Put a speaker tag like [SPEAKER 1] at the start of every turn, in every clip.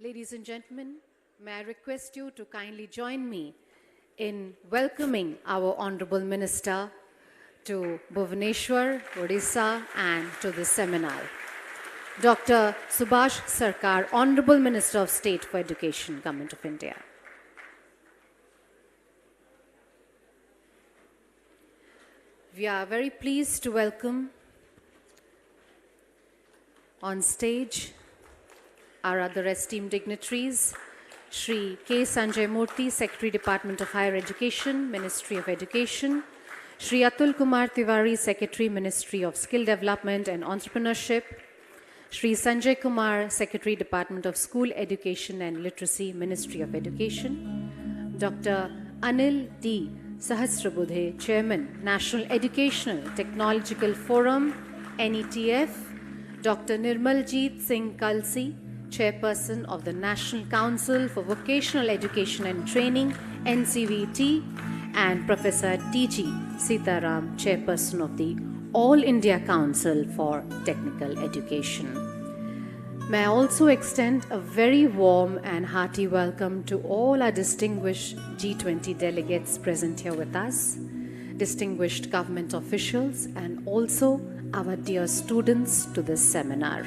[SPEAKER 1] Ladies and gentlemen, may I request you to kindly join me in welcoming our Honorable Minister to Bhubaneswar, Odisha, and to this seminar. Dr. Subhash Sarkar, Honorable Minister of State for Education, Government of India. We are very pleased to welcome on stage our other esteemed dignitaries, Shri K. Sanjay Murthy, Secretary, Department of Higher Education, Ministry of Education, Shri Atul Kumar Tiwari, Secretary, Ministry of Skill Development and Entrepreneurship, Shri Sanjay Kumar, Secretary, Department of School Education and Literacy, Ministry of Education, Dr. Anil D. Sahasrabudhe, Chairman, National Educational Technological Forum, NETF, Dr. Nirmaljeet Singh Kalsi, Chairperson of the National Council for Vocational Education and Training, NCVT, and Professor T.G. Sitaram, Chairperson of the All India Council for Technical Education. May I also extend a very warm and hearty welcome to all our distinguished G20 delegates present here with us, distinguished government officials, and also our dear students to this seminar.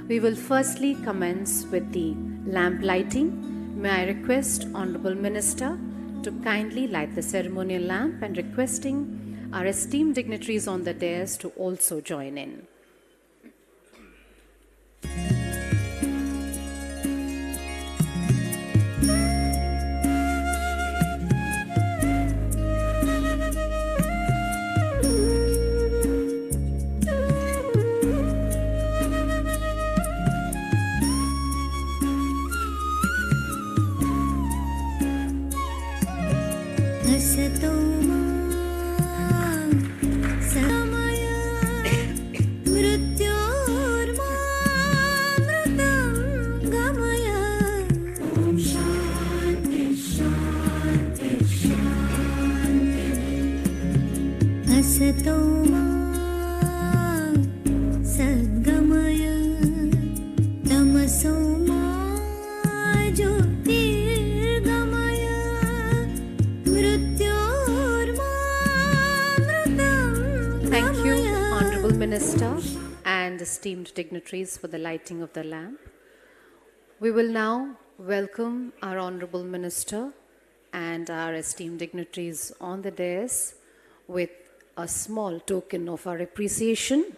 [SPEAKER 1] We will firstly commence with the lamp lighting. May I request Honorable Minister to kindly light the ceremonial lamp, and requesting our esteemed dignitaries on the dais to also join in. Minister and esteemed dignitaries for the lighting of the lamp. We will now welcome our Honorable Minister and our esteemed dignitaries on the dais with a small token of our appreciation.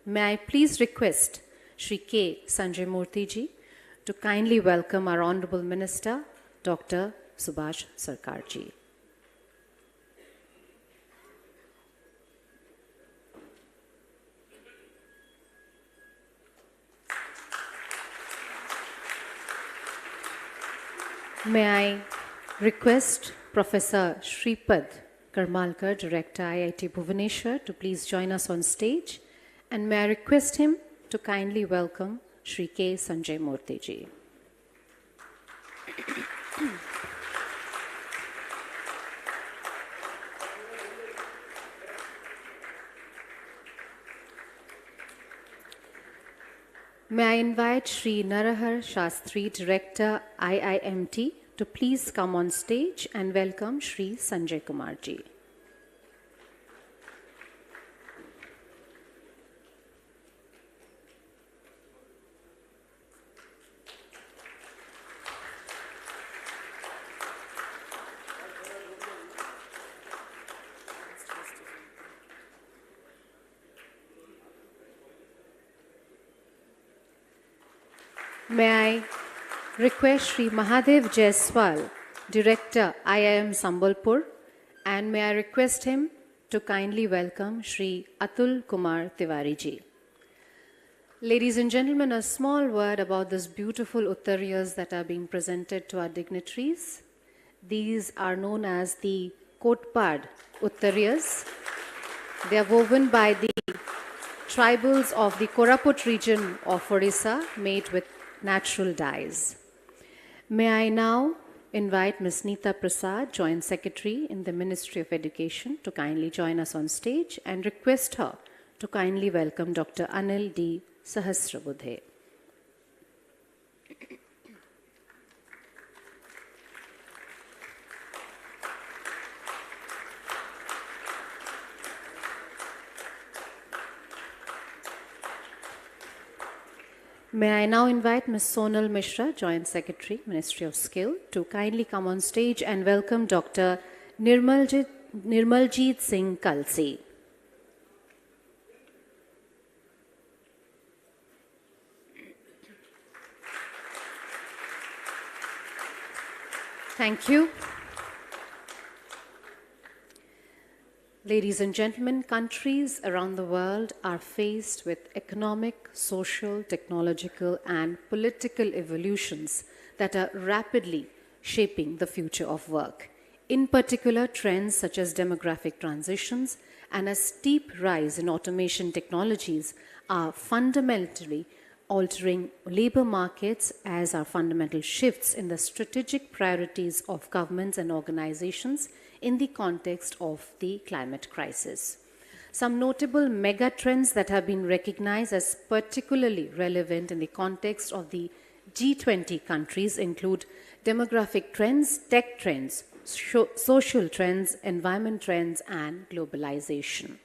[SPEAKER 1] May I please request Shri K. Sanjay Murthy ji to kindly welcome our Honorable Minister, Dr. Subhash Sarkar ji. May I request Professor Shripad Karmalkar, Director, IIT Bhubaneswar, to please join us on stage, and may I request him to kindly welcome Shri K. Sanjay Murthy ji. May I invite Shri Narahar Shastri, Director, IIMT, to please come on stage and welcome Shri Sanjay Kumar ji. May I request Shri Mahadev Jaiswal, Director, IIM Sambalpur, and may I request him to kindly welcome Shri Atul Kumar Tiwari ji. Ladies and gentlemen, a small word about these beautiful uttariyas that are being presented to our dignitaries. These are known as the Kotpad uttariyas. They are woven by the tribals of the Koraput region of Odisha, made with natural dyes. May I now invite Ms. Neeta Prasad, Joint Secretary in the Ministry of Education, to kindly join us on stage, and request her to kindly welcome Dr. Anil D. Sahasrabudhe. May I now invite Ms. Sonal Mishra, Joint Secretary, Ministry of Skill, to kindly come on stage and welcome Dr. Nirmaljeet Singh Kalsi. Thank you. Ladies and gentlemen, countries around the world are faced with economic, social, technological, and political evolutions that are rapidly shaping the future of work. In particular, trends such as demographic transitions and a steep rise in automation technologies are fundamentally altering labor markets, as are fundamental shifts in the strategic priorities of governments and organizations in the context of the climate crisis. Some notable mega trends that have been recognized as particularly relevant in the context of the G20 countries include demographic trends, tech trends, social trends, environment trends, and globalization.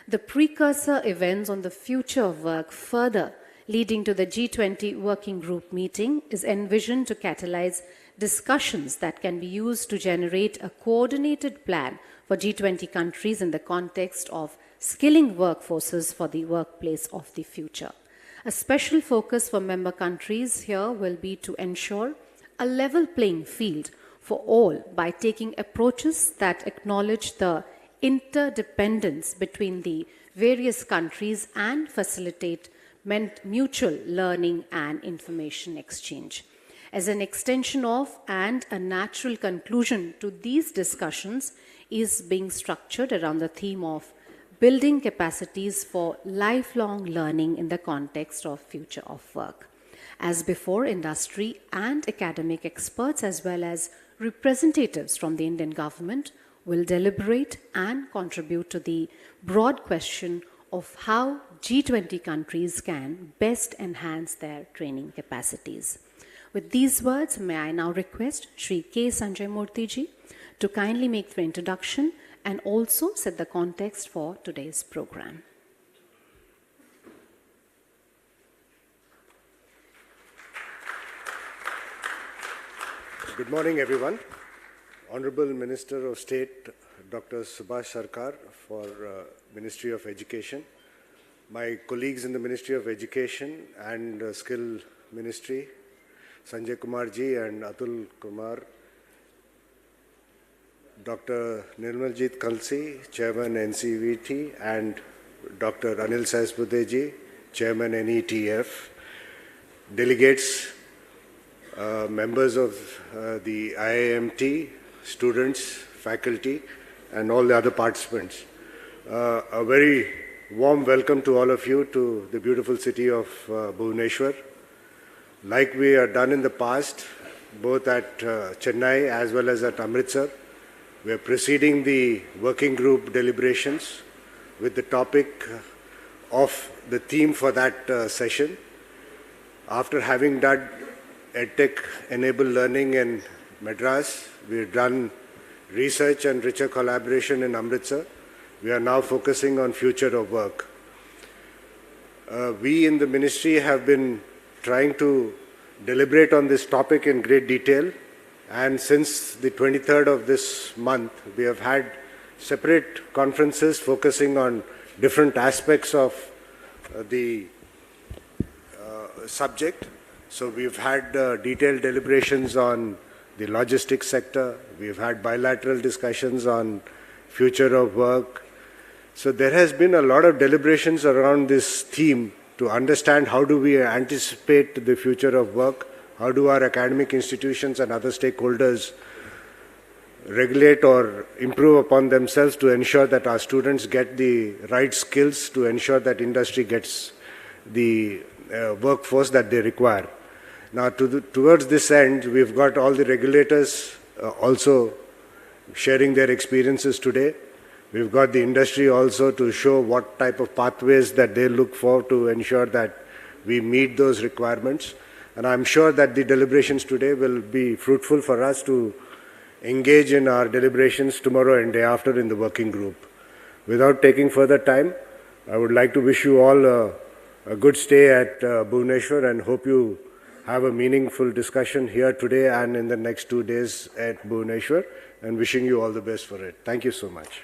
[SPEAKER 1] The precursor events on the future of work further leading to the G20 working group meeting is envisioned to catalyze discussions that can be used to generate a coordinated plan for G20 countries in the context of skilling workforces for the workplace of the future. A special focus for member countries here will be to ensure a level playing field for all by taking approaches that acknowledge the interdependence between the various countries and facilitate mutual learning and information exchange. As an extension of and a natural conclusion to these discussions is being structured around the theme of building capacities for lifelong learning in the context of future of work. As before, industry and academic experts as well as representatives from the Indian government will deliberate and contribute to the broad question of how G20 countries can best enhance their training capacities. With these words, may I now request Shri K. Sanjay Murthy ji to kindly make the introduction and also set the context for today's program.
[SPEAKER 2] Good morning, everyone. Honorable Minister of State, Dr. Subhash Sarkar for Ministry of Education, my colleagues in the Ministry of Education and Skill Ministry, Sanjay Kumar ji and Atul Kumar, Dr. Nirmaljeet Kalsi, Chairman NCVT, and Dr. Anil Sahasbuddhe ji, Chairman NETF, delegates, members of the IIMT, students, faculty, and all the other participants. A very warm welcome to all of you to the beautiful city of Bhubaneswar. Like we have done in the past, both at Chennai as well as at Amritsar, we are proceeding the working group deliberations with the topic of the theme for that session. After having done EdTech enabled learning in Madras, we have done research and richer collaboration in Amritsar. We are now focusing on future of work. We in the ministry have been trying to deliberate on this topic in great detail, and since the 23rd of this month, we have had separate conferences focusing on different aspects of the subject. So we've had detailed deliberations on the logistics sector, we've had bilateral discussions on future of work. So there has been a lot of deliberations around this theme to understand how do we anticipate the future of work, how do our academic institutions and other stakeholders regulate or improve upon themselves to ensure that our students get the right skills to ensure that industry gets the workforce that they require. Now towards this end, we've got all the regulators also sharing their experiences today. We've got the industry also to show what type of pathways that they look for to ensure that we meet those requirements. And I'm sure that the deliberations today will be fruitful for us to engage in our deliberations tomorrow and day after in the working group. Without taking further time, I would like to wish you all a a good stay at Bhubaneswar, and hope you have a meaningful discussion here today and in the next 2 days at Bhubaneswar, and wishing you all the best for it. Thank you so much.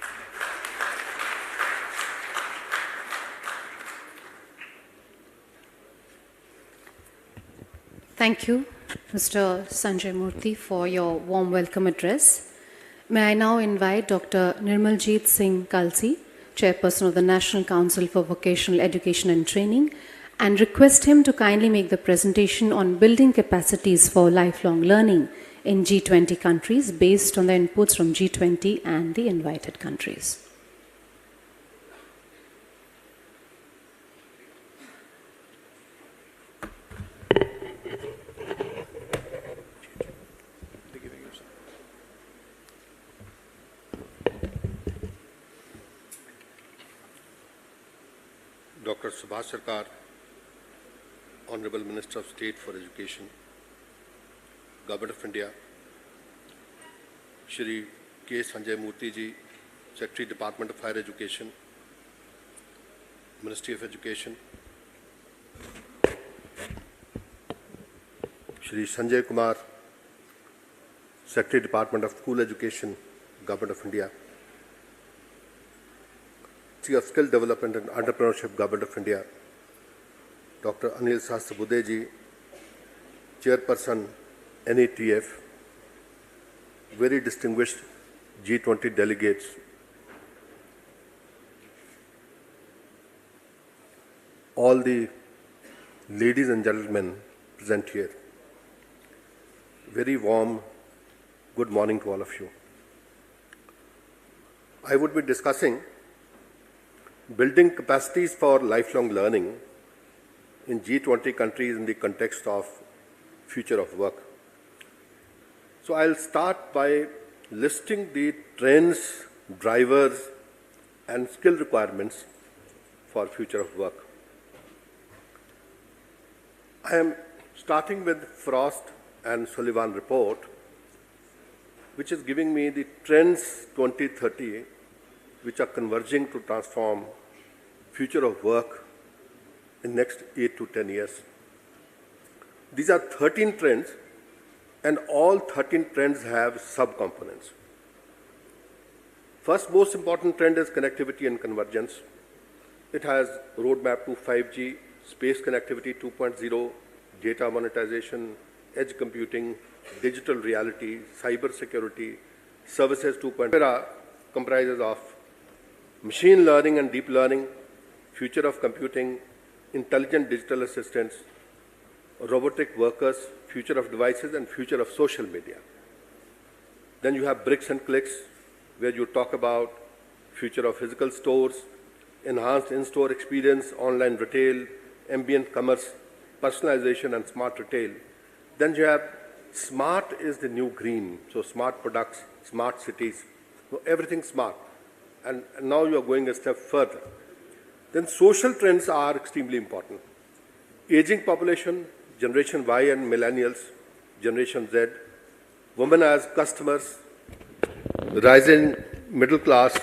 [SPEAKER 1] Thank you, Mr. Sanjay Murthy, for your warm welcome address. May I now invite Dr. Nirmaljeet Singh Kalsi, Chairperson of the National Council for Vocational Education and Training, and request him to kindly make the presentation on building capacities for lifelong learning in G20 countries based on the inputs from G20 and the invited countries.
[SPEAKER 3] Dr. Subhash Sarkar, Honorable Minister of State for Education, Government of India, Shri K. Sanjay Murthy ji, Secretary, Department of Higher Education, Ministry of Education, Shri Sanjay Kumar, Secretary, Department of School Education, Government of India, Ministry of Skill Development and Entrepreneurship, Government of India, Dr. Anil Sahasrabudhe ji, Chairperson, NETF, very distinguished G20 delegates, all the ladies and gentlemen present here. Very warm good morning to all of you. I would be discussing building capacities for lifelong learning in G20 countries in the context of future of work. So I'll start by listing the trends, drivers, and skill requirements for future of work. I am starting with Frost and Sullivan report, which is giving me the trends 2030, which are converging to transform future of work in next 8 to 10 years. These are 13 trends, and all 13 trends have sub-components. First most important trend is connectivity and convergence. It has roadmap to 5G, space connectivity 2.0, data monetization, edge computing, digital reality, cyber security, services 2.0 comprises of machine learning and deep learning, future of computing, intelligent digital assistants, robotic workers, future of devices, and future of social media. Then you have bricks and clicks, where you talk about future of physical stores, enhanced in-store experience, online retail, ambient commerce, personalization, and smart retail. Then you have smart is the new green, so smart products, smart cities, so everything smart. And now you are going a step further. Then social trends are extremely important. Aging population, Generation Y and Millennials, Generation Z, women as customers, rising middle class,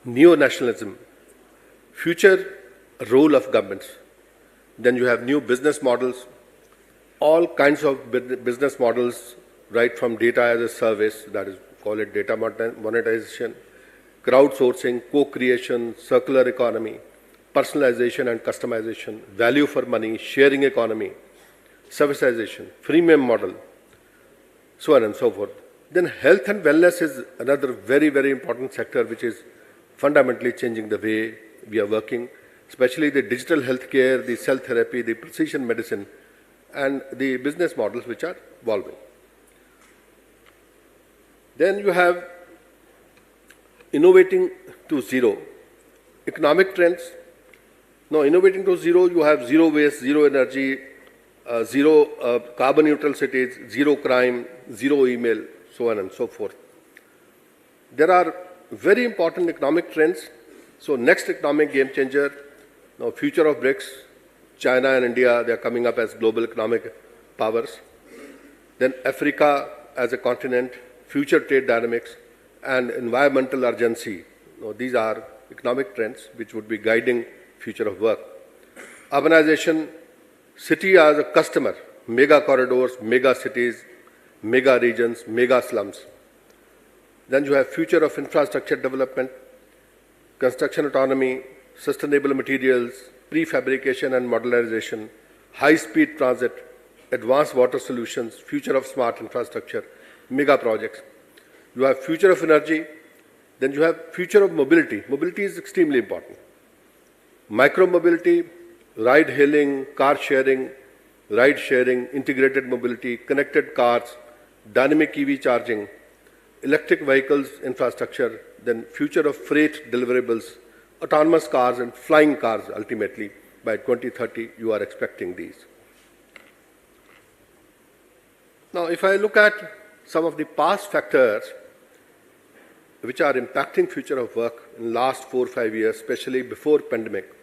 [SPEAKER 3] neo-nationalism, future role of governments. Then you have new business models, all kinds of business models, right from data as a service, that is, call it data monetization, crowdsourcing, co-creation, circular economy, personalization and customization, value for money, sharing economy, servicization, freemium model, so on and so forth. Then health and wellness is another very, very important sector which is fundamentally changing the way we are working, especially the digital healthcare, the cell therapy, the precision medicine, and the business models which are evolving. Then you have innovating to zero, economic trends. Now, innovating to zero, you have zero waste, zero energy, zero carbon neutral cities, zero crime, zero email, so on and so forth. There are very important economic trends. So next economic game changer, now future of BRICS, China and India, they are coming up as global economic powers. Then Africa as a continent, future trade dynamics, and environmental urgency. Now, these are economic trends which would be guiding future of work. urbanization, city as a customer, mega corridors, mega cities, mega regions, mega slums. Then you have future of infrastructure development, construction autonomy, sustainable materials, prefabrication and modularization, high-speed transit, advanced water solutions, future of smart infrastructure, mega projects. You have future of energy, then you have future of mobility. Mobility is extremely important. Micro-mobility, ride-hailing, car-sharing, ride-sharing, integrated mobility, connected cars, dynamic EV charging, electric vehicles infrastructure, then future of freight deliverables, autonomous cars and flying cars ultimately. By 2030, you are expecting these. Now, if I look at some of the past factors which are impacting future of work in the last 4 or 5 years, especially before pandemic.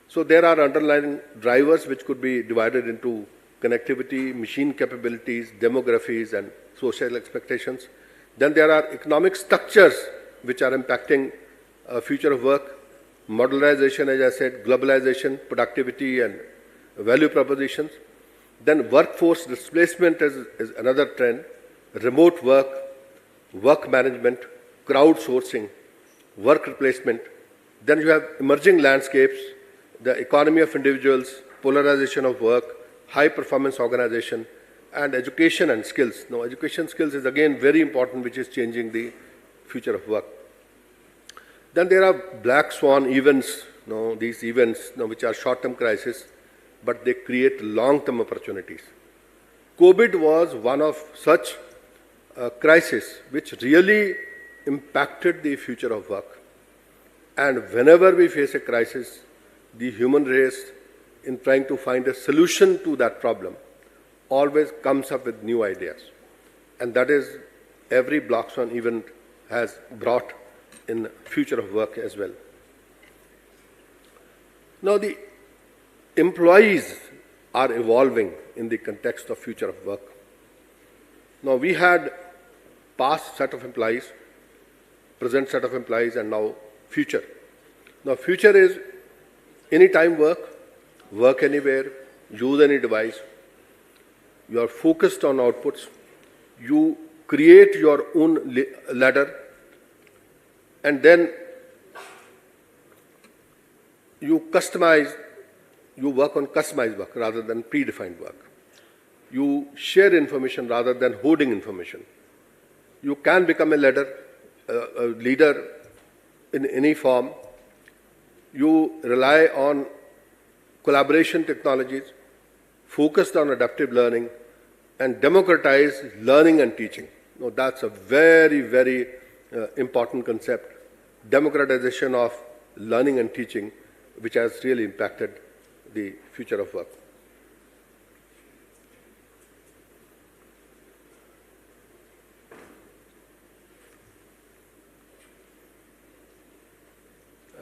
[SPEAKER 3] So there are underlying drivers which could be divided into connectivity, machine capabilities, demographies, and social expectations. Then there are economic structures which are impacting future of work, modularization, as I said, globalization, productivity, and value propositions. Then workforce displacement is another trend, remote work, work management, crowdsourcing, work replacement. Then you have emerging landscapes, the economy of individuals, polarization of work, high performance organization, and education and skills. Now, education skills is again very important, which is changing the future of work. Then there are black swan events, these events which are short-term crises, but they create long-term opportunities. COVID was one of such crises which really impacted the future of work. And whenever we face a crisis, the human race, in trying to find a solution to that problem, always comes up with new ideas. And that is every black swan event has brought in future of work as well. Now, the employees are evolving in the context of future of work. Now, we had past set of employees, present set of employees, and now future. Now, future is anytime work, work anywhere, use any device. You are focused on outputs. You create your own ladder, and then you customize, you work on customized work rather than predefined work. You share information rather than hoarding information. You can become a leader in any form. You rely on collaboration technologies, focused on adaptive learning, and democratize learning and teaching. Now, that's a very, very important concept, democratization of learning and teaching, which has really impacted the future of work.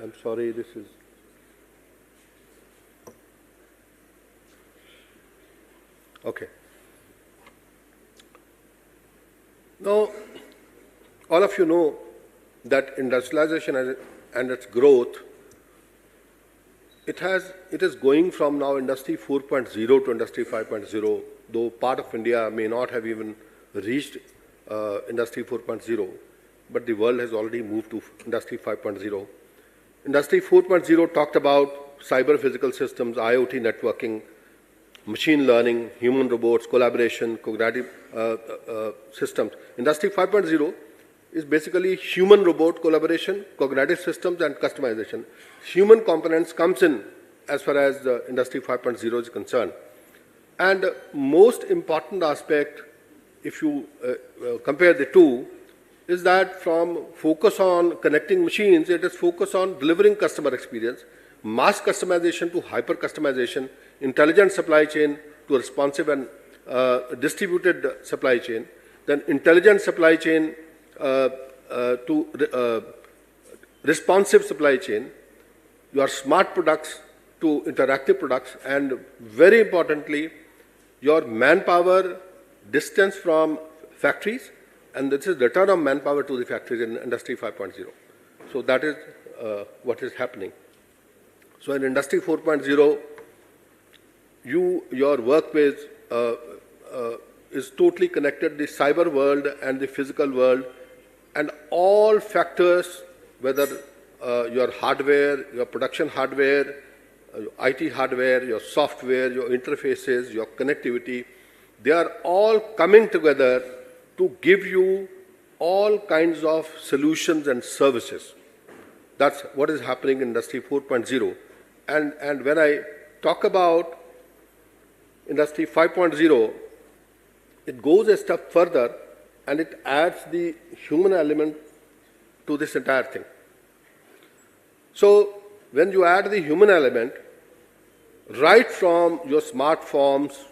[SPEAKER 3] I'm sorry, this is... Okay. Now, all of you know that industrialization and its growth, it is going from now Industry 4.0 to Industry 5.0, though part of India may not have even reached Industry 4.0, but the world has already moved to Industry 5.0. Industry 4.0 talked about cyber physical systems, IoT networking, machine learning, human robots, collaboration, cognitive systems. Industry 5.0 is basically human-robot collaboration, cognitive systems, and customization. Human components comes in as far as Industry 5.0 is concerned. And most important aspect, if you compare the two, is that from focus on connecting machines, it is focus on delivering customer experience, mass customization to hyper customization, intelligent supply chain to responsive and distributed supply chain, then intelligent supply chain to responsive supply chain, your smart products to interactive products, and very importantly, your manpower distance from factories, and this is return of manpower to the factories in Industry 5.0. So that is what is happening. So in Industry 4.0, your workplace is totally connected, the cyber world and the physical world, and all factors, whether your hardware, your production hardware, your IT hardware, your software, your interfaces, your connectivity, they are all coming together to give you all kinds of solutions and services. That's what is happening in Industry 4.0. And when I talk about Industry 5.0, it goes a step further and it adds the human element to this entire thing. So when you add the human element, right from your smart forms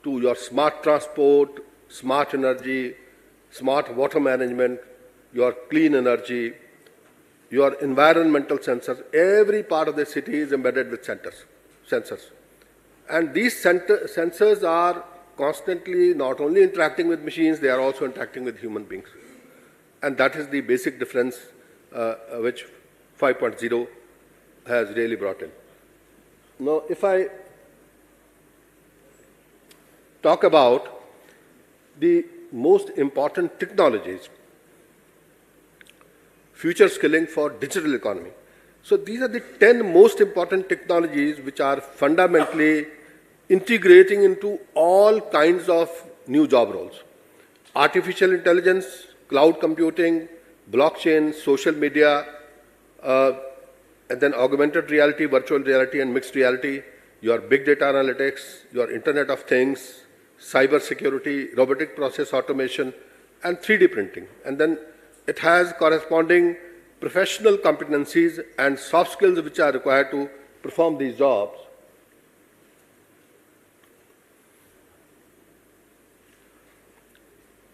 [SPEAKER 3] to your smart transport, smart energy, smart water management, your clean energy, your environmental sensors, every part of the city is embedded with sensors. And these sensors are constantly not only interacting with machines, they are also interacting with human beings. And that is the basic difference which 5.0 has really brought in. Now, if I talk about the most important technologies, future skilling for digital economy. So these are the 10 most important technologies which are fundamentally integrating into all kinds of new job roles. Artificial intelligence, cloud computing, blockchain, social media, and then augmented reality, virtual reality, and mixed reality, your big data analytics, your Internet of Things, cyber security, robotic process automation, and 3D printing. And then it has corresponding professional competencies and soft skills which are required to perform these jobs.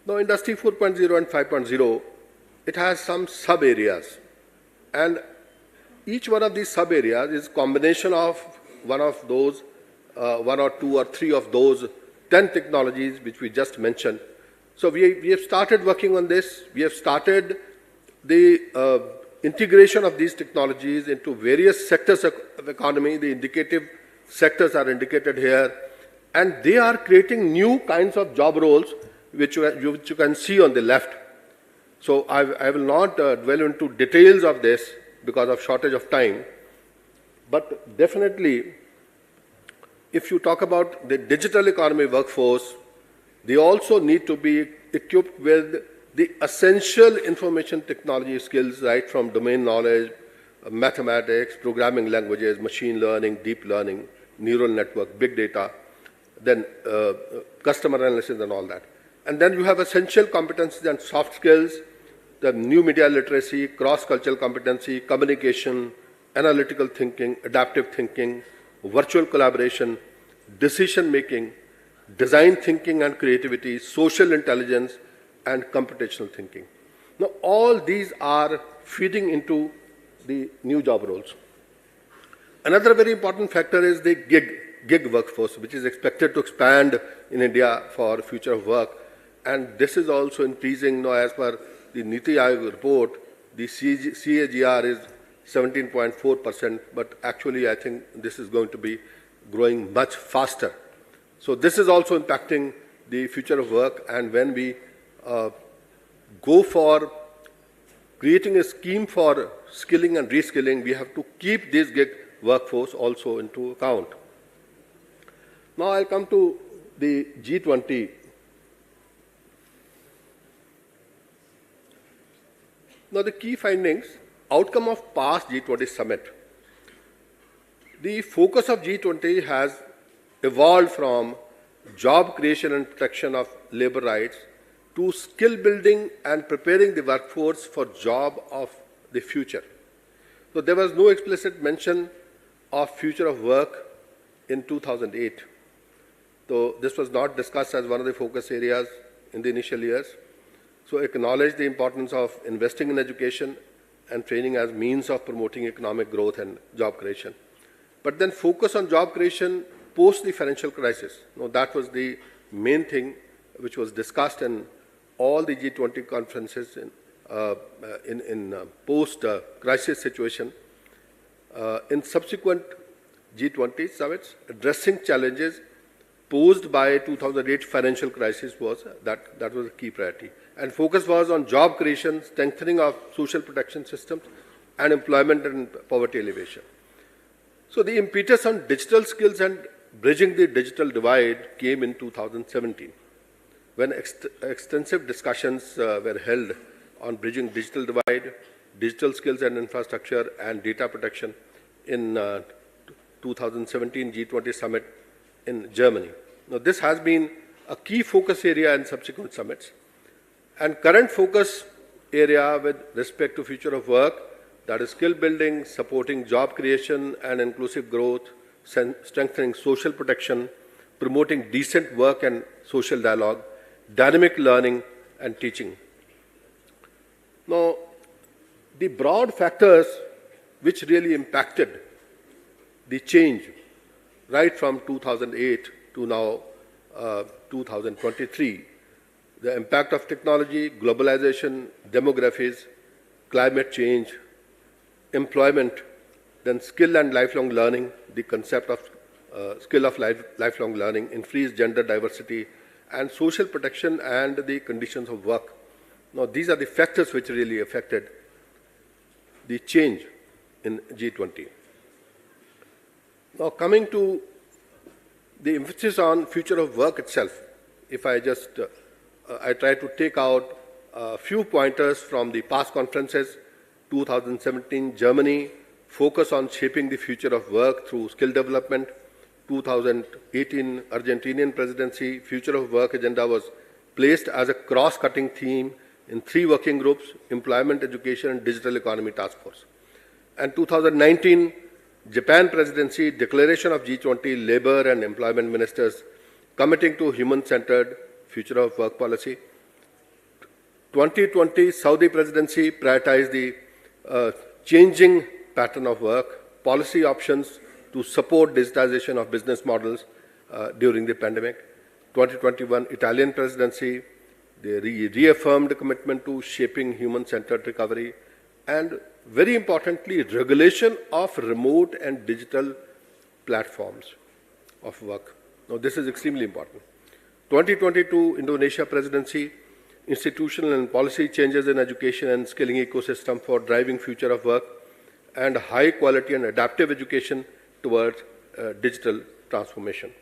[SPEAKER 3] Now, Industry 4.0 and 5.0, it has some sub-areas. And each one of these sub-areas is a combination of one of those, one or two or three of those 10 technologies which we just mentioned. So we have started working on this. We have started the integration of these technologies into various sectors of economy. The indicative sectors are indicated here. And they are creating new kinds of job roles which you can see on the left. So I will not dwell into details of this because of shortage of time. But definitely, if you talk about the digital economy workforce, they also need to be equipped with the essential information technology skills, right from domain knowledge, mathematics, programming languages, machine learning, deep learning, neural network, big data, then customer analysis and all that. And then you have essential competencies and soft skills, the new media literacy, cross-cultural competency, communication, analytical thinking, adaptive thinking, virtual collaboration, decision-making, design thinking and creativity, social intelligence, and computational thinking. Now, all these are feeding into the new job roles. Another very important factor is the gig workforce, which is expected to expand in India for future of work. And this is also increasing now as per the Niti Aayog report. The CAGR is 17.4%, but actually I think this is going to be growing much faster. So this is also impacting the future of work, and when we go for creating a scheme for skilling and reskilling, we have to keep this gig workforce also into account. Now I'll come to the G20. Now the key findings, outcome of past G20 summit. The focus of G20 has evolved from job creation and protection of labor rights to skill building and preparing the workforce for job of the future. So there was no explicit mention of future of work in 2008. So this was not discussed as one of the focus areas in the initial years. So acknowledge the importance of investing in education and training as means of promoting economic growth and job creation. But then focus on job creation post the financial crisis. Now, that was the main thing which was discussed in all the G20 conferences in post-crisis situation. In subsequent G20 summits, addressing challenges posed by 2008 financial crisis was that was a key priority. And focus was on job creation, strengthening of social protection systems, and employment and poverty alleviation. So the impetus on digital skills and bridging the digital divide came in 2017, when extensive discussions were held on bridging digital divide, digital skills and infrastructure, and data protection in 2017 G20 summit in Germany. Now, this has been a key focus area in subsequent summits. And current focus area with respect to future of work, that is skill building, supporting job creation and inclusive growth, strengthening social protection, promoting decent work and social dialogue, dynamic learning and teaching. Now, the broad factors which really impacted the change right from 2008 to now 2023, the impact of technology, globalization, demographies, climate change, employment, then skill and lifelong learning, the concept of skill of lifelong learning, increased gender diversity, and social protection and the conditions of work. Now, these are the factors which really affected the change in G20. Now, coming to the emphasis on future of work itself, if I just, I try to take out a few pointers from the past conferences. 2017 Germany, focus on shaping the future of work through skill development. 2018 Argentinian presidency, future of work agenda was placed as a cross-cutting theme in 3 working groups: employment, education, and digital economy task force. And 2019 Japan presidency, declaration of G20 labor and employment ministers committing to human-centered future of work policy. 2020 Saudi presidency prioritized the changing pattern of work, policy options to support digitization of business models during the pandemic. 2021 Italian presidency, they reaffirmed commitment to shaping human-centered recovery, and very importantly, regulation of remote and digital platforms of work. Now, this is extremely important. 2022 Indonesia presidency, institutional and policy changes in education and skilling ecosystem for driving future of work, and high quality and adaptive education towards digital transformation.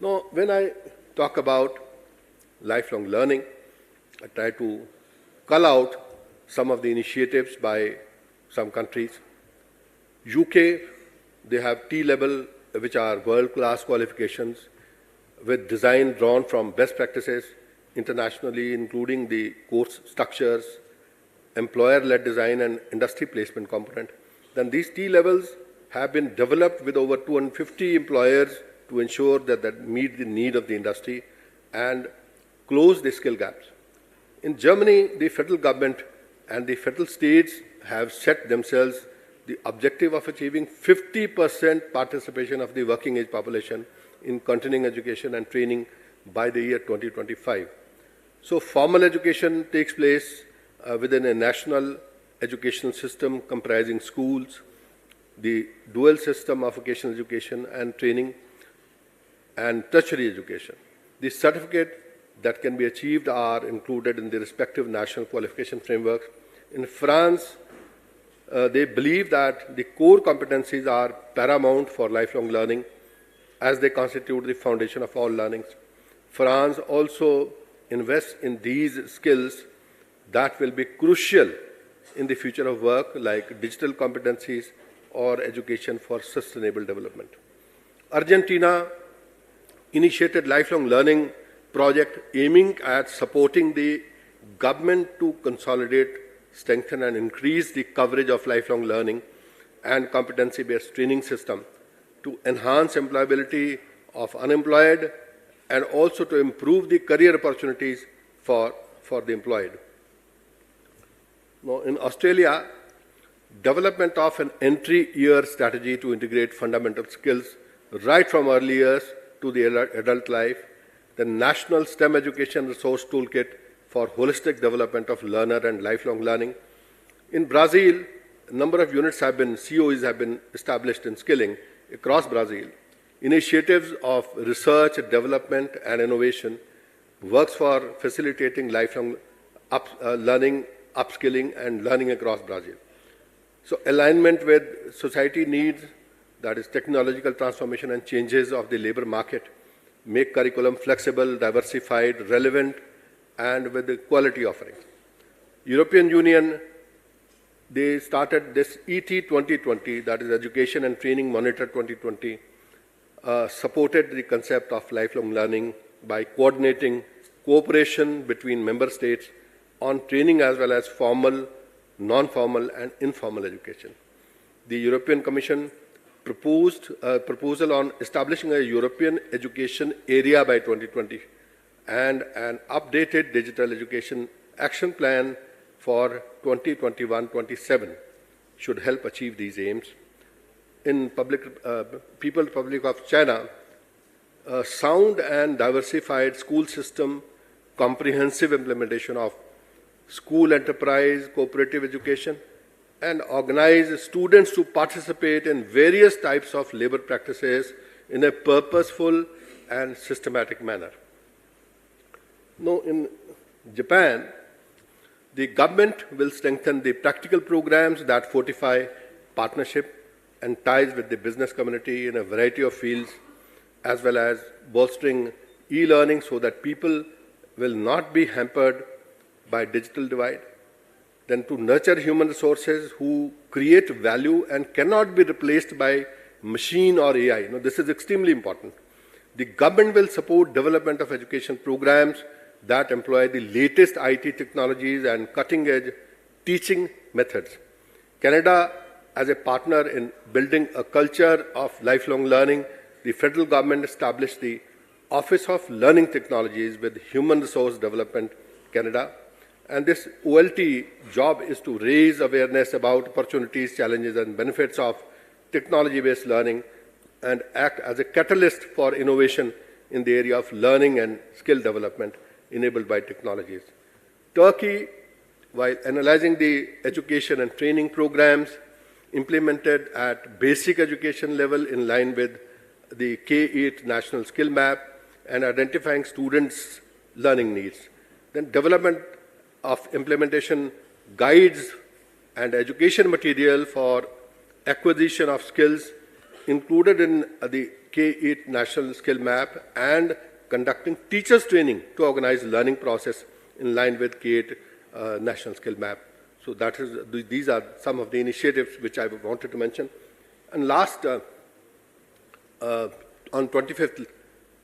[SPEAKER 3] Now, when I talk about lifelong learning, I try to call out some of the initiatives by some countries. UK, they have T-level, which are world-class qualifications with design drawn from best practices internationally, including the course structures, employer-led design, and industry placement component. Then these T-levels have been developed with over 250 employers to ensure that meet the need of the industry and close the skill gaps. In Germany, the federal government and the federal states have set themselves the objective of achieving 50% participation of the working age population in continuing education and training by the year 2025. So formal education takes place within a national educational system comprising schools, the dual system of vocational education and training, and tertiary education. The certificate that can be achieved are included in the respective national qualification frameworks. In France, they believe that the core competencies are paramount for lifelong learning as they constitute the foundation of all learnings. France also invests in these skills that will be crucial in the future of work, like digital competencies or education for sustainable development. Argentina initiated lifelong learning project aiming at supporting the government to consolidate, strengthen, and increase the coverage of lifelong learning and competency-based training system to enhance employability of unemployed and also to improve the career opportunities for the employed. Now, in Australia, development of an entry year strategy to integrate fundamental skills right from early years to the adult life, the National STEM Education Resource Toolkit for holistic development of learner and lifelong learning. In Brazil, a number of units have been, COEs have been established in skilling across Brazil. Initiatives of research, development, and innovation works for facilitating lifelong learning, upskilling, and learning across Brazil. So alignment with society needs, that is technological transformation and changes of the labor market, make curriculum flexible, diversified, relevant, and with the quality offerings. European Union, they started this ET 2020, that is Education and Training Monitor 2020, supported the concept of lifelong learning by coordinating cooperation between member states on training as well as formal, non-formal, and informal education. The European Commission proposed a proposal on establishing a European education area by 2020 and an updated digital education action plan for 2021-27 should help achieve these aims. In People's Republic of China, a sound and diversified school system, comprehensive implementation of school enterprise, cooperative education, and organize students to participate in various types of labor practices in a purposeful and systematic manner. Now, in Japan, the government will strengthen the practical programs that fortify partnership and ties with the business community in a variety of fields, as well as bolstering e-learning so that people will not be hampered by digital divide. Then to nurture human resources who create value and cannot be replaced by machine or AI. Now, this is extremely important. The government will support development of education programs that employ the latest IT technologies and cutting-edge teaching methods. Canada, as a partner in building a culture of lifelong learning, the federal government established the Office of Learning Technologies with Human Resource Development Canada. And this OLT job is to raise awareness about opportunities, challenges, and benefits of technology-based learning and act as a catalyst for innovation in the area of learning and skill development enabled by technologies. Turkey, while analyzing the education and training programs implemented at basic education level in line with the K-8 National Skill Map and identifying students' learning needs. Then development of implementation guides and education material for acquisition of skills included in the K-8 National Skill Map and conducting teachers training to organize learning process in line with K-8 National Skill Map. So these are some of the initiatives which I wanted to mention. And last, on 25th,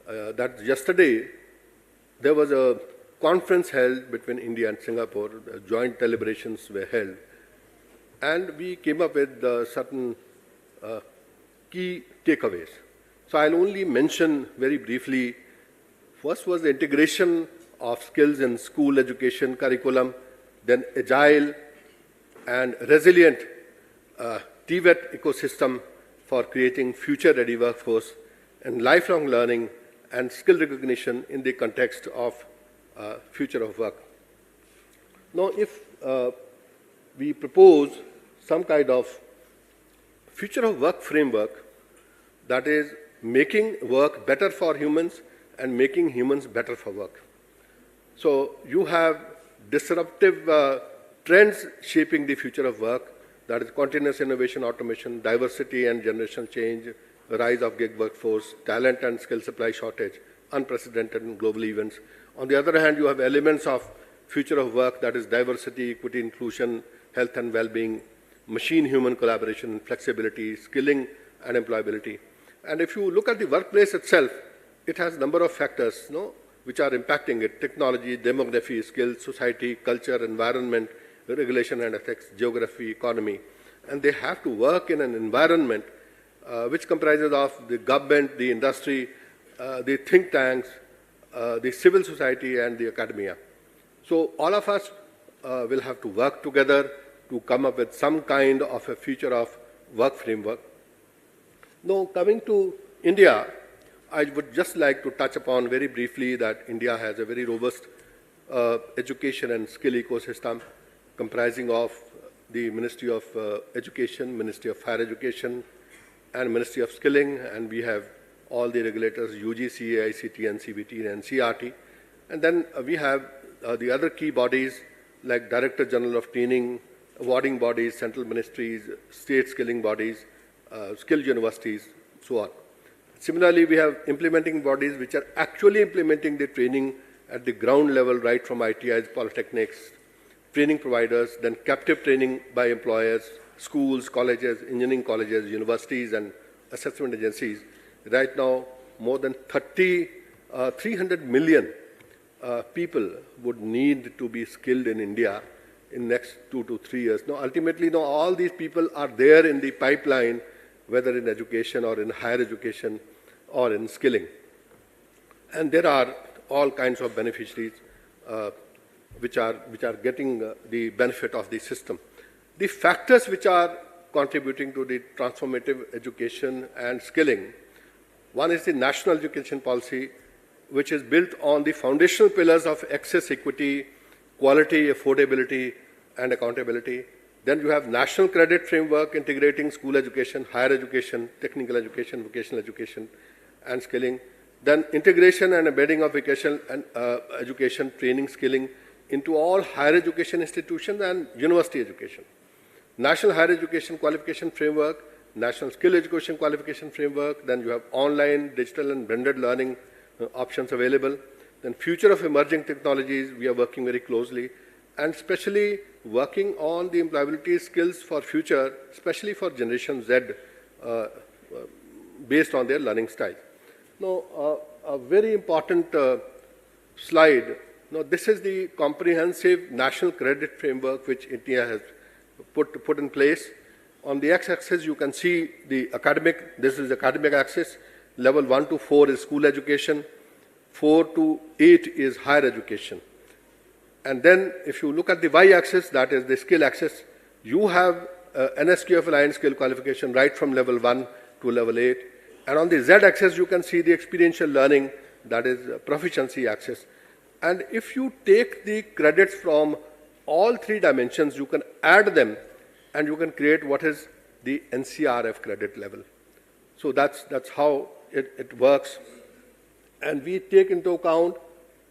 [SPEAKER 3] that yesterday, there was a conference held between India and Singapore. Joint deliberations were held. And we came up with certain key takeaways. So I'll only mention very briefly. First was the integration of skills in school education curriculum, then agile and resilient TVET ecosystem for creating future-ready workforce, and lifelong learning and skill recognition in the context of future of work. Now, if we propose some kind of future of work framework, that is making work better for humans and making humans better for work. So you have disruptive trends shaping the future of work, that is continuous innovation, automation, diversity and generational change, rise of gig workforce, talent and skill supply shortage, unprecedented and global events. On the other hand, you have elements of future of work, that is diversity, equity, inclusion, health and well-being, machine-human collaboration, flexibility, skilling and employability. And if you look at the workplace itself, it has a number of factors which are impacting it: technology, demography, skills, society, culture, environment, regulation and ethics, geography, economy. And they have to work in an environment which comprises of the government, the industry, the think tanks, the civil society, and the academia. So all of us will have to work together to come up with some kind of a future of work framework. Now, coming to India, I would just like to touch upon very briefly that India has a very robust education and skill ecosystem comprising of the Ministry of Education, Ministry of Higher Education, and Ministry of Skilling, and we have all the regulators, UGC, AICT, NCBT, and NCRT. And then we have the other key bodies like Director General of Training, awarding bodies, central ministries, state skilling bodies, skilled universities, so on. Similarly, we have implementing bodies which are actually implementing the training at the ground level, right from ITIs, polytechnics, training providers, then captive training by employers, schools, colleges, engineering colleges, universities, and assessment agencies. Right now, more than 300 million people would need to be skilled in India in next 2 to 3 years. Now, ultimately, now all these people are there in the pipeline, whether in education or in higher education or in skilling. And there are all kinds of beneficiaries which are getting the benefit of the system. The factors which are contributing to the transformative education and skilling, one is the national education policy, which is built on the foundational pillars of access, equity, quality, affordability, and accountability. Then you have national credit framework integrating school education, higher education, technical education, vocational education, and skilling. Then integration and embedding of vocational and education, training, skilling into all higher education institutions and university education. National higher education qualification framework, national skill education qualification framework. Then you have online, digital, and blended learning options available. Then future of emerging technologies, we are working very closely, and especially working on the employability skills for future, especially for Generation Z, based on their learning style. Now, a very important slide. Now, this is the comprehensive national credit framework which India has put in place. On the x-axis, you can see the academic. This is academic axis. Level 1 to 4 is school education. 4 to 8 is higher education. And then, if you look at the y-axis, that is the skill axis, you have NSQF aligned skill qualification right from level 1 to level 8. And on the z-axis, you can see the experiential learning, that is proficiency axis. And if you take the credits from all 3 dimensions, you can add them, and you can create what is the NCRF credit level. So that's how it works. And we take into account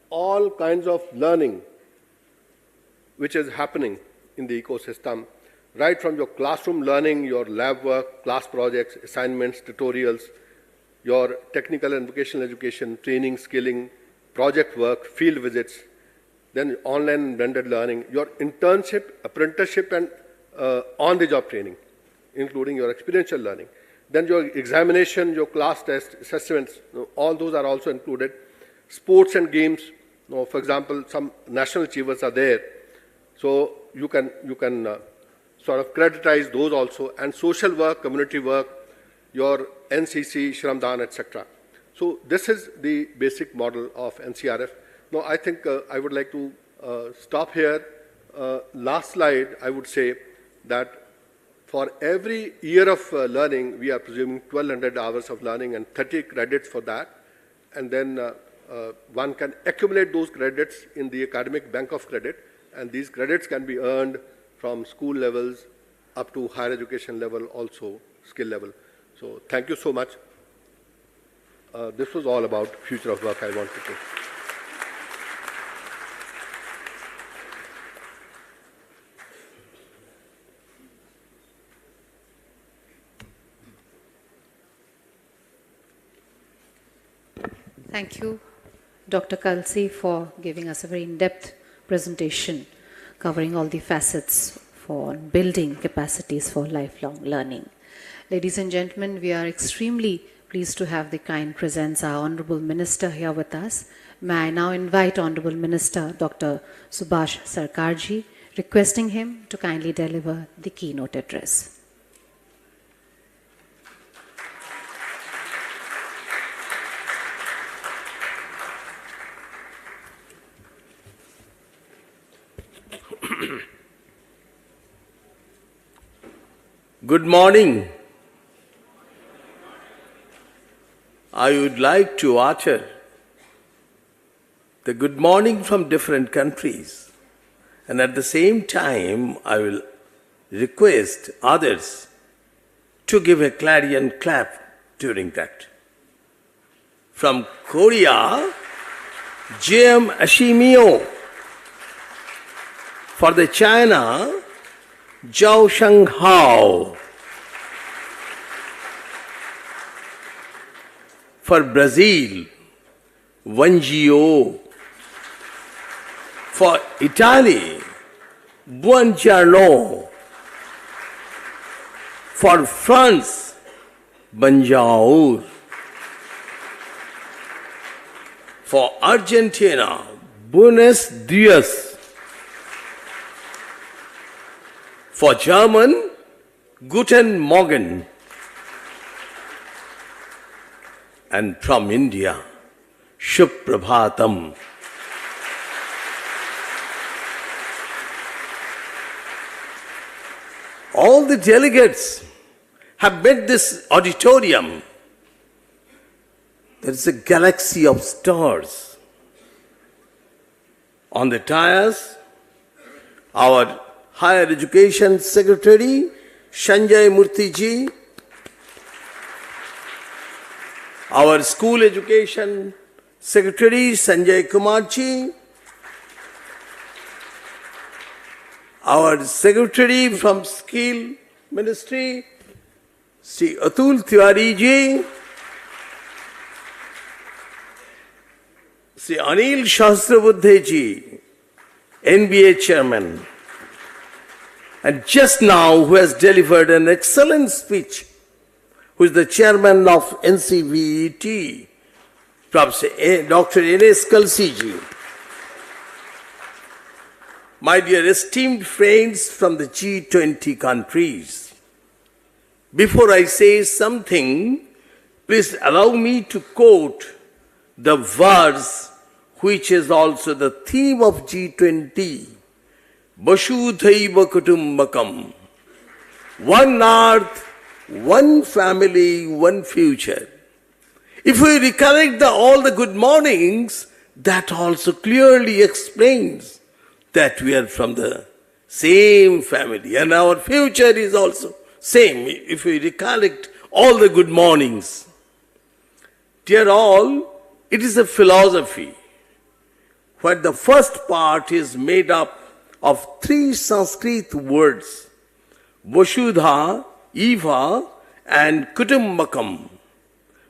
[SPEAKER 3] all kinds of learning which is happening in the ecosystem, right from your classroom learning, your lab work, class projects, assignments, tutorials, your technical and vocational education, training, skilling, project work, field visits, then online and blended learning, your internship, apprenticeship, and on-the-job training, including your experiential learning. Then your examination, your class test, assessments, all those are also included. Sports and games, for example, some national achievers are there. So you can sort of creditize those also. And social work, community work, your NCC, Shramdan, etc. So this is the basic model of NCRF. Now I think I would like to stop here. Last slide, I would say that for every year of learning, we are presuming 1,200 hours of learning and 30 credits for that. And then one can accumulate those credits in the academic bank of credit, and these credits can be earned from school levels up to higher education level, also skill level. So thank you so much. This was all about future of work I wanted to.
[SPEAKER 1] Thank you, Dr. Kalsi, for giving us a very in-depth presentation covering all the facets for building capacities for lifelong learning. Ladies and gentlemen, we are extremely pleased to have the kind presence our Honorable Minister here with us. May I now invite Honorable Minister Dr. Subhash Sarkarji, requesting him to kindly deliver the keynote address.
[SPEAKER 4] Good morning. I would like to utter the good morning from different countries, and at the same time I will request others to give a clarion clap during that. From Korea, J.M. Ashimio. For the China, Zhao Shanghao. For Brazil, Wangio. For Italy, Buongiorno. For France, Bonjour. For Argentina, Buenos Dias. For German, Guten Morgen. And from India, Shubh Prabhatam. All the delegates have met this auditorium. There is a galaxy of stars. On the dais, our Higher Education Secretary, Sanjay Murthy ji, our School Education Secretary, Sanjay Kumar ji, our Secretary from Skill Ministry, Sri Atul Tiwari ji, Sri Anil Shahasrabuddhe ji, NBA Chairman, and just now who has delivered an excellent speech, who is the Chairman of NCVET, Dr. N.S. Kalsi ji. My dear esteemed friends from the G20 countries, before I say something, please allow me to quote the verse which is also the theme of G20. Vasudhaiva Kutumbakam. One earth, one family, one future. If we recollect all the good mornings, that also clearly explains that we are from the same family and our future is also same if we recollect all the good mornings. Dear all, it is a philosophy where the first part is made up of 3 Sanskrit words, Vasudha, Eva and Kutumbakam.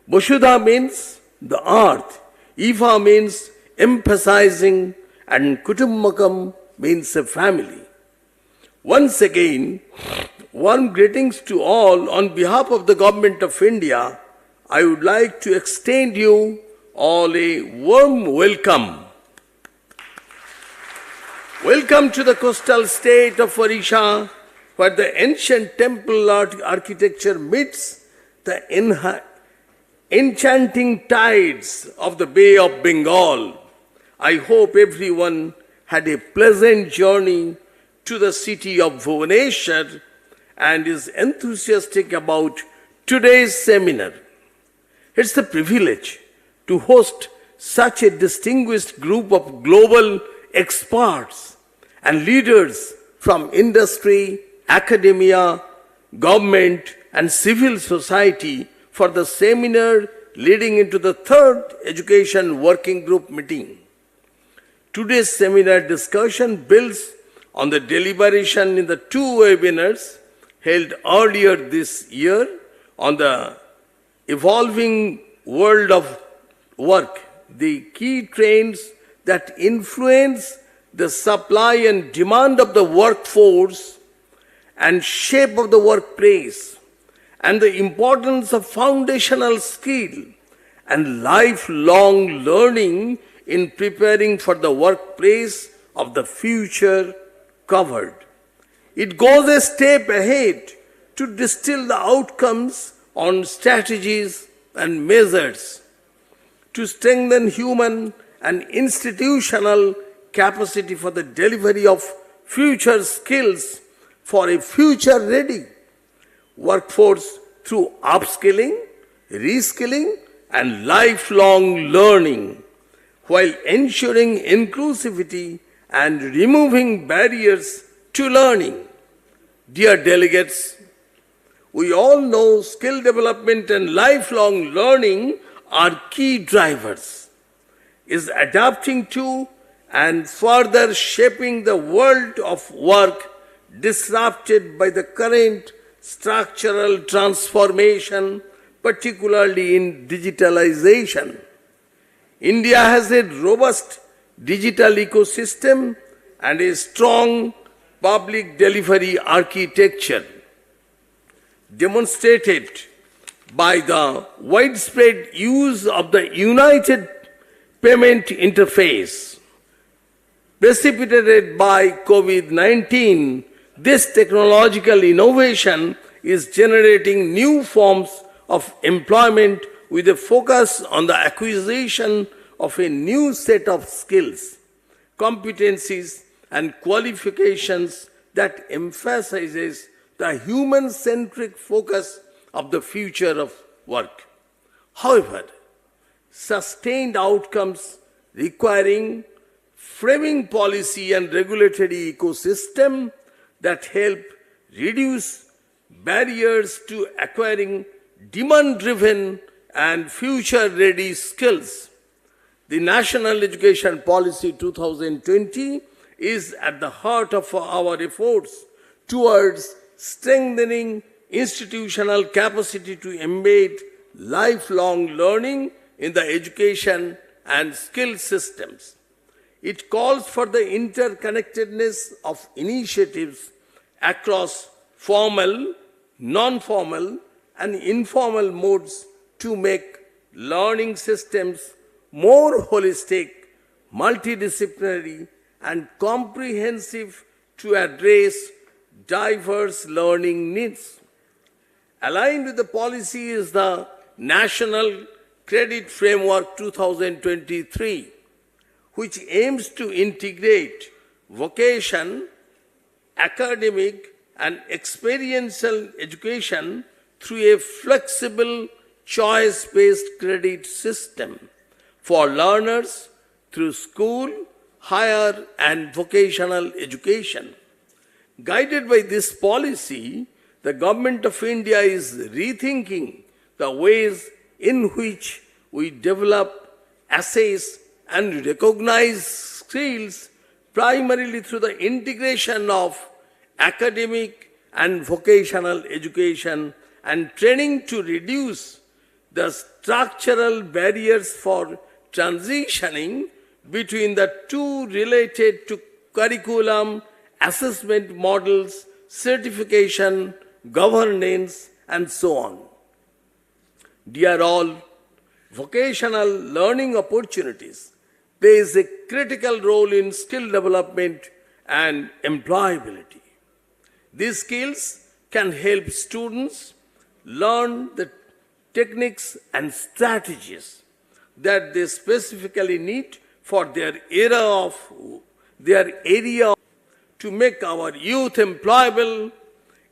[SPEAKER 4] Vasudha means the earth, Eva means emphasizing, and Kutumbakam means a family. Once again, warm greetings to all. On behalf of the Government of India, I would like to extend you all a warm welcome. Welcome to the coastal state of Odisha, where the ancient temple architecture meets the enchanting tides of the Bay of Bengal. I hope everyone had a pleasant journey to the city of Bhubaneswar and is enthusiastic about today's seminar. It's a privilege to host such a distinguished group of global experts and leaders from industry, academia, government, and civil society for the seminar leading into the 3rd Education Working Group meeting. Today's seminar discussion builds on the deliberation in the 2 webinars held earlier this year on the evolving world of work, the key trends that influence the supply and demand of the workforce and shape of the workplace, and the importance of foundational skill and lifelong learning in preparing for the workplace of the future covered. It goes a step ahead to distill the outcomes on strategies and measures to strengthen human and institutional capacity for the delivery of future skills for a future-ready workforce through upskilling, reskilling, and lifelong learning, while ensuring inclusivity and removing barriers to learning. Dear delegates, we all know skill development and lifelong learning are key drivers, is adapting to and further shaping the world of work disrupted by the current structural transformation, particularly in digitalization. India has a robust digital ecosystem and a strong public delivery architecture, demonstrated by the widespread use of the United Payment Interface. Precipitated by COVID-19, this technological innovation is generating new forms of employment with a focus on the acquisition of a new set of skills, competencies, and qualifications that emphasizes the human-centric focus of the future of work. However, sustained outcomes requiring framing policy and regulatory ecosystem that help reduce barriers to acquiring demand-driven and future-ready skills. The National Education Policy 2020 is at the heart of our efforts towards strengthening institutional capacity to embed lifelong learning in the education and skill systems. It calls for the interconnectedness of initiatives across formal, non-formal, and informal modes to make learning systems more holistic, multidisciplinary, and comprehensive to address diverse learning needs. Aligned with the policy is the National Credit Framework 2023, which aims to integrate vocation, academic, and experiential education through a flexible, choice-based credit system for learners through school, higher, and vocational education. Guided by this policy, the Government of India is rethinking the ways in which we develop, assess, and recognize skills primarily through the integration of academic and vocational education and training to reduce the structural barriers for transitioning between the two related to curriculum, assessment models, certification, governance, and so on. Dear all, vocational learning opportunities plays a critical role in skill development and employability. These skills can help students learn the techniques and strategies that they specifically need for their area to make our youth employable.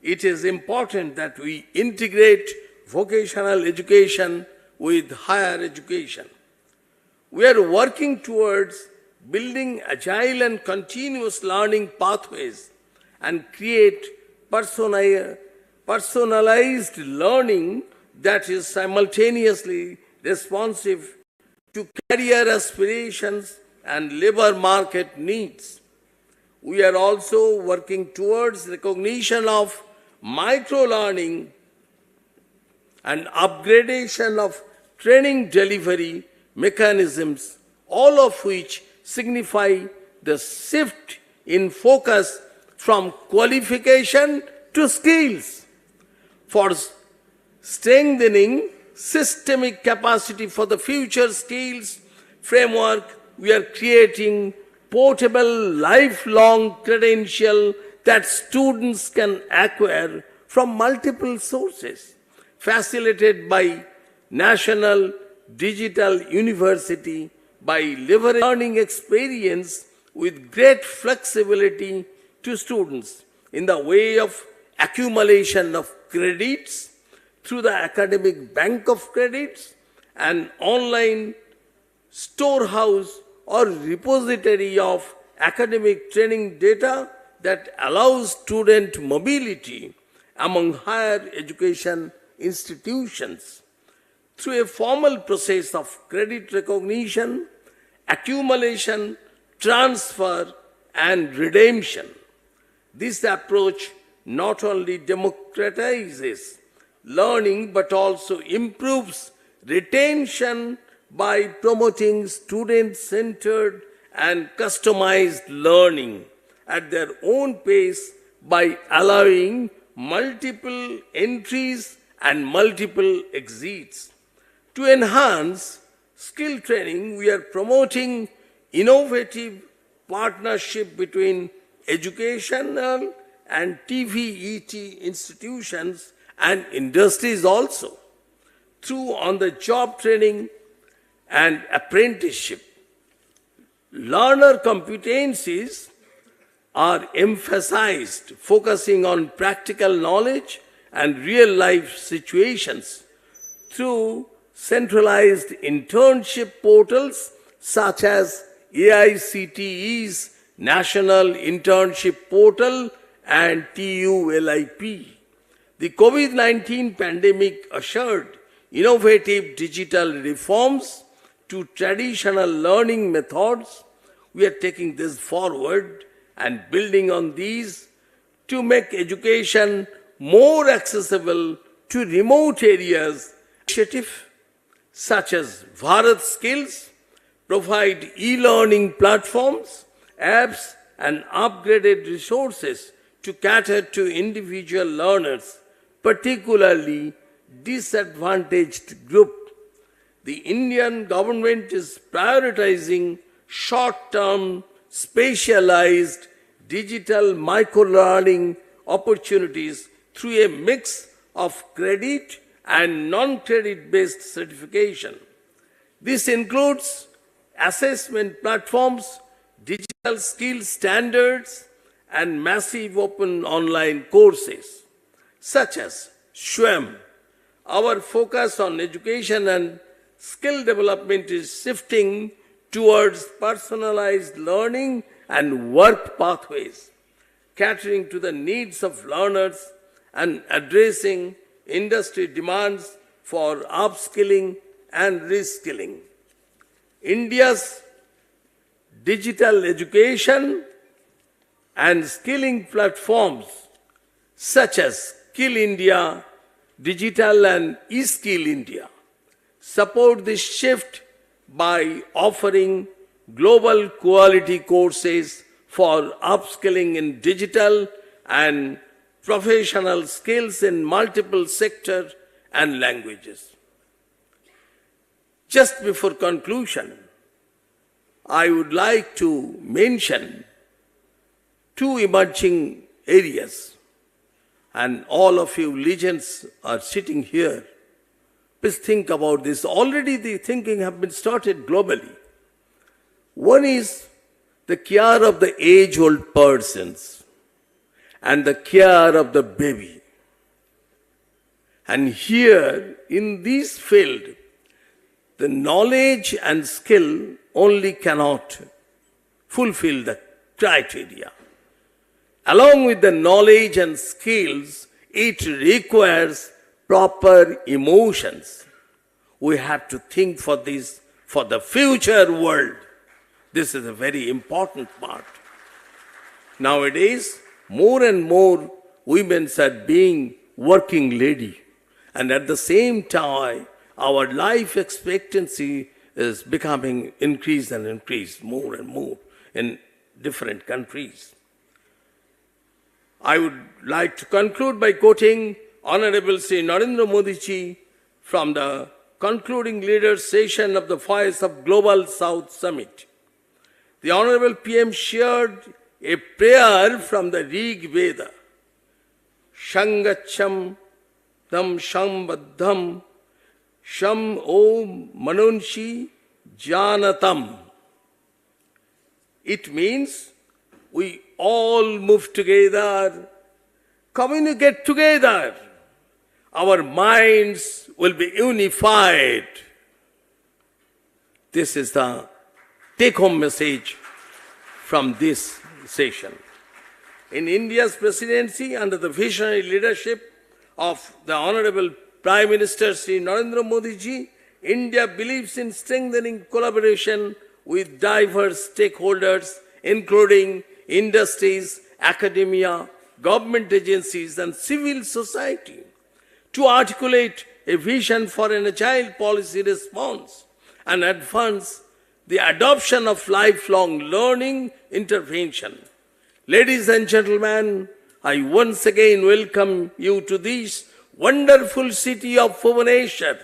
[SPEAKER 4] It is important that we integrate vocational education with higher education. We are working towards building agile and continuous learning pathways and create personalized learning that is simultaneously responsive to career aspirations and labor market needs. We are also working towards recognition of micro-learning and upgradation of training delivery mechanisms, all of which signify the shift in focus from qualification to skills. For strengthening systemic capacity for the future skills framework, we are creating portable lifelong credential that students can acquire from multiple sources, facilitated by National Digital University by leveraging learning experience with great flexibility to students in the way of accumulation of credits through the academic bank of credits and online storehouse or repository of academic training data that allows student mobility among higher education institutions through a formal process of credit recognition, accumulation, transfer, and redemption. This approach not only democratizes learning but also improves retention by promoting student-centered and customized learning at their own pace by allowing multiple entries and multiple exits. To enhance skill training, we are promoting innovative partnership between educational and TVET institutions and industries also through on-the-job training and apprenticeship. Learner competencies are emphasized, focusing on practical knowledge and real-life situations through centralized internship portals such as AICTE's National Internship Portal and TULIP. The COVID-19 pandemic ushered innovative digital reforms to traditional learning methods. We are taking this forward and building on these to make education more accessible to remote areas. Initiatives such as Bharat Skills provide e-learning platforms, apps, and upgraded resources to cater to individual learners, particularly disadvantaged groups. The Indian government is prioritizing short-term, specialized digital micro-learning opportunities through a mix of credit and non-credit based certification. This includes assessment platforms, digital skills standards, and massive open online courses, such as SWAM. Our focus on education and skill development is shifting towards personalized learning and work pathways, catering to the needs of learners and addressing industry demands for upskilling and reskilling. India's digital education and skilling platforms such as Skill India, Digital and eSkill India support this shift by offering global quality courses for upskilling in digital and professional skills in multiple sectors and languages. Just before conclusion, I would like to mention two emerging areas, and all of you legends are sitting here. Please think about this. Already the thinking have been started globally. One is the care of the age-old persons and the care of the baby. And here, in this field, the knowledge and skill only cannot fulfill the criteria. Along with the knowledge and skills, it requires proper emotions. We have to think for this, for the future world. This is a very important part. Nowadays, more and more women are being working lady. And at the same time, our life expectancy is becoming increased and increased more and more in different countries. I would like to conclude by quoting Honorable Sri Narendra Modi ji from the concluding leaders session of the Voice of Global South Summit. The Honorable PM shared a prayer from the Rig Veda. Shangacham tam shambadham sham om manunshi janatam. It means we all move together, communicate together. Our minds will be unified. This is the take-home message from this session. in India's presidency under the visionary leadership of the Honorable Prime Minister Sri Narendra Modi ji, India believes in strengthening collaboration with diverse stakeholders, including industries, academia, government agencies, and civil society, to articulate a vision for an agile policy response and advance the adoption of lifelong learning intervention. Ladies and gentlemen, I once again welcome you to this wonderful city of Bhubaneswar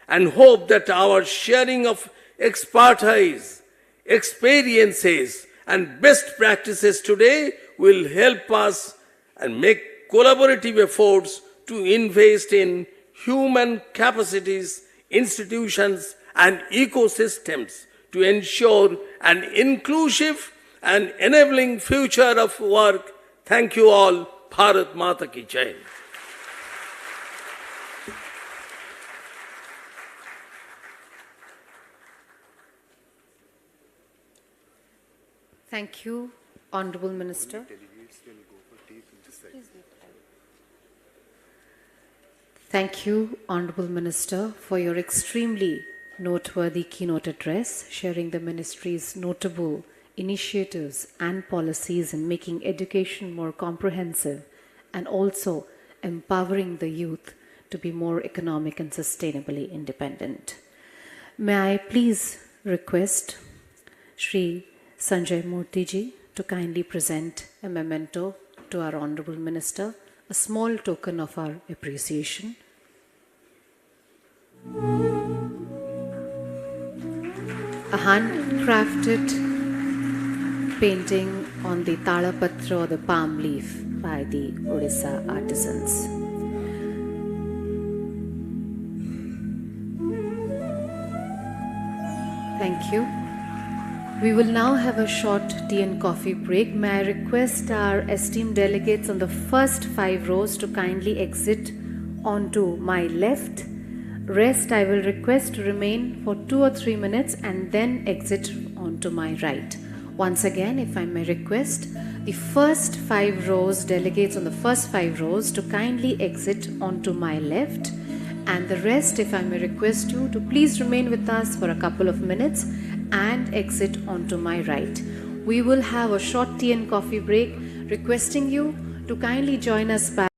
[SPEAKER 4] and hope that our sharing of expertise, experiences, and best practices today will help us and make collaborative efforts to invest in human capacities, institutions, and ecosystems to ensure an inclusive and enabling future of work. Thank you all. Bharat Mata Ki Jai.
[SPEAKER 1] Thank you, Honorable Minister. Thank you, Honorable Minister, for your extremely noteworthy keynote address, sharing the Ministry's notable initiatives and policies in making education more comprehensive and also empowering the youth to be more economic and sustainably independent. May I please request Shri Sanjay Murthy ji to kindly present a memento to our Honorable Minister, a small token of our appreciation. A handcrafted painting on the talapatra or the palm leaf by the Odisha artisans. Thank you. We will now have a short tea and coffee break. May I request our esteemed delegates on the first 5 rows to kindly exit onto my left. Rest I will request to remain for 2 or 3 minutes and then exit onto my right. Once again, if I may request the first 5 rows, delegates on the first 5 rows to kindly exit onto my left, and the rest, if I may request you to please remain with us for a couple of minutes and exit onto my right. We will have a short tea and coffee break, requesting you to kindly join us back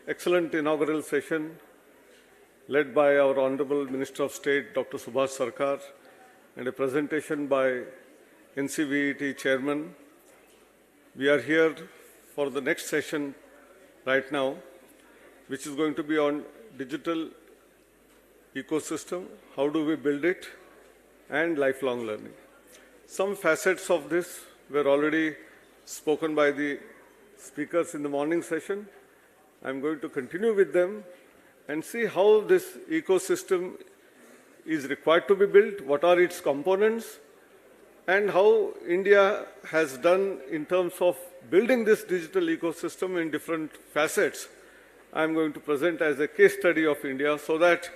[SPEAKER 5] excellent inaugural session led by our Honorable Minister of State, Dr. Subhash Sarkar, and a presentation by NCVET Chairman. We are here for the next session right now, which is going to be on digital ecosystem, how do we build it, and lifelong learning. Some facets of this were already spoken by the speakers in the morning session. I'm going to continue with them and see how this ecosystem is required to be built, what are its components, and how India has done in terms of building this digital ecosystem in different facets. I'm going to present as a case study of India so that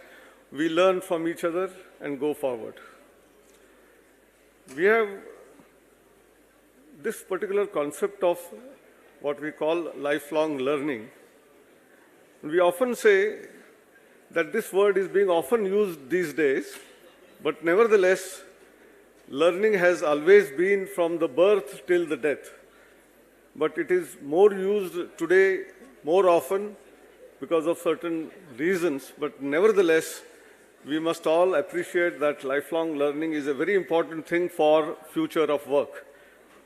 [SPEAKER 5] we learn from each other and go forward. We have this particular concept of what we call lifelong learning. We often say that this word is being often used these days, but nevertheless, learning has always been from the birth till the death. But it is more used today more often because of certain reasons, but nevertheless, we must all appreciate that lifelong learning is a very important thing for future of work.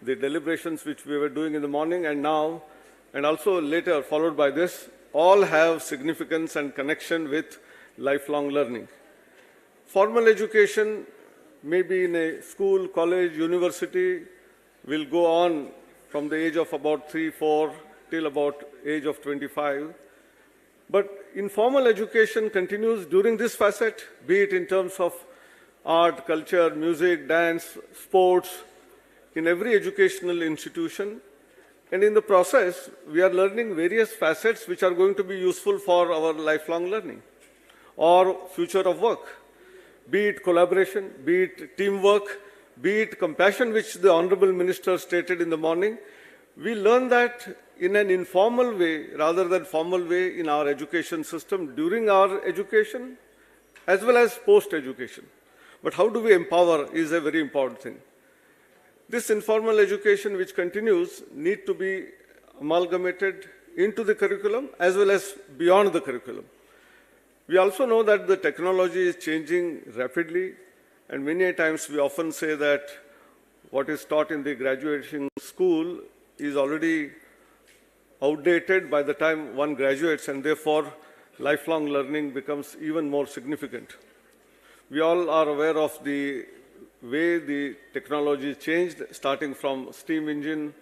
[SPEAKER 5] The deliberations which we were doing in the morning and now, and also later followed by this, all have significance and connection with lifelong learning. Formal education, maybe in a school, college, university, will go on from the age of about 3, 4 till about age of 25. But informal education continues during this facet, be it in terms of art, culture, music, dance, sports, in every educational institution. And in the process, we are learning various facets which are going to be useful for our lifelong learning or future of work, be it collaboration, be it teamwork, be it compassion, which the Honorable Minister stated in the morning. We learn that in an informal way rather than formal way in our education system during our education as well as post-education. But how do we empower is a very important thing. This informal education which continues need to be amalgamated into the curriculum as well as beyond the curriculum. We also know that the technology is changing rapidly, and many times we often say that what is taught in the graduating school is already outdated by the time one graduates, and therefore lifelong learning becomes even more significant. We all are aware of the way the technology changed, starting from steam engine,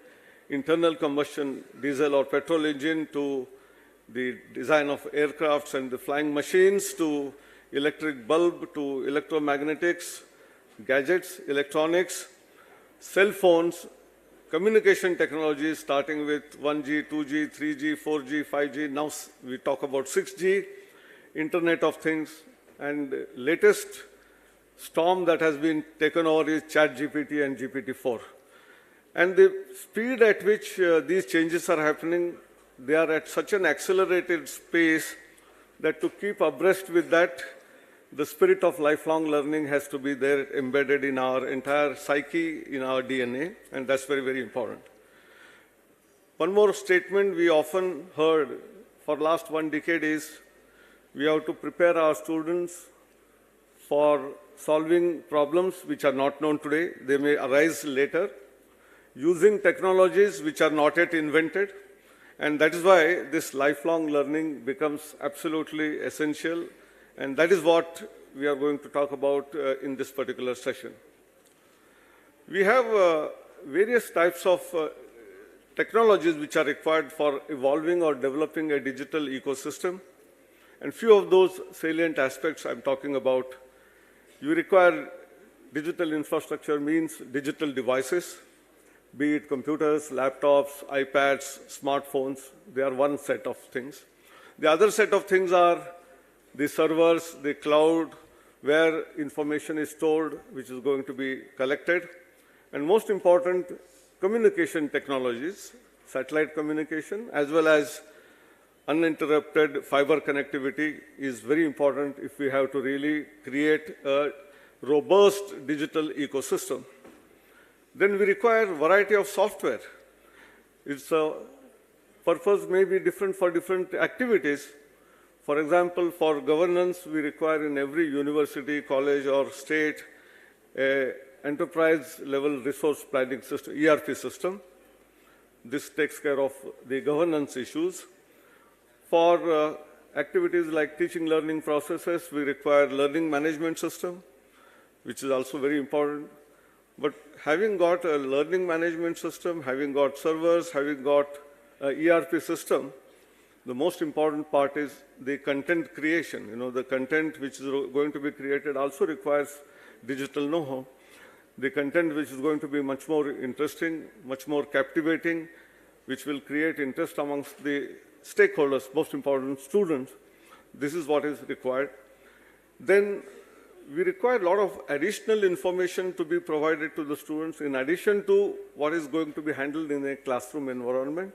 [SPEAKER 5] internal combustion diesel or petrol engine, to the design of aircrafts and the flying machines, to electric bulb, to electromagnetics, gadgets, electronics, cell phones, communication technologies starting with 1G, 2G, 3G, 4G, 5G. Now we talk about 6G, Internet of Things, and latest storm that has been taken over is ChatGPT and GPT-4. And the speed at which these changes are happening, they are at such an accelerated pace that to keep abreast with that, the spirit of lifelong learning has to be there embedded in our entire psyche, in our DNA, and that's very, very important. One more statement we often heard for the last 1 decade is we have to prepare our students for solving problems which are not known today. They may arise later, using technologies which are not yet invented, and that is why this lifelong learning becomes absolutely essential. And that is what we are going to talk about in this particular session. We have various types of technologies which are required for evolving or developing a digital ecosystem. And few of those salient aspects I'm talking about. You require digital infrastructure, means digital devices, be it computers, laptops, iPads, smartphones. They are one set of things. The other set of things are the servers, the cloud, where information is stored, which is going to be collected. And most important, communication technologies, satellite communication, as well as uninterrupted fiber connectivity is very important if we have to really create a robust digital ecosystem. Then we require variety of software. It's a purpose may be different for different activities. For example, for governance, we require in every university, college, or state a enterprise-level resource planning system, ERP system. This takes care of the governance issues. For activities like teaching learning processes, we require learning management system, which is also very important. But having got a learning management system, having got servers, having got an ERP system, the most important part is the content creation. You know, the content which is going to be created also requires digital know-how. The content which is going to be much more interesting, much more captivating, which will create interest amongst the stakeholders, most important students. This is what is required. Then we require a lot of additional information to be provided to the students in addition to what is going to be handled in a classroom environment,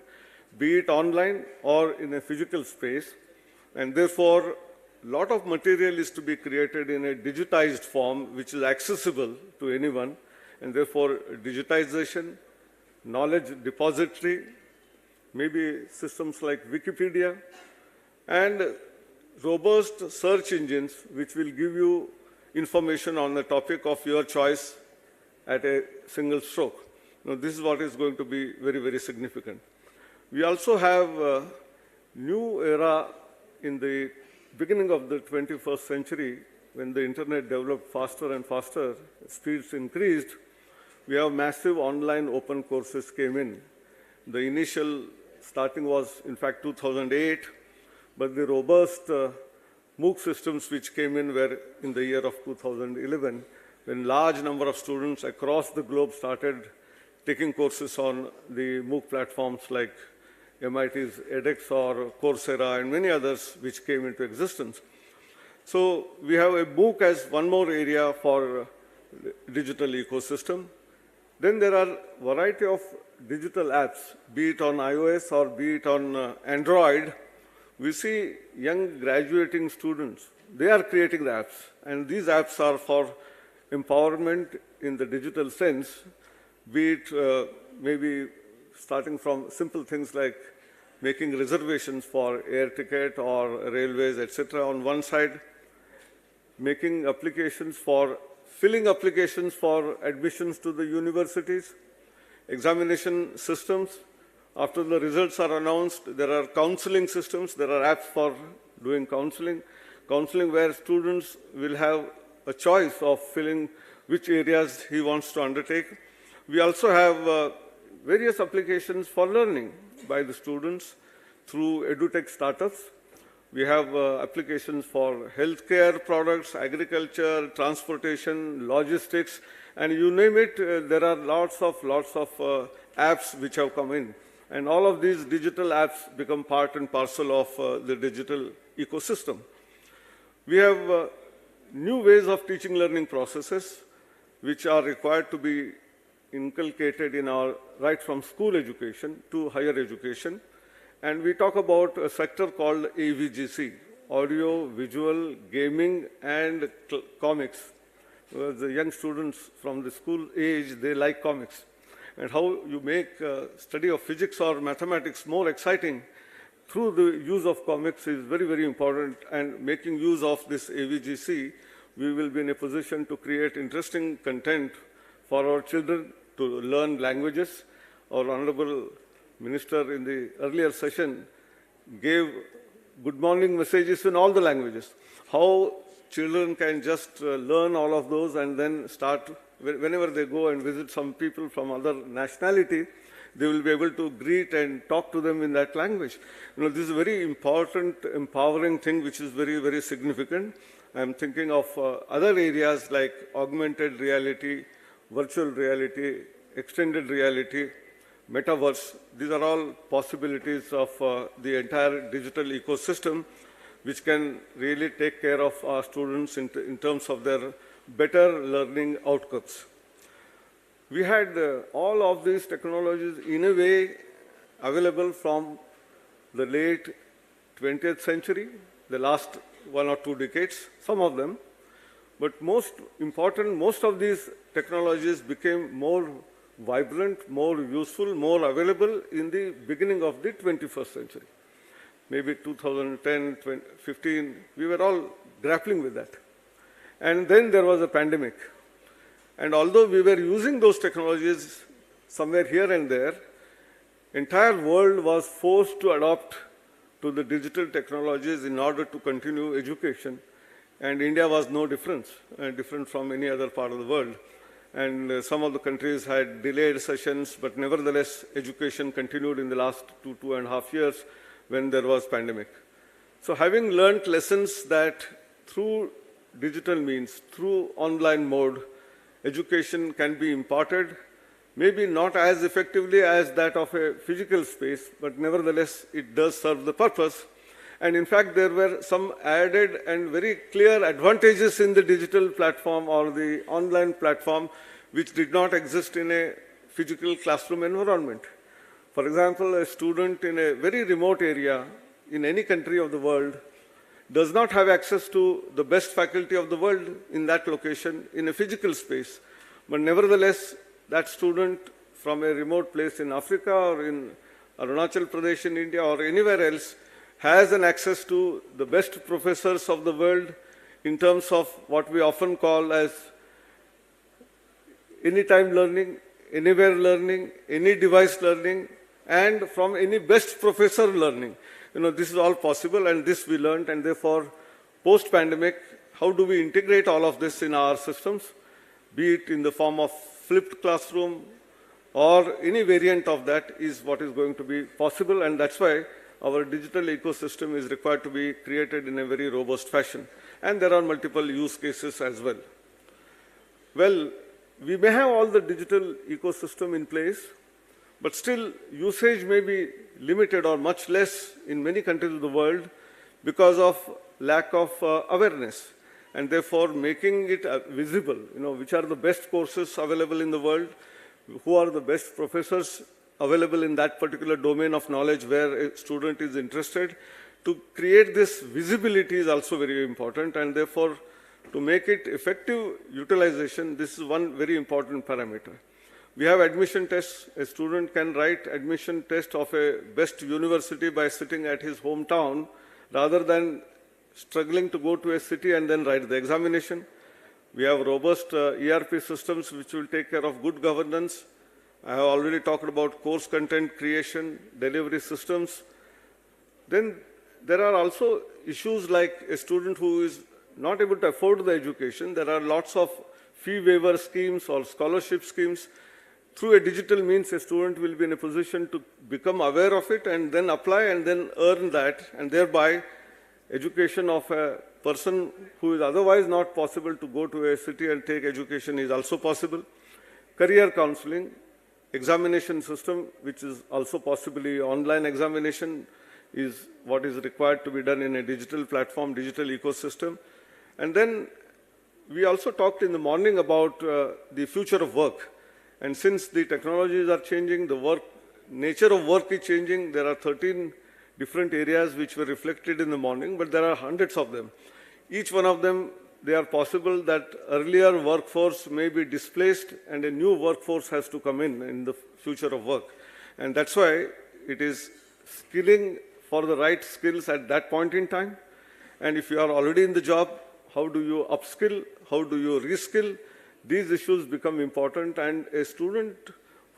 [SPEAKER 5] be it online or in a physical space. And therefore, a lot of material is to be created in a digitized form which is accessible to anyone. And therefore, digitization, knowledge depository, maybe systems like Wikipedia, and robust search engines which will give you information on the topic of your choice at a single stroke. Now, this is what is going to be very, very significant. We also have a new era in the beginning of the 21st century when the internet developed faster and faster, speeds increased. We have massive online open courses came in. The initial starting was, in fact, 2008, but the robust MOOC systems which came in were in the year of 2011, when large number of students across the globe started taking courses on the MOOC platforms like MIT's edX or Coursera and many others which came into existence. So we have a MOOC as one more area for digital ecosystem. Then there are a variety of digital apps, be it on iOS or be it on Android. We see young graduating students, they are creating the apps, and these apps are for empowerment in the digital sense, be it maybe starting from simple things like making reservations for air ticket or railways, etc. on one side, making applications for, filling applications for admissions to the universities, examination systems. After the results are announced, there are counseling systems, there are apps for doing counseling where students will have a choice of filling which areas he wants to undertake. We also have various applications for learning by the students through edutech startups. We have applications for healthcare products, agriculture, transportation, logistics, and you name it, there are lots of apps which have come in. And all of these digital apps become part and parcel of the digital ecosystem. We have new ways of teaching learning processes which are required to be inculcated in our right from school education to higher education. And we talk about a sector called AVGC, audio, visual, gaming, and comics. The young students from the school age, they like comics. And how you make study of physics or mathematics more exciting through the use of comics is very, very important. And making use of this AVGC, we will be in a position to create interesting content for our children to learn languages. Our Honorable Minister in the earlier session gave good morning messages in all the languages. How children can just learn all of those and then start, whenever they go and visit some people from other nationality, they will be able to greet and talk to them in that language. You know, this is a very important, empowering thing which is very, very significant. I'm thinking of other areas like augmented reality, virtual reality, extended reality, metaverse. These are all possibilities of the entire digital ecosystem which can really take care of our students in terms of their better learning outcomes. We had all of these technologies in a way available from the late 20th century, the last 1 or 2 decades, some of them. But most important, most of these technologies became more vibrant, more useful, more available in the beginning of the 21st century. Maybe 2010, 2015, we were all grappling with that. And then there was a pandemic. And although we were using those technologies somewhere here and there, entire world was forced to adopt to the digital technologies in order to continue education. And India was no different from any other part of the world. And some of the countries had delayed sessions, but nevertheless, education continued in the last 2.5 years when there was pandemic. So having learned lessons that through digital means, through online mode, education can be imparted, maybe not as effectively as that of a physical space, but nevertheless, it does serve the purpose. And in fact, there were some added and very clear advantages in the digital platform or the online platform which did not exist in a physical classroom environment. For example, a student in a very remote area in any country of the world does not have access to the best faculty of the world in that location in a physical space. But nevertheless, that student from a remote place in Africa or in Arunachal Pradesh in India or anywhere else has an access to the best professors of the world in terms of what we often call as anytime learning, anywhere learning, any device learning, and from any best professor learning. This is all possible, and this we learned, and therefore, post-pandemic, how do we integrate all of this in our systems, be it in the form of flipped classroom or any variant of that is what is going to be possible, and that's why our digital ecosystem is required to be created in a very robust fashion. And there are multiple use cases as well. Well, we may have all the digital ecosystem in place, but still usage may be limited or much less in many countries of the world because of lack of awareness. And therefore, making it visible, which are the best courses available in the world, who are the best professors available in that particular domain of knowledge where a student is interested. To create this visibility is also very important, and therefore, to make it effective utilization, this is one very important parameter. We have admission tests. A student can write admission test of a best university by sitting at his hometown rather than struggling to go to a city and then write the examination. We have robust ERP systems which will take care of good governance. I have already talked about course content creation, delivery systems. Then there are also issues like a student who is not able to afford the education. There are lots of fee waiver schemes or scholarship schemes. Through a digital means, a student will be in a position to become aware of it and then apply and then earn that, and thereby education of a person who is otherwise not possible to go to a city and take education is also possible. Career counseling, examination system, which is also possibly online examination, is what is required to be done in a digital platform, digital ecosystem. And then we also talked in the morning about the future of work. And since the technologies are changing, the nature of work is changing, there are 13 different areas which were reflected in the morning, but there are hundreds of them. Each one of them, they are possible that earlier workforce may be displaced and a new workforce has to come in the future of work. And that's why it is skilling for the right skills at that point in time. And if you are already in the job, how do you upskill? How do you reskill? These issues become important, and a student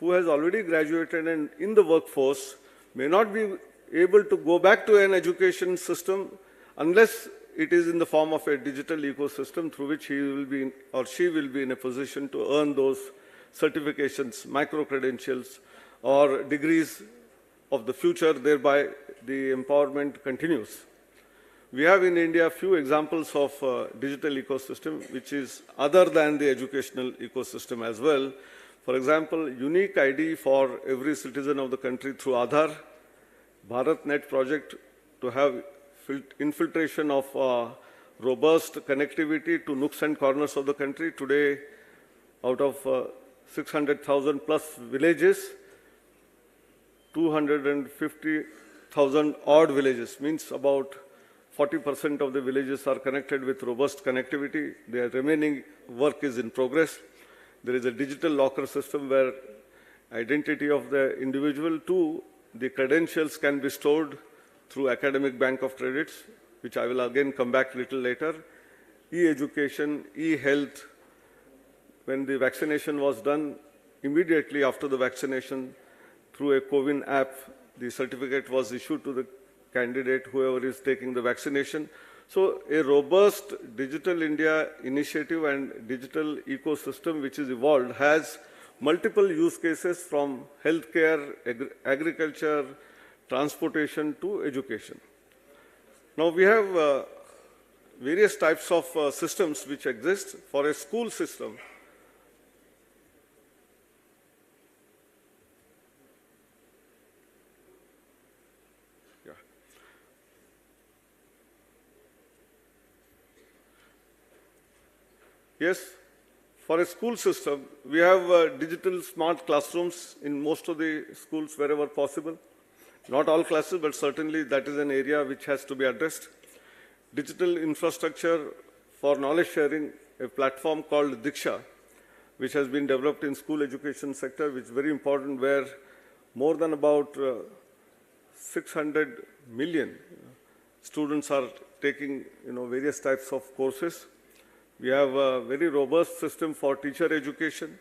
[SPEAKER 5] who has already graduated and in the workforce may not be able to go back to an education system unless it is in the form of a digital ecosystem through which he will be or she will be in a position to earn those certifications, micro-credentials, or degrees of the future, thereby the empowerment continues. We have in India a few examples of digital ecosystem which is other than the educational ecosystem as well. For example, unique ID for every citizen of the country through Aadhaar, BharatNet project to have infiltration of robust connectivity to nooks and corners of the country. Today, out of 600,000 plus villages, 250,000 odd villages, means about 40% of the villages are connected with robust connectivity. The remaining work is in progress. There is a digital locker system where identity of the individual to the credentials can be stored through academic bank of credits, which I will again come back a little later. E-education, e-health. When the vaccination was done, immediately after the vaccination, through a CoWIN app, the certificate was issued to the candidate, whoever is taking the vaccination. So a robust Digital India initiative and digital ecosystem which is evolved has multiple use cases from healthcare, agriculture, transportation to education. Now we have various types of systems which exist for a school system. Yes, for a school system, we have digital smart classrooms in most of the schools wherever possible. Not all classes, but certainly that is an area which has to be addressed. Digital infrastructure for knowledge sharing, a platform called Diksha, which has been developed in school education sector, which is very important, where more than about 600 million students are taking various types of courses. We have a very robust system for teacher education.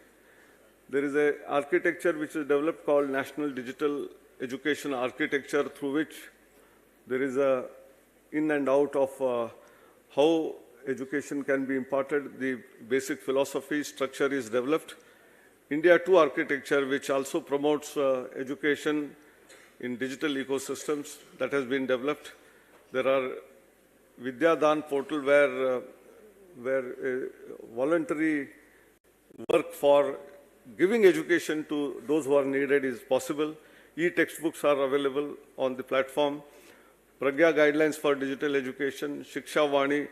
[SPEAKER 5] There is an architecture which is developed called National Digital Education Architecture, through which there is a in and out of how education can be imparted. The basic philosophy structure is developed. India 2 architecture, which also promotes education in digital ecosystems, that has been developed. There are Vidyadan portal where voluntary work for giving education to those who are needed is possible. E-textbooks are available on the platform. Pragya guidelines for digital education, Shiksha Vani,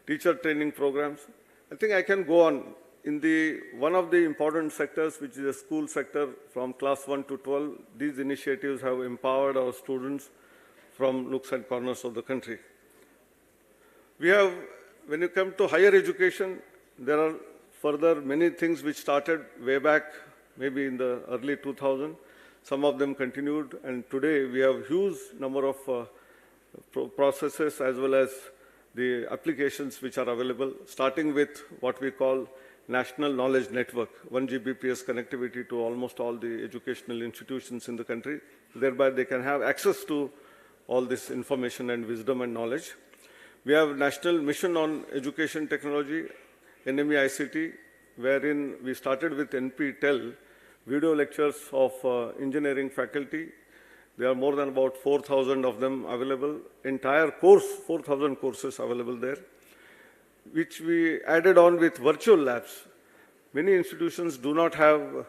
[SPEAKER 5] teacher training programs. I think I can go on. In one of the important sectors, which is the school sector, from class 1 to 12, these initiatives have empowered our students from nooks and corners of the country. We have, when you come to higher education, there are further many things which started way back, maybe in the early 2000s. Some of them continued, and today we have huge number of processes as well as the applications which are available, starting with what we call National Knowledge Network, 1 Gbps connectivity to almost all the educational institutions in the country. Thereby they can have access to all this information and wisdom and knowledge. We have National Mission on Education Technology, NME ICT, wherein we started with NPTEL, video lectures of engineering faculty. There are more than about 4,000 of them available. Entire course, 4,000 courses available there, which we added on with virtual labs. Many institutions do not have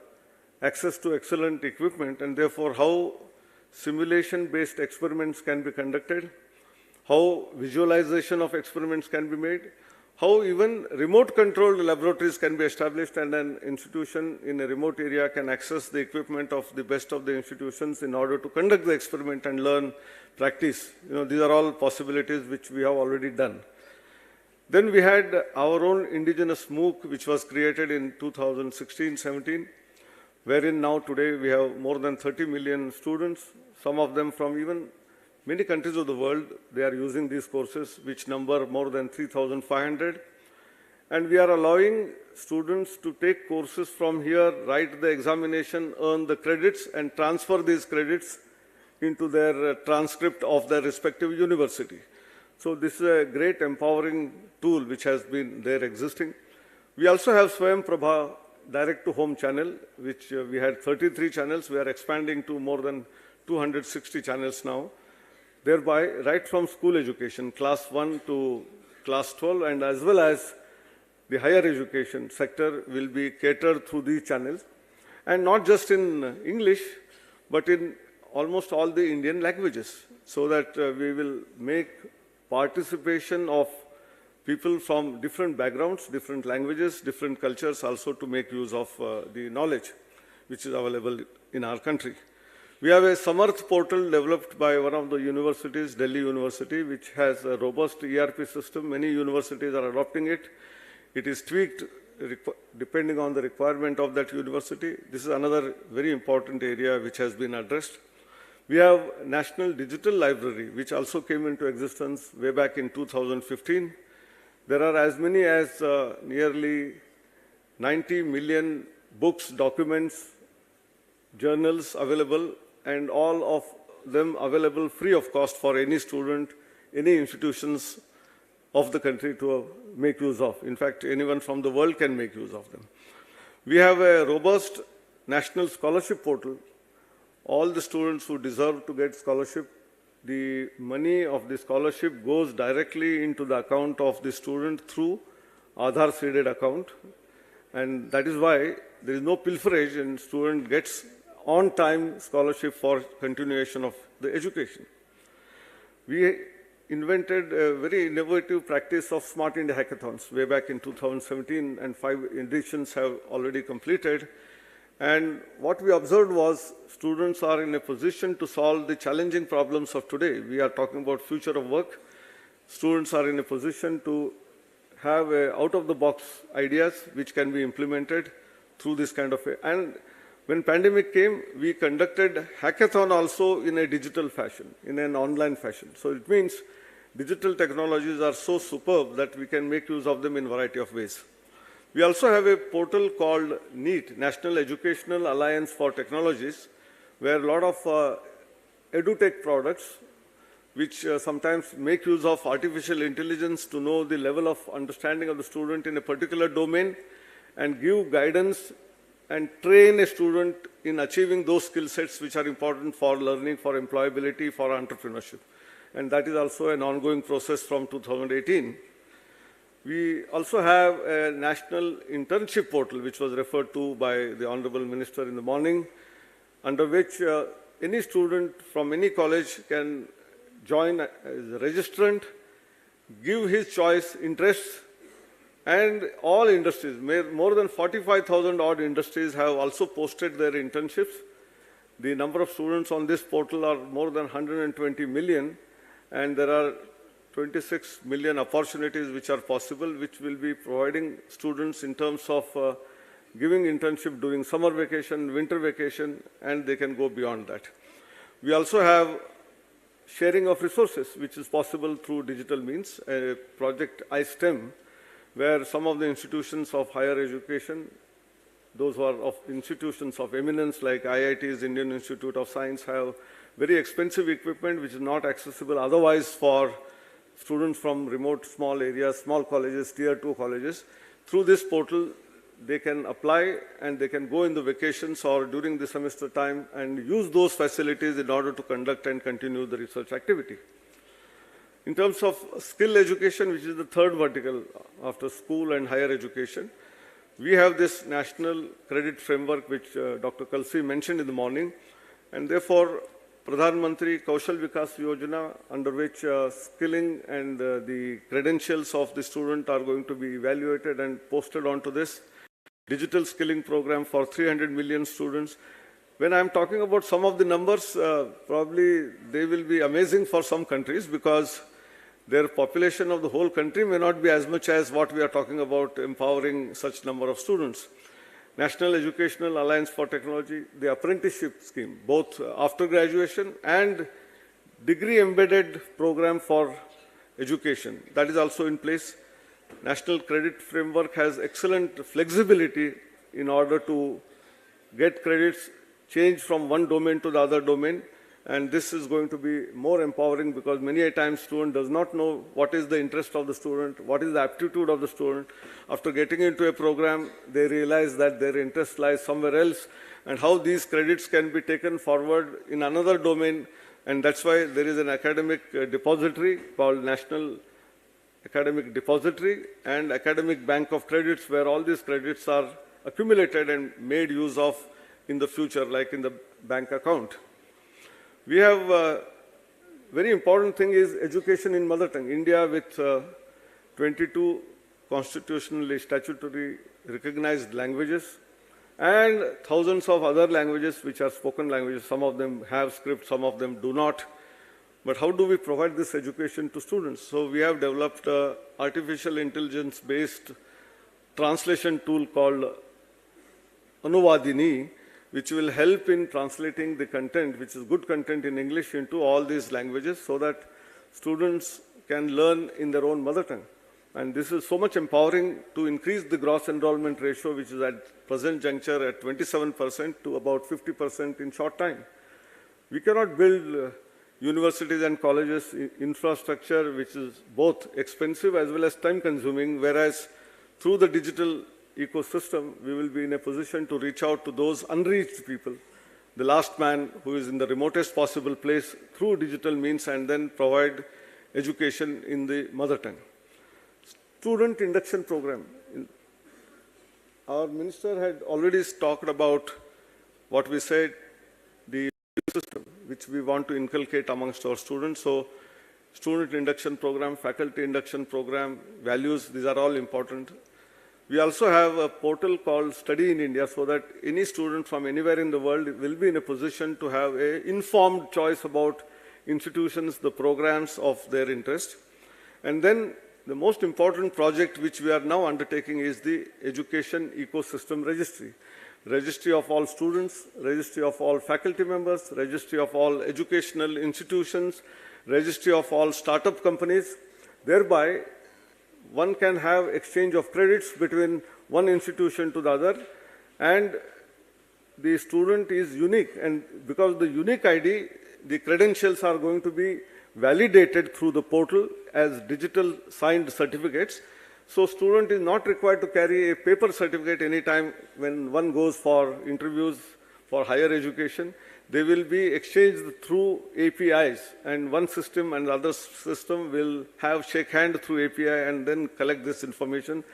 [SPEAKER 5] access to excellent equipment, and therefore how simulation-based experiments can be conducted, how visualization of experiments can be made, how even remote-controlled laboratories can be established, and an institution in a remote area can access the equipment of the best of the institutions in order to conduct the experiment and learn practice. These are all possibilities which we have already done. Then we had our own indigenous MOOC, which was created in 2016-17, wherein now today we have more than 30 million students, some of them from even many countries of the world. They are using these courses, which number more than 3,500. And we are allowing students to take courses from here, write the examination, earn the credits, and transfer these credits into their transcript of their respective university. So this is a great empowering tool which has been there existing. We also have Swayam Prabha direct-to-home channel, which we had 33 channels. We are expanding to more than 260 channels now. Thereby, right from school education, class 1 to class 12, and as well as the higher education sector will be catered through these channels. And not just in English, but in almost all the Indian languages, so that we will make participation of people from different backgrounds, different languages, different cultures, also to make use of the knowledge which is available in our country. We have a Samarth portal developed by one of the universities, Delhi University, which has a robust ERP system. Many universities are adopting it. It is tweaked depending on the requirement of that university. This is another very important area which has been addressed. We have National Digital Library, which also came into existence way back in 2015. There are as many as nearly 90 million books, documents, journals available, and all of them available free of cost for any student, any institutions of the country to make use of. In fact, anyone from the world can make use of them. We have a robust national scholarship portal. All the students who deserve to get scholarship, the money of the scholarship goes directly into the account of the student through Aadhaar seeded account. And that is why there is no pilferage and student gets on-time scholarship for continuation of the education. We invented a very innovative practice of Smart India Hackathons way back in 2017, and 5 editions have already completed. And what we observed was students are in a position to solve the challenging problems of today. We are talking about future of work. Students are in a position to have out-of-the-box ideas which can be implemented through this kind of and when pandemic came, we conducted hackathon also in a digital fashion, in an online fashion. So it means digital technologies are so superb that we can make use of them in a variety of ways. We also have a portal called NEET, National Educational Alliance for Technologies, where a lot of edutech products, which sometimes make use of artificial intelligence to know the level of understanding of the student in a particular domain and give guidance and train a student in achieving those skill sets which are important for learning, for employability, for entrepreneurship. And that is also an ongoing process from 2018. We also have a national internship portal, which was referred to by the Honorable Minister in the morning, under which any student from any college can join as a registrant, give his choice, interests, and all industries, more than 45,000 odd industries have also posted their internships. The number of students on this portal are more than 120 million, and there are 26 million opportunities which are possible, which will be providing students in terms of giving internship during summer vacation, winter vacation, and they can go beyond that. We also have sharing of resources, which is possible through digital means, a project iSTEM, where some of the institutions of higher education, those who are of institutions of eminence like IITs, Indian Institute of Science, have very expensive equipment which is not accessible otherwise for students from remote small areas, small colleges, tier 2 colleges. Through this portal, they can apply and they can go in the vacations or during the semester time and use those facilities in order to conduct and continue the research activity. In terms of skill education, which is the third vertical after school and higher education, we have this national credit framework which Dr. Kalsi mentioned in the morning, and therefore Pradhan Mantri Kaushal Vikas Yojana, under which skilling and the credentials of the student are going to be evaluated and posted onto this digital skilling program for 300 million students. When I'm talking about some of the numbers, probably they will be amazing for some countries because their population of the whole country may not be as much as what we are talking about empowering such number of students. National Educational Alliance for Technology, the apprenticeship scheme, both after graduation and degree embedded program for education, that is also in place. National Credit Framework has excellent flexibility in order to get credits, change from one domain to the other domain. And this is going to be more empowering because many a time student does not know what is the interest of the student, what is the aptitude of the student. After getting into a program, they realize that their interest lies somewhere else and how these credits can be taken forward in another domain. And that's why there is an academic depository called National Academic Depository and Academic Bank of Credits, where all these credits are accumulated and made use of in the future, like in the bank account. We have very important thing is education in mother tongue. India with 22 constitutionally statutory recognized languages and thousands of other languages which are spoken languages. Some of them have script, some of them do not. But how do we provide this education to students? So we have developed artificial intelligence based translation tool called Anuvadini, which will help in translating the content, which is good content in English, into all these languages so that students can learn in their own mother tongue. And this is so much empowering to increase the gross enrollment ratio, which is at present juncture at 27% to about 50% in short time. We cannot build universities and colleges infrastructure which is both expensive as well as time consuming, whereas through the digital ecosystem, we will be in a position to reach out to those unreached people, the last man who is in the remotest possible place through digital means, and then provide education in the mother tongue. Student induction program. Our minister had already talked about what we said, the system which we want to inculcate amongst our students. So student induction program, faculty induction program, values, these are all important. We also have a portal called Study in India so that any student from anywhere in the world will be in a position to have an informed choice about institutions, the programs of their interest. And then the most important project which we are now undertaking is the Education Ecosystem Registry. Registry of all students, registry of all faculty members, registry of all educational institutions, registry of all startup companies. Thereby, one can have exchange of credits between one institution to the other, and the student is unique, and because the unique ID, the credentials are going to be validated through the portal as digital signed certificates. So student is not required to carry a paper certificate anytime when one goes for interviews for higher education. They will be exchanged through APIs, and one system and the other system will have shake hand through API and then collect this information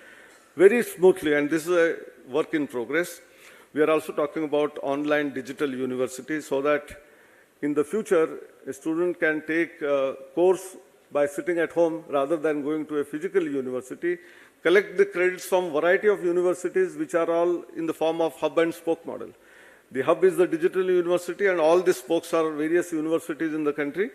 [SPEAKER 5] very smoothly, and this is a work in progress. We are also talking about online digital university so that in the future a student can take a course by sitting at home rather than going to a physical university, collect the credits from variety of universities which are all in the form of hub and spoke model. The hub is the digital university and all the spokes are various universities in the country.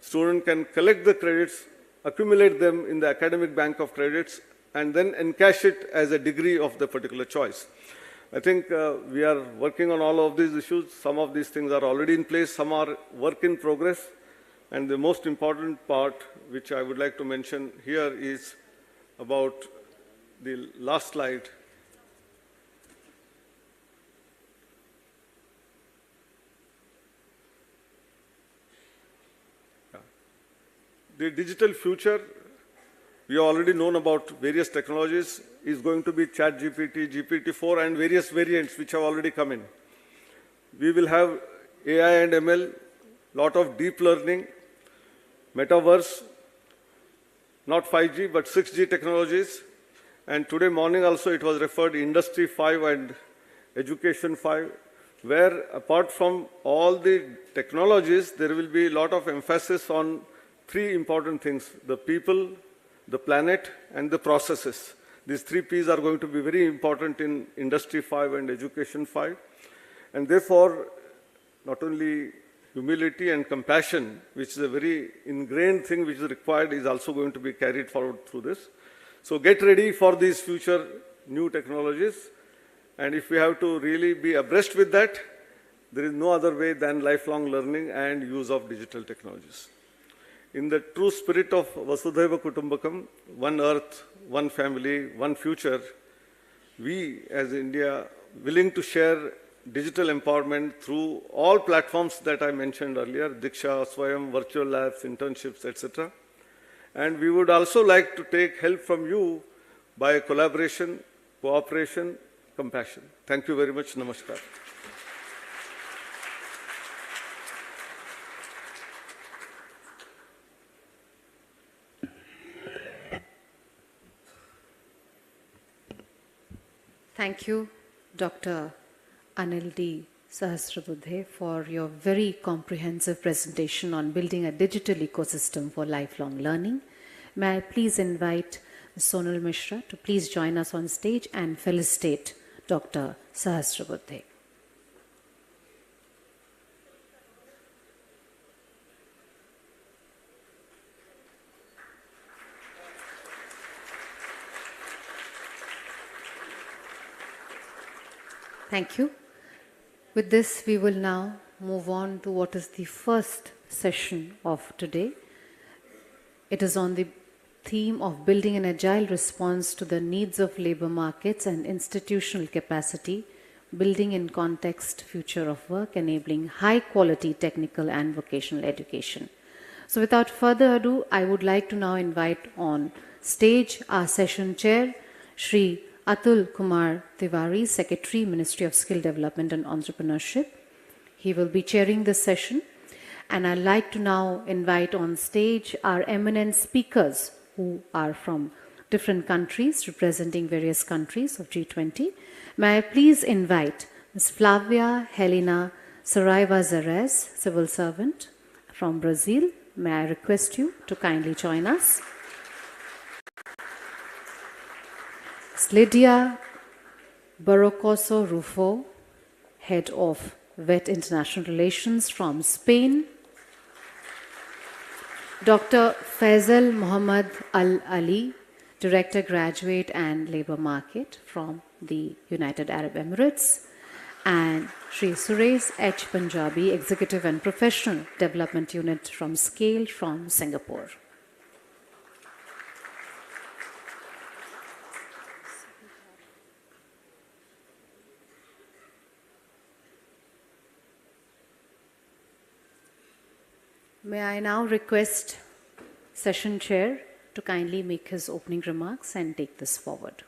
[SPEAKER 5] Student can collect the credits, accumulate them in the academic bank of credits, and then encash it as a degree of the particular choice. I think we are working on all of these issues. Some of these things are already in place, some are work in progress. And the most important part, which I would like to mention here, is about the last slide. The digital future, we have already known about various technologies, is going to be ChatGPT, GPT-4, and various variants which have already come in. We will have AI and ML, lot of deep learning, metaverse, not 5G, but 6G technologies. And today morning also it was referred Industry 5 and Education 5, where apart from all the technologies, there will be a lot of emphasis on three important things: the people, the planet, and the processes. These three P's are going to be very important in Industry 5 and Education 5. And therefore, not only humility and compassion, which is a very ingrained thing which is required, is also going to be carried forward through this. So get ready for these future new technologies. And if we have to really be abreast with that, there is no other way than lifelong learning and use of digital technologies. In the true spirit of Vasudhaiva Kutumbakam, one earth, one family, one future, we as India willing to share digital empowerment through all platforms that I mentioned earlier, Diksha, Swayam, virtual labs, internships, etc. And we would also like to take help from you by collaboration, cooperation, compassion. Thank you very much. Namaskar.
[SPEAKER 1] Thank you, Dr. Anil D. Sahasrabuddhe, for your very comprehensive presentation on building a digital ecosystem for lifelong learning. May I please invite Sonal Mishra to please join us on stage and felicitate Dr. Sahasrabuddhe. Thank you. With this, we will now move on to what is the first session of today. It is on the theme of building an agile response to the needs of labor markets and institutional capacity, building in context future of work, enabling high quality technical and vocational education. So without further ado, I would like to now invite on stage our session chair, Shri Atul Kumar Tiwari, Secretary, Ministry of Skill Development and Entrepreneurship. He will be chairing this session. And I'd like to now invite on stage our eminent speakers who are from different countries, representing various countries of G20. May I please invite Ms. Flavia Helena Saraiva Zares, civil servant from Brazil. May I request you to kindly join us. Ms. Lydia Barrocoso Rufo, head of VET International Relations from Spain. Dr. Faisal Mohammad Al-Ali, Director Graduate and Labour Market from the United Arab Emirates, and Sri Suresh H. Punjabi, Executive and Professional Development Unit from SCALE from Singapore. May I now request Session Chair to kindly make his opening remarks and take this forward.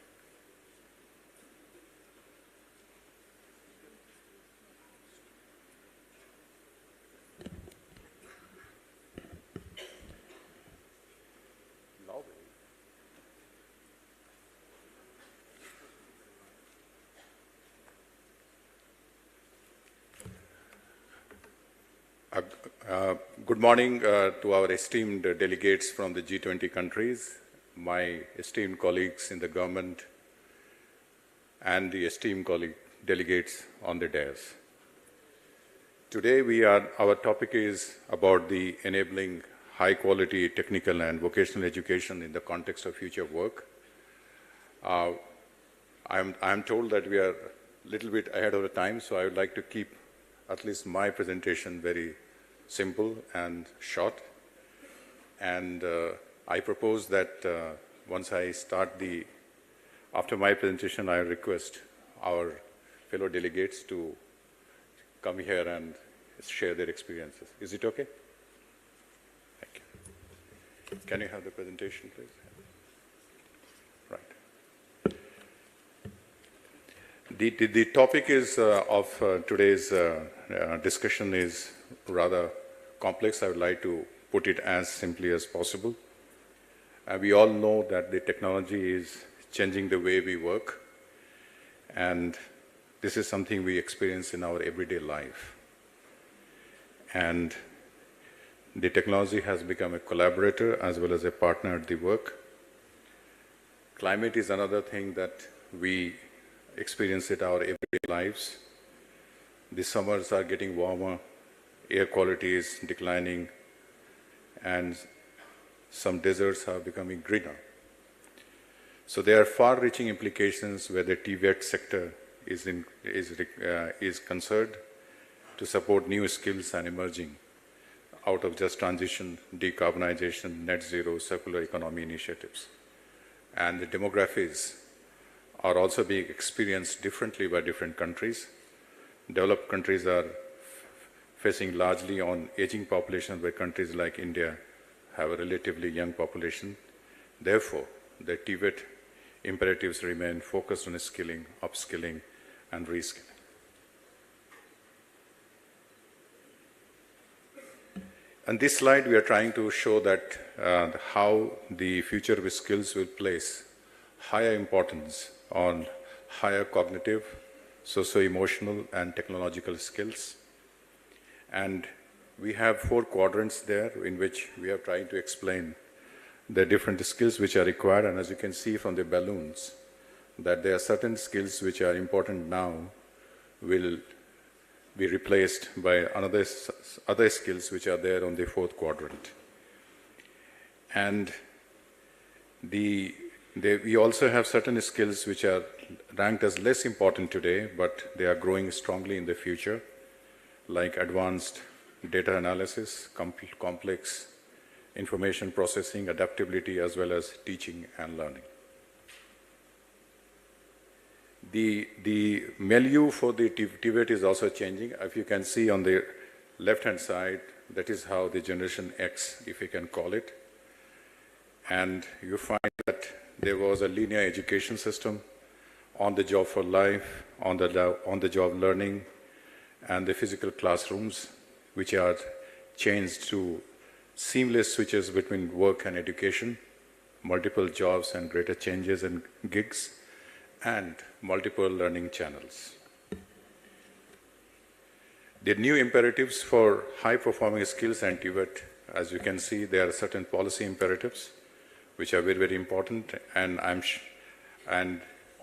[SPEAKER 6] Good morning to our esteemed delegates from the G20 countries, my esteemed colleagues in the government, and the esteemed delegates on the dais. Today our topic is about the enabling high-quality technical and vocational education in the context of future work. I'm told that we are a little bit ahead of the time, so I would like to keep at least my presentation very simple and short. And I propose that once I start after my presentation, I request our fellow delegates to come here and share their experiences. Is it okay? Thank you. Can you have the presentation, please? Right. The topic of today's discussion is rather complex. I would like to put it as simply as possible. We all know that the technology is changing the way we work, and this is something we experience in our everyday life. And the technology has become a collaborator as well as a partner at the work. Climate is another thing that we experience in our everyday lives. The summers are getting warmer, air quality is declining, and some deserts are becoming greener. So there are far-reaching implications where the TVET sector is concerned to support new skills and emerging out of just transition, decarbonization, net zero, circular economy initiatives. And the demographics are also being experienced differently by different countries. Developed countries are facing largely on aging population, where countries like India have a relatively young population. Therefore, the TVET imperatives remain focused on skilling, upskilling, and reskilling. On this slide, we are trying to show that how the future with skills will place higher importance on higher cognitive, socio-emotional, and technological skills. And we have 4 quadrants there in which we are trying to explain the different skills which are required. And as you can see from the balloons, that there are certain skills which are important now will be replaced by other skills which are there on the 4th quadrant. And the We also have certain skills which are ranked as less important today, but they are growing strongly in the future, like advanced data analysis, complex information processing, adaptability, as well as teaching and learning. The milieu for the TVET is also changing. If you can see on the left-hand side, that is how the Generation X, if you can call it. And you find that there was a linear education system, on the job for life, on the job learning, and the physical classrooms, which are changed to seamless switches between work and education, multiple jobs and greater changes and gigs, and multiple learning channels. The new imperatives for high-performing skills and TVET, as you can see, there are certain policy imperatives which are very, very important, and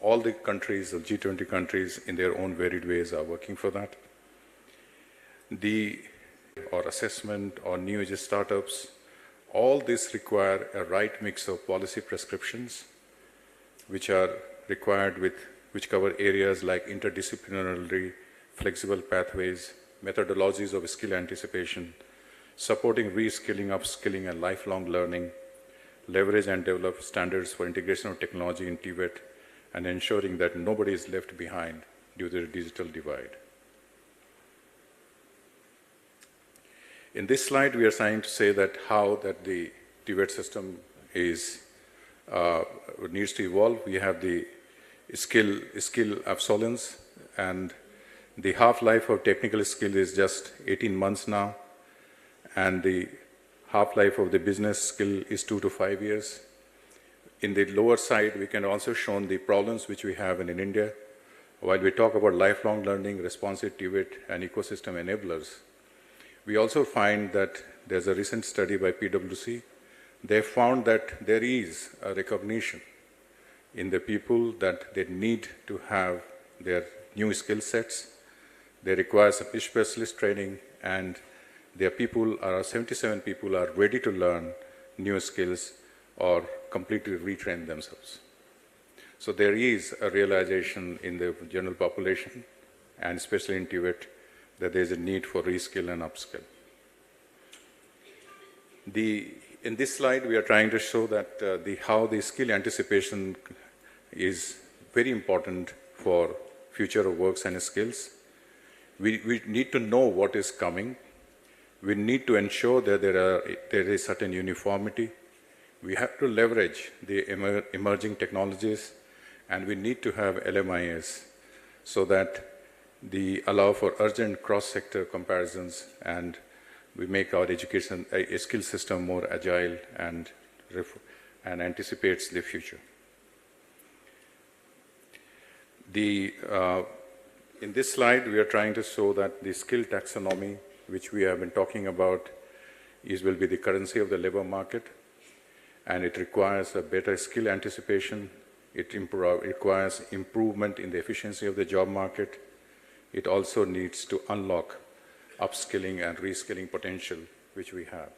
[SPEAKER 6] all the countries, the G20 countries, in their own varied ways are working for that. Or assessment or new age startups, all this require a right mix of policy prescriptions which are required which cover areas like interdisciplinary, flexible pathways, methodologies of skill anticipation, supporting reskilling, upskilling, and lifelong learning, leverage and develop standards for integration of technology in TVET, and ensuring that nobody is left behind due to the digital divide. In this slide, we are trying to say that how that the TVET system is needs to evolve. We have the skill obsolescence, and the half-life of technical skill is just 18 months now, and the half-life of the business skill is 2 to 5 years. In the lower side, we can also show the problems which we have in India. While we talk about lifelong learning, responsive TVET, and ecosystem enablers, we also find that there's a recent study by PwC. They found that there is a recognition in the people that they need to have their new skill sets. They require specialist training, and their 77 people are ready to learn new skills or completely retrain themselves. So there is a realization in the general population, and especially in TVET, that there is a need for reskill and upskill. In this slide, we are trying to show that how the skill anticipation is very important for future of works and skills. We need to know what is coming. We need to ensure that there is certain uniformity. We have to leverage the emerging technologies, and we need to have LMIS so that allow for urgent cross-sector comparisons, and we make our education skill system more agile and anticipates the future. In this slide, we are trying to show that the skill taxonomy, which we have been talking about, will be the currency of the labor market, and it requires a better skill anticipation. It requires improvement in the efficiency of the job market. It also needs to unlock upskilling and reskilling potential, which we have.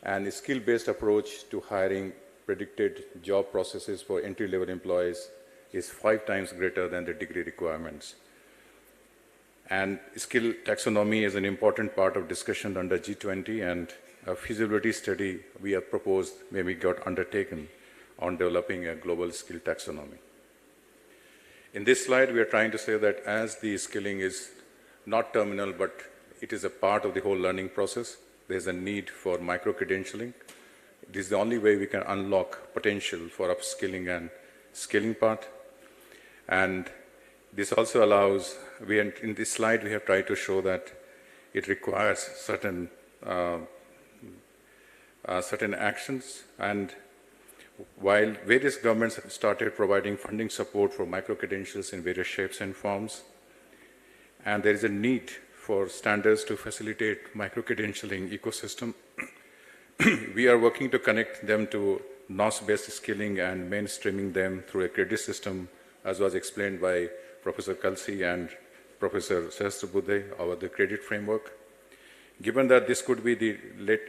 [SPEAKER 6] And a skill-based approach to hiring predicted job processes for entry-level employees is 5 times greater than the degree requirements. And skill taxonomy is an important part of discussion under G20, and a feasibility study we have proposed maybe got undertaken on developing a global skill taxonomy. In this slide, we are trying to say that as the skilling is not terminal, but it is a part of the whole learning process, there's a need for micro-credentialing. It is the only way we can unlock potential for upskilling and skilling part. And this also allows, in this slide, we have tried to show that it requires certain actions. And while various governments have started providing funding support for micro-credentials in various shapes and forms, and there is a need for standards to facilitate micro-credentialing ecosystem, we are working to connect them to NOS-based skilling and mainstreaming them through a credit system, as was explained by Professor Kalsi and Professor Sahasrabudhe about the credit framework. Given that this could be the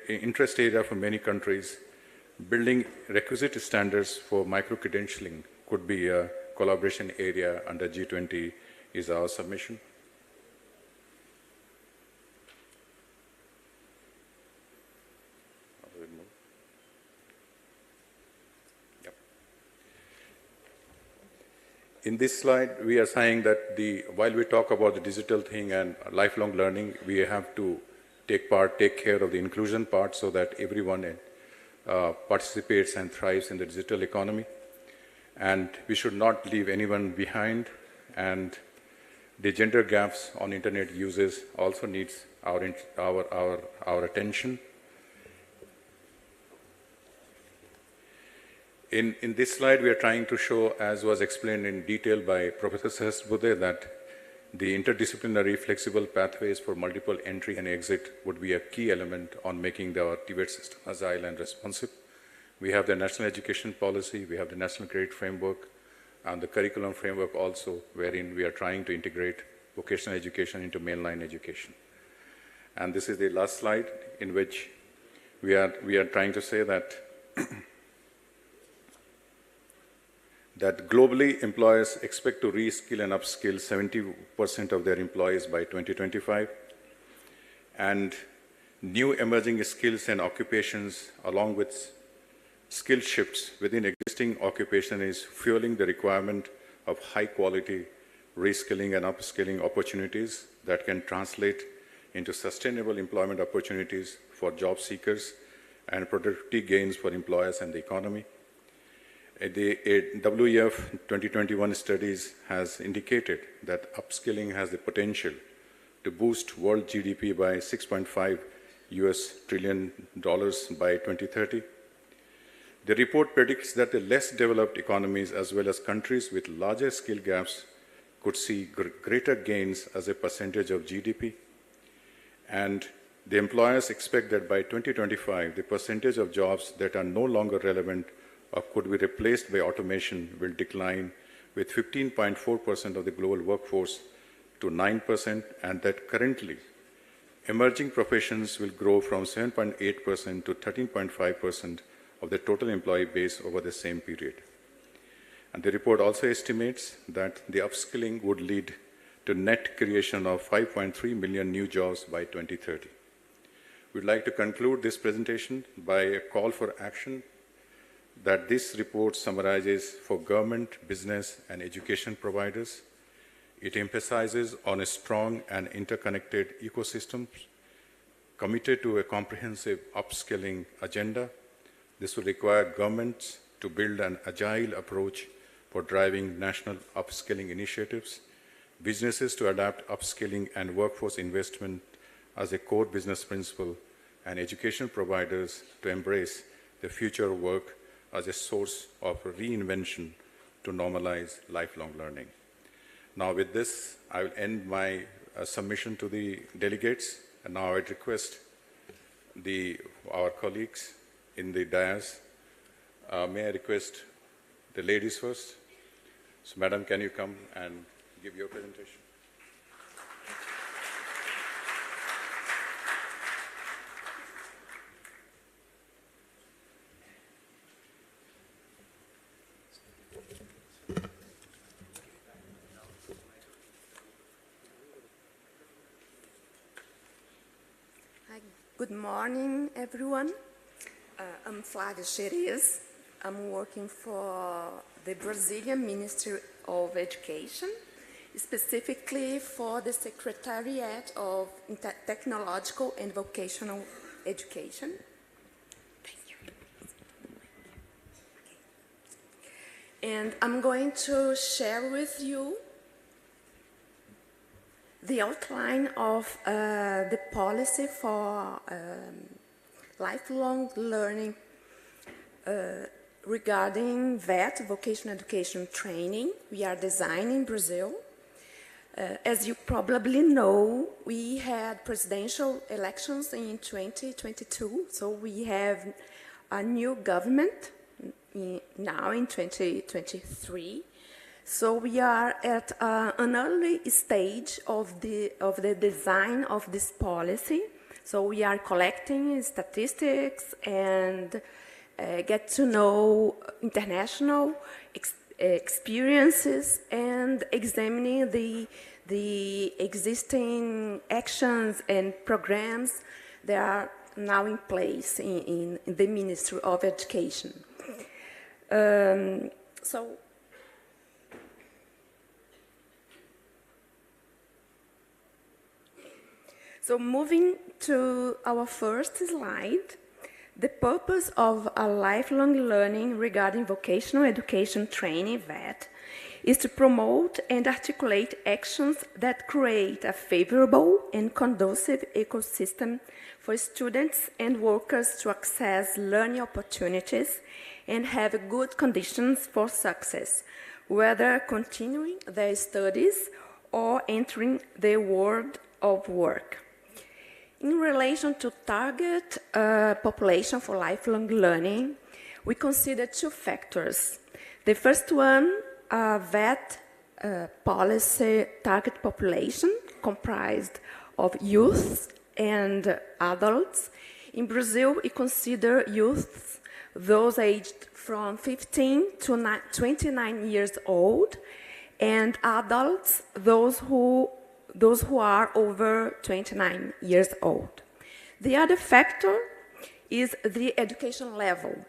[SPEAKER 6] interest area for many countries, building requisite standards for micro-credentialing could be a collaboration area under G20 is our submission. In this slide, we are saying that while we talk about the digital thing and lifelong learning, we have to take care of the inclusion part so that everyone participates and thrives in the digital economy. And we should not leave anyone behind. And the gender gaps on internet uses also needs our attention. In this slide, we are trying to show, as was explained in detail by Professor Sahasbudhe, that the interdisciplinary flexible pathways for multiple entry and exit would be a key element on making our TVET system agile and responsive. We have the national education policy, we have the national credit framework, and the curriculum framework also, wherein we are trying to integrate vocational education into mainline education. And this is the last slide in which we are trying to say that that globally employers expect to reskill and upskill 70% of their employees by 2025. And new emerging skills and occupations along with skill shifts within existing occupation is fueling the requirement of high quality reskilling and upskilling opportunities that can translate into sustainable employment opportunities for job seekers and productivity gains for employers and the economy. The WEF 2021 studies has indicated that upskilling has the potential to boost world GDP by $6.5 trillion by 2030. The report predicts that the less developed economies as well as countries with larger skill gaps could see greater gains as a percentage of GDP. And the employers expect that by 2025, the percentage of jobs that are no longer relevant or could be replaced by automation will decline with 15.4% of the global workforce to 9%, and that currently emerging professions will grow from 7.8% to 13.5% of the total employee base over the same period. And the report also estimates that the upskilling would lead to net creation of 5.3 million new jobs by 2030. We'd like to conclude this presentation by a call for action that this report summarizes for government, business, and education providers. It emphasizes on a strong and interconnected ecosystem committed to a comprehensive upskilling agenda. This will require governments to build an agile approach for driving national upskilling initiatives, businesses to adapt upskilling and workforce investment as a core business principle, and education providers to embrace the future of work as a source of reinvention to normalize lifelong learning. Now with this, I will end my submission to the delegates, and now I'd request our colleagues in the dais. May I request the ladies first? So Madam, can you come and give your presentation?
[SPEAKER 7] Good morning, everyone. I'm Flávia Xerez. I'm working for the Brazilian Ministry of Education, specifically for the Secretariat of Technological and Vocational Education. Thank you. And I'm going to share with you the outline of the policy for lifelong learning regarding VET, vocational education training. We are designing Brazil. As you probably know, we had presidential elections in 2022, so we have a new government now in 2023. So we are at an early stage of the design of this policy. So we are collecting statistics and get to know international experiences and examining the existing actions and programs that are now in place in the Ministry of Education. So moving to our first slide, the purpose of a lifelong learning regarding vocational education training, VET, is to promote and articulate actions that create a favorable and conducive ecosystem for students and workers to access learning opportunities and have good conditions for success, whether continuing their studies or entering the world of work. In relation to target population for lifelong learning, we consider two factors. The first one, VET policy target population comprised of youth and adults. In Brazil, we consider youth those aged from 15 to 29 years old, and adults those who are over 29 years old. The other factor is the education level.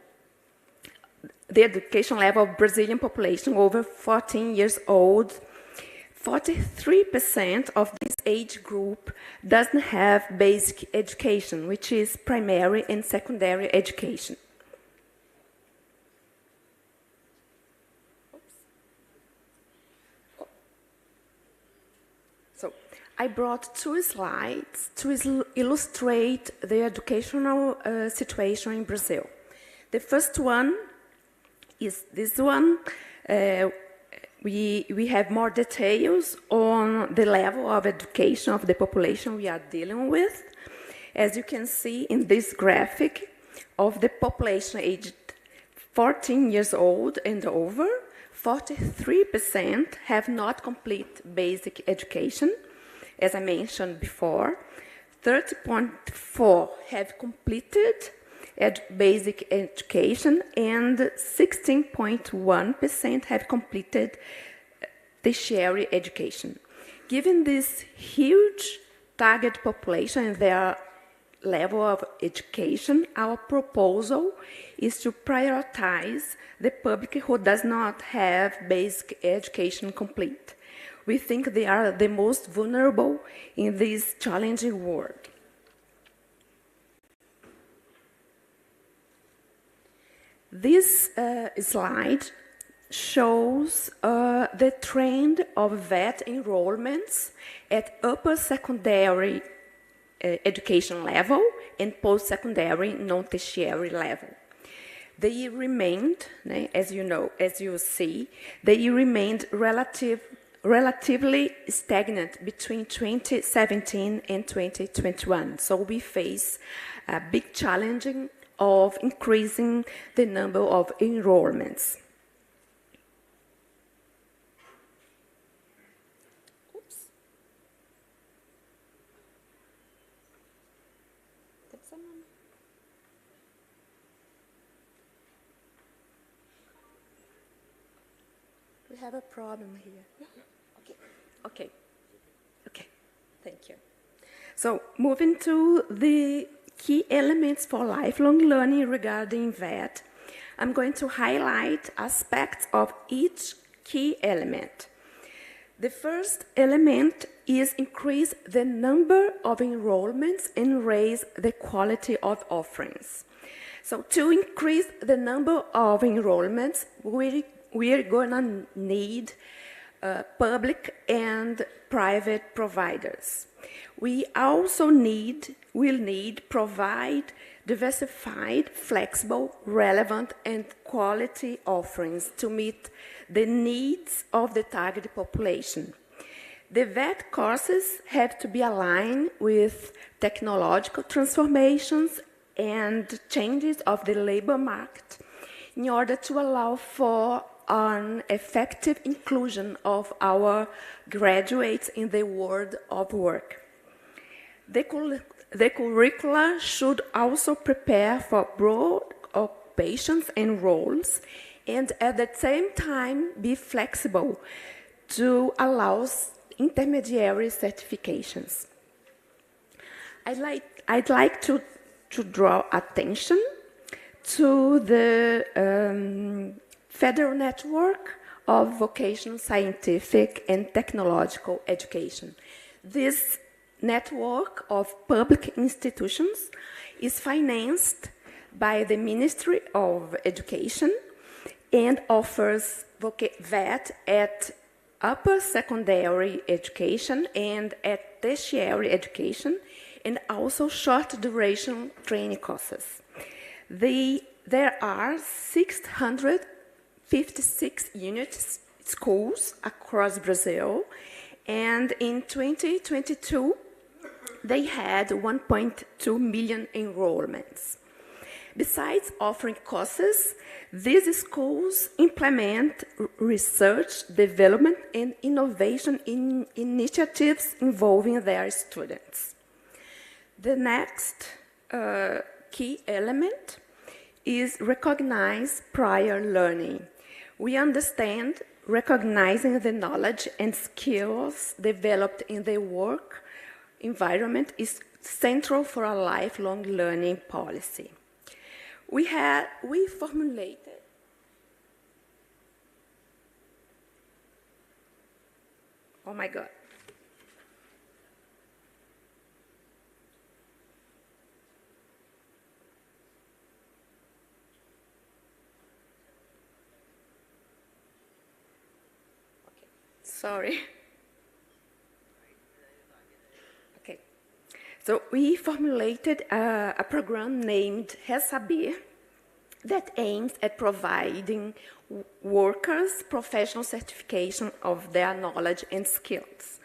[SPEAKER 7] The education level of Brazilian population over 14 years old, 43% of this age group doesn't have basic education, which is primary and secondary education. So I brought two slides to illustrate the educational situation in Brazil. The first one is this one. We have more details on the level of education of the population we are dealing with. As you can see in this graphic, of the population aged 14 years old and over, 43% have not complete basic education, as I mentioned before. 30.4% have completed basic education, and 16.1% have completed tertiary education. Given this huge target population and their level of education, our proposal is to prioritize the public who does not have basic education complete. We think they are the most vulnerable in this challenging world. This slide shows the trend of VET enrollments at upper secondary education level and post-secondary non-tertiary level. They remained, as you see, they remained relatively stagnant between 2017 and 2021. So we face a big challenge of increasing the number of enrollments. Oops. Did someone? We have a problem here. Okay. Thank you. So moving to the key elements for lifelong learning regarding VET, I'm going to highlight aspects of each key element. The first element is increase the number of enrollments and raise the quality of offerings. So to increase the number of enrollments, we're going to need public and private providers. We also will provide diversified, flexible, relevant, and quality offerings to meet the needs of the target population. The VET courses have to be aligned with technological transformations and changes of the labor market in order to allow for an effective inclusion of our graduates in the world of work. The curricula should also prepare for broad occupations and roles, and at the same time be flexible to allow intermediary certifications. I'd like to draw attention to the Federal Network of Vocational, Scientific and Technological Education. This network of public institutions is financed by the Ministry of Education and offers VET at upper secondary education and at tertiary education, and also short duration training courses. There are 656 unit schools across Brazil, and in 2022, they had 1.2 million enrollments. Besides offering courses, these schools implement research, development, and innovation initiatives involving their students. The next key element is recognize prior learning. We understand recognizing the knowledge and skills developed in the work environment is central for a lifelong learning policy. We formulated oh my God. Okay. Sorry. Okay. So we formulated a program named Ressaber that aims at providing workers professional certification of their knowledge and skills.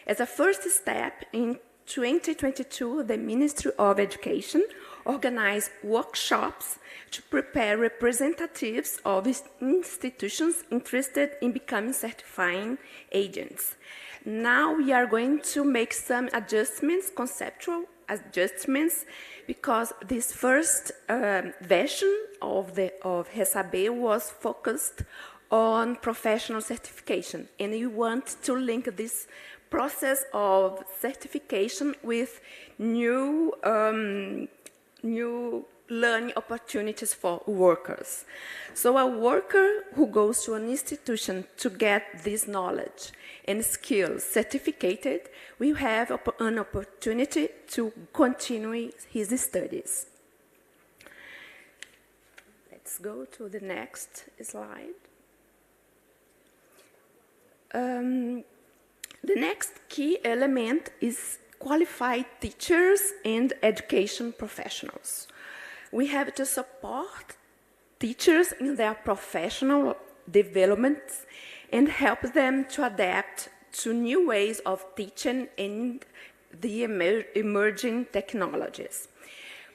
[SPEAKER 7] As a first step, in 2022, the Ministry of Education organized workshops to prepare representatives of institutions interested in becoming certifying agents. Now we are going to make some adjustments, conceptual adjustments, because this first version of Ressaber was focused on professional certification, and we want to link this process of certification with new learning opportunities for workers. So a worker who goes to an institution to get this knowledge and skills certificated will have an opportunity to continue his studies. Let's go to the next slide. The next key element is qualified teachers and education professionals. We have to support teachers in their professional development and help them to adapt to new ways of teaching and the emerging technologies.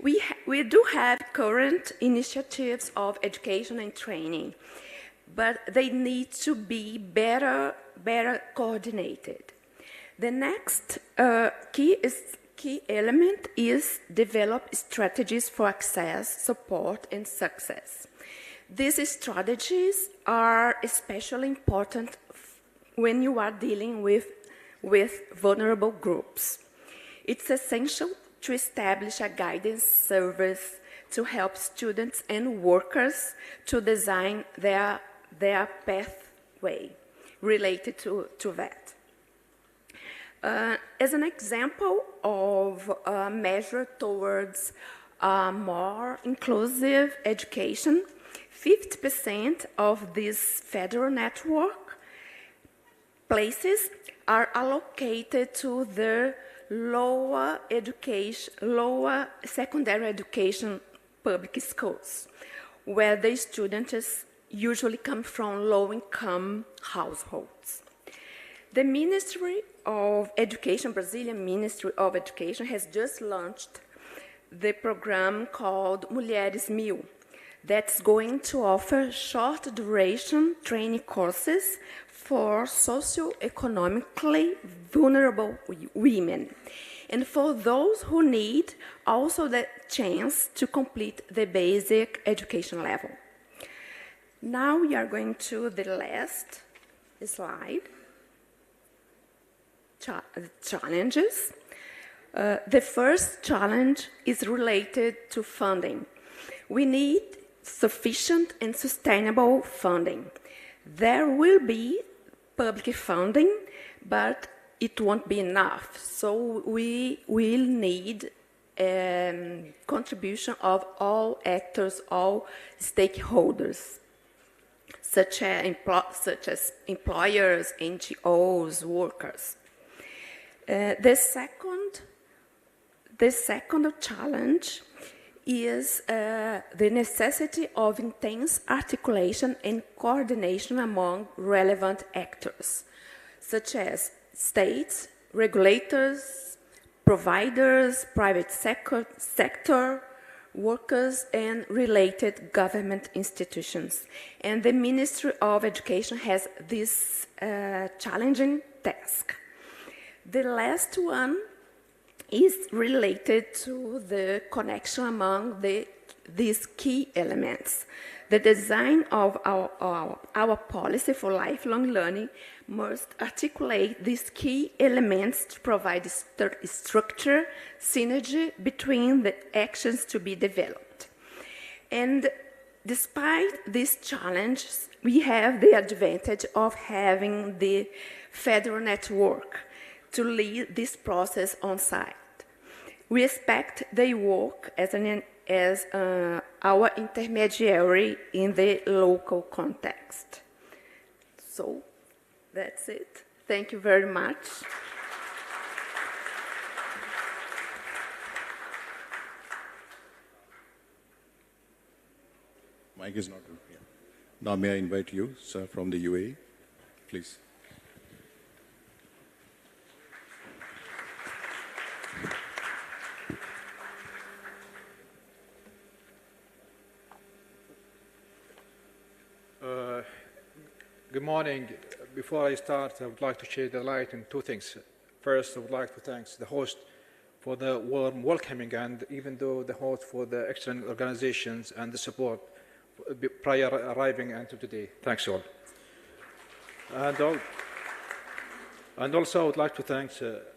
[SPEAKER 7] We do have current initiatives of education and training, but they need to be better coordinated. The next key element is develop strategies for access, support, and success. These strategies are especially important when you are dealing with vulnerable groups. It's essential to establish a guidance service to help students and workers to design their pathway related to that. As an example of a measure towards a more inclusive education, 50% of this federal network places are allocated to the lower secondary education public schools, where the students usually come from low-income households. The Ministry of Education, Brazilian Ministry of Education, has just launched the program called Mulheres 1000, that's going to offer short duration training courses for socioeconomically vulnerable women. and for those who need also the chance to complete the basic education level. Now we are going to the last slide, challenges. The first challenge is related to funding. We need sufficient and sustainable funding. There will be public funding, but it won't be enough. So we will need contribution of all actors, all stakeholders, such as employers, NGOs, workers. The second challenge is the necessity of intense articulation and coordination among relevant actors, such as states, regulators, providers, private sector, workers, and related government institutions. And the Ministry of Education has this challenging task. The last one is related to the connection among these key elements. The design of our policy for lifelong learning must articulate these key elements to provide structure, synergy between the actions to be developed. And despite these challenges, we have the advantage of having the federal network to lead this process on site. We expect they work as our intermediary in the local context. So that's it. Thank you very much.
[SPEAKER 6] Mic is not on here. Now may I invite you, sir, from the UAE, please.
[SPEAKER 8] Good morning. Before I start, I would like to shed the light on two things. First, I would like to thank the host for the warm welcoming, and even though the host for the excellent organizations and the support prior arriving until today. Thanks all. And also I would like to thank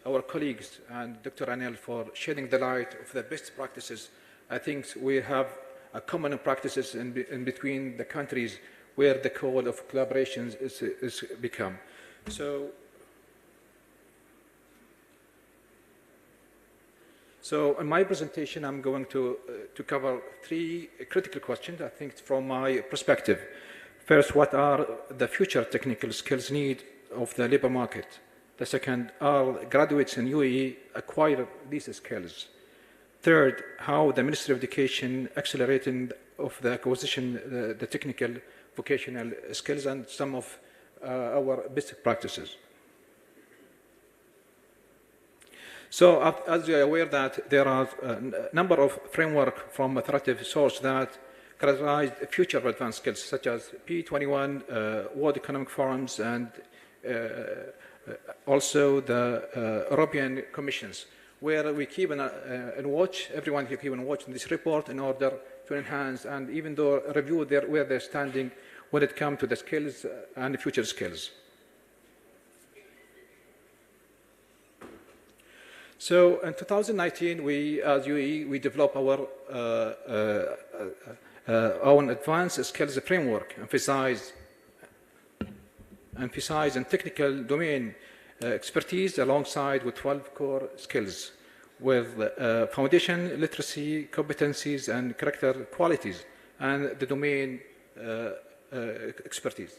[SPEAKER 8] our colleagues and Dr. Anil for shedding the light of the best practices. I think we have a common practices in between the countries where the code of collaboration is become. So in my presentation, I'm going to cover three critical questions, I think, from my perspective. First, what are the future technical skills need of the labor market? The second, are graduates in UAE acquire these skills? Third, how the Ministry of Education accelerating of the acquisition, the technical vocational skills, and some of our best practices. So as you're aware that there are a number of framework from authoritative source that characterize future advanced skills, such as P21, World Economic Forums, and also the European Commissions, where we keep in watch, everyone can keep in watch in this report in order to enhance and even though review where they're standing when it comes to the skills and the future skills. So in 2019, we, as UAE, we developed our own advanced skills framework, emphasize in technical domain expertise alongside with 12 core skills with foundation, literacy, competencies, and character qualities, and the domain expertise.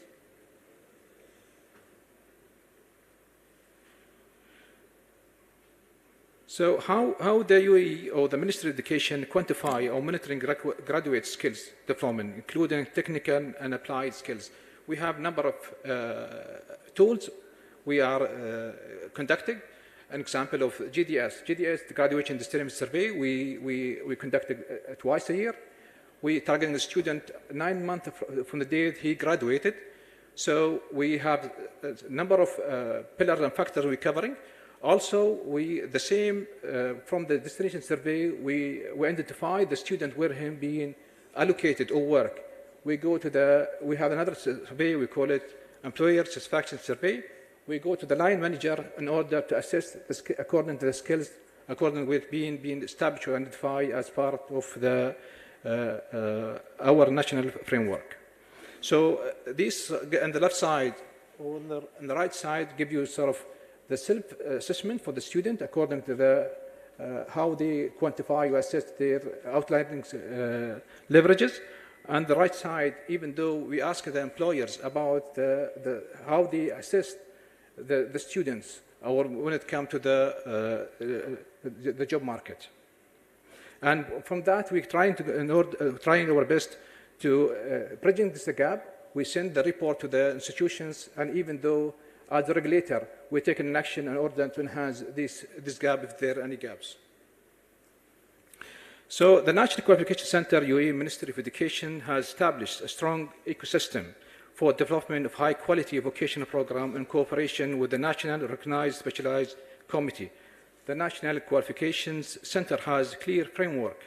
[SPEAKER 8] So how the UAE or the Ministry of Education quantify or monitoring graduate skills development, including technical and applied skills? We have a number of tools we are conducting. An example of GDS. GDS, the Graduation Discrimination Survey, we conducted twice a year. We targeting the student 9 months from the day he graduated. So we have a number of pillars and factors we're covering. Also, from the destination survey, we identify the student where him being allocated or work. We have another survey, we call it employer satisfaction survey. We go to the line manager in order to assess according to the skills, according with being established or identified as part of our national framework. So this on the left side, or on the right side, give you sort of the self-assessment for the student according to how they quantify or assess their outlining leverages. On the right side, even though we ask the employers about how they assess the students, or when it comes to the job market. And from that, we're trying our best to bridging this gap. We send the report to the institutions, and even though as a regulator, we take an action in order to enhance this gap if there are any gaps. So the National Qualification Center, UAE Ministry of Education, has established a strong ecosystem for development of high-quality vocational program in cooperation with the National Recognized Specialized Committee. The National Qualifications Center has a clear framework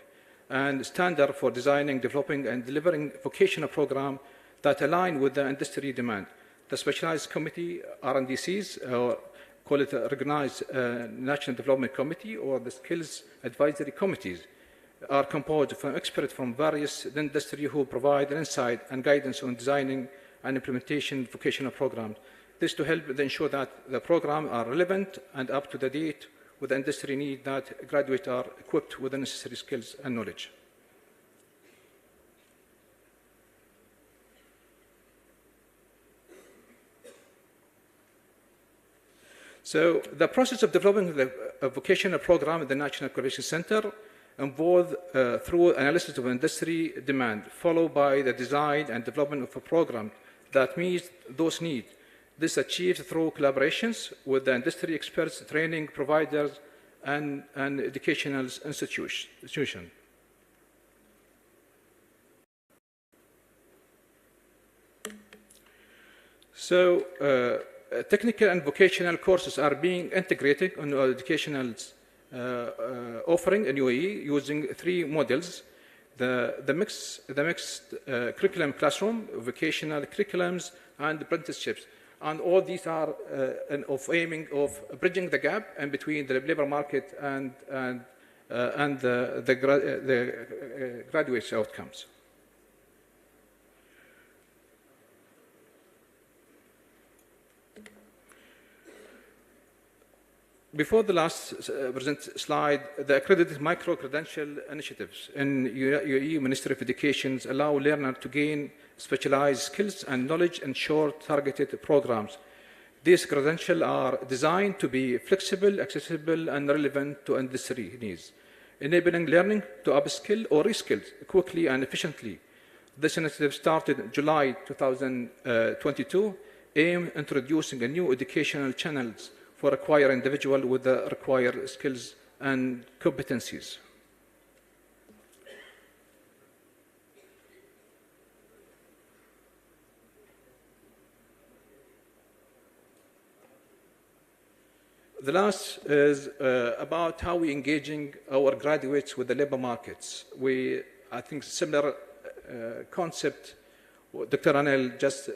[SPEAKER 8] and standard for designing, developing, and delivering vocational programs that align with the industry demand. The Specialized Committee, RNDCs, call it a Recognized National Development Committee, or the Skills Advisory Committees, are composed of experts from various industries who provide insight and guidance on designing and implementation vocational programs. This to help ensure that the programs are relevant and up to the date with the industry need, that graduates are equipped with the necessary skills and knowledge. So the process of developing a vocational program at the National Qualification Center involved through analysis of industry demand, followed by the design and development of a program that meets those needs. This is achieved through collaborations with the industry experts, training providers, and educational institutions. So technical and vocational courses are being integrated in educational offering in UAE using three models: the mixed curriculum classroom, vocational curriculums, and apprenticeships. And all these are aiming of bridging the gap in between the labor market and the graduates' outcomes. Before the last present slide, the accredited micro-credential initiatives in UAE Ministry of Education allow learners to gain specialized skills and knowledge in short, targeted programs. These credentials are designed to be flexible, accessible, and relevant to industry needs, enabling learning to upskill or reskill quickly and efficiently. This initiative started in July 2022, aimed at introducing a new educational channels for acquiring individuals with the required skills and competencies. The last is about how we engaging our graduates with the labor markets. I think similar concept, Dr. Anel just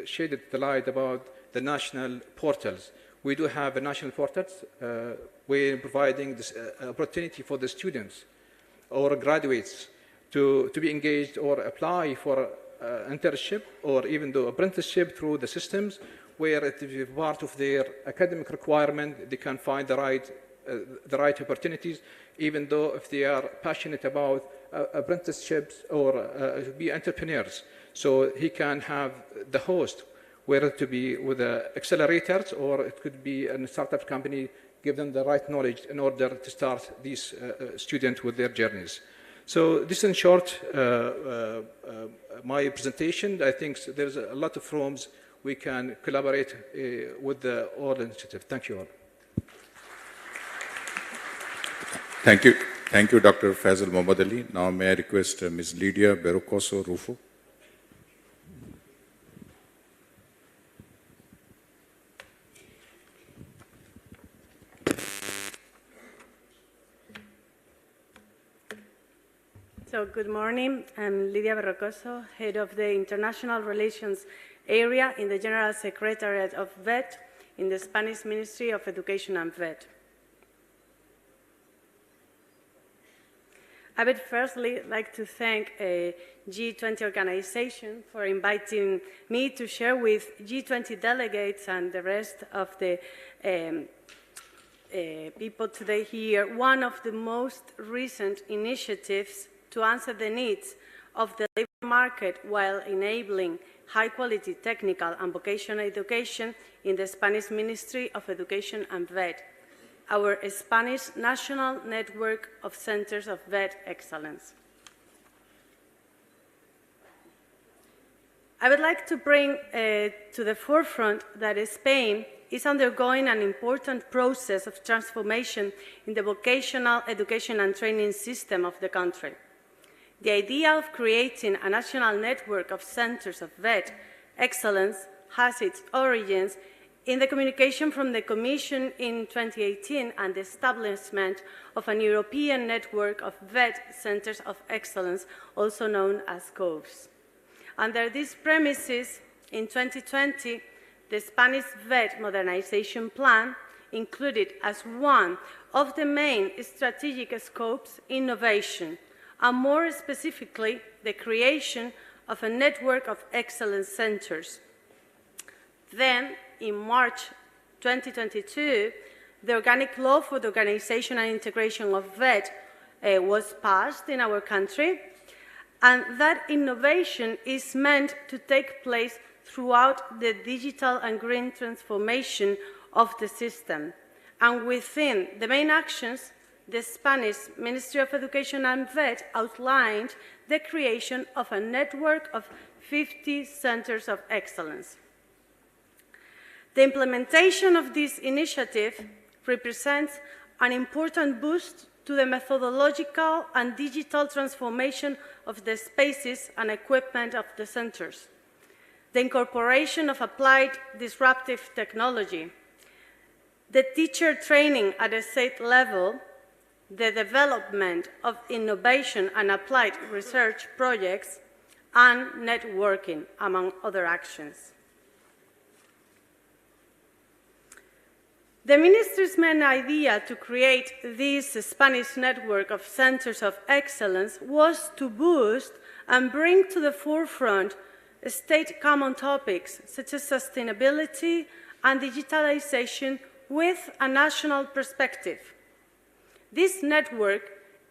[SPEAKER 8] shaded the light about the national portals. We do have a national portals. We're providing this opportunity for the students or graduates to be engaged or apply for internship or even do apprenticeship through the systems, where it is part of their academic requirement. They can find the right opportunities, even though if they are passionate about apprenticeships or be entrepreneurs. So he can have the host, whether to be with the accelerators or it could be a startup company, give them the right knowledge in order to start these students with their journeys. So this in short, my presentation. I think there's a lot of rooms we can collaborate with the all initiative. Thank you all.
[SPEAKER 6] Thank you. Thank you, Dr. Faisal Mohammad Ali. Now may I request Ms. Lydia Berocoso Rufo.
[SPEAKER 9] So, good morning. I'm Lidia Berrocoso, head of the International Relations Area in the General Secretariat of VET in the Spanish Ministry of Education and VET. I would firstly like to thank G20 organization for inviting me to share with G20 delegates and the rest of the people today here one of the most recent initiatives to answer the needs of the labor market while enabling high-quality technical and vocational education in the Spanish Ministry of Education and VET, our Spanish national network of centers of VET excellence. I would like to bring to the forefront that Spain is undergoing an important process of transformation in the vocational education and training system of the country. The idea of creating a national network of centers of VET excellence has its origins in the communication from the Commission in 2018 and the establishment of an European network of VET Centers of Excellence, also known as COVs. Under these premises, in 2020, the Spanish VET modernization plan included as one of the main strategic scopes innovation, and more specifically, the creation of a network of excellence centers. Then, in March 2022, the Organic Law for the Organization and Integration of VET was passed in our country, and that innovation is meant to take place throughout the digital and green transformation of the system. And within the main actions, the Spanish Ministry of Education and VET outlined the creation of a network of 50 centers of excellence. The implementation of this initiative represents an important boost to the methodological and digital transformation of the spaces and equipment of the centers, the incorporation of applied disruptive technology, the teacher training at a state level, the development of innovation and applied research projects, and networking, among other actions. The Ministry's main idea to create this Spanish network of centers of excellence was to boost and bring to the forefront state common topics such as sustainability and digitalization with a national perspective. This network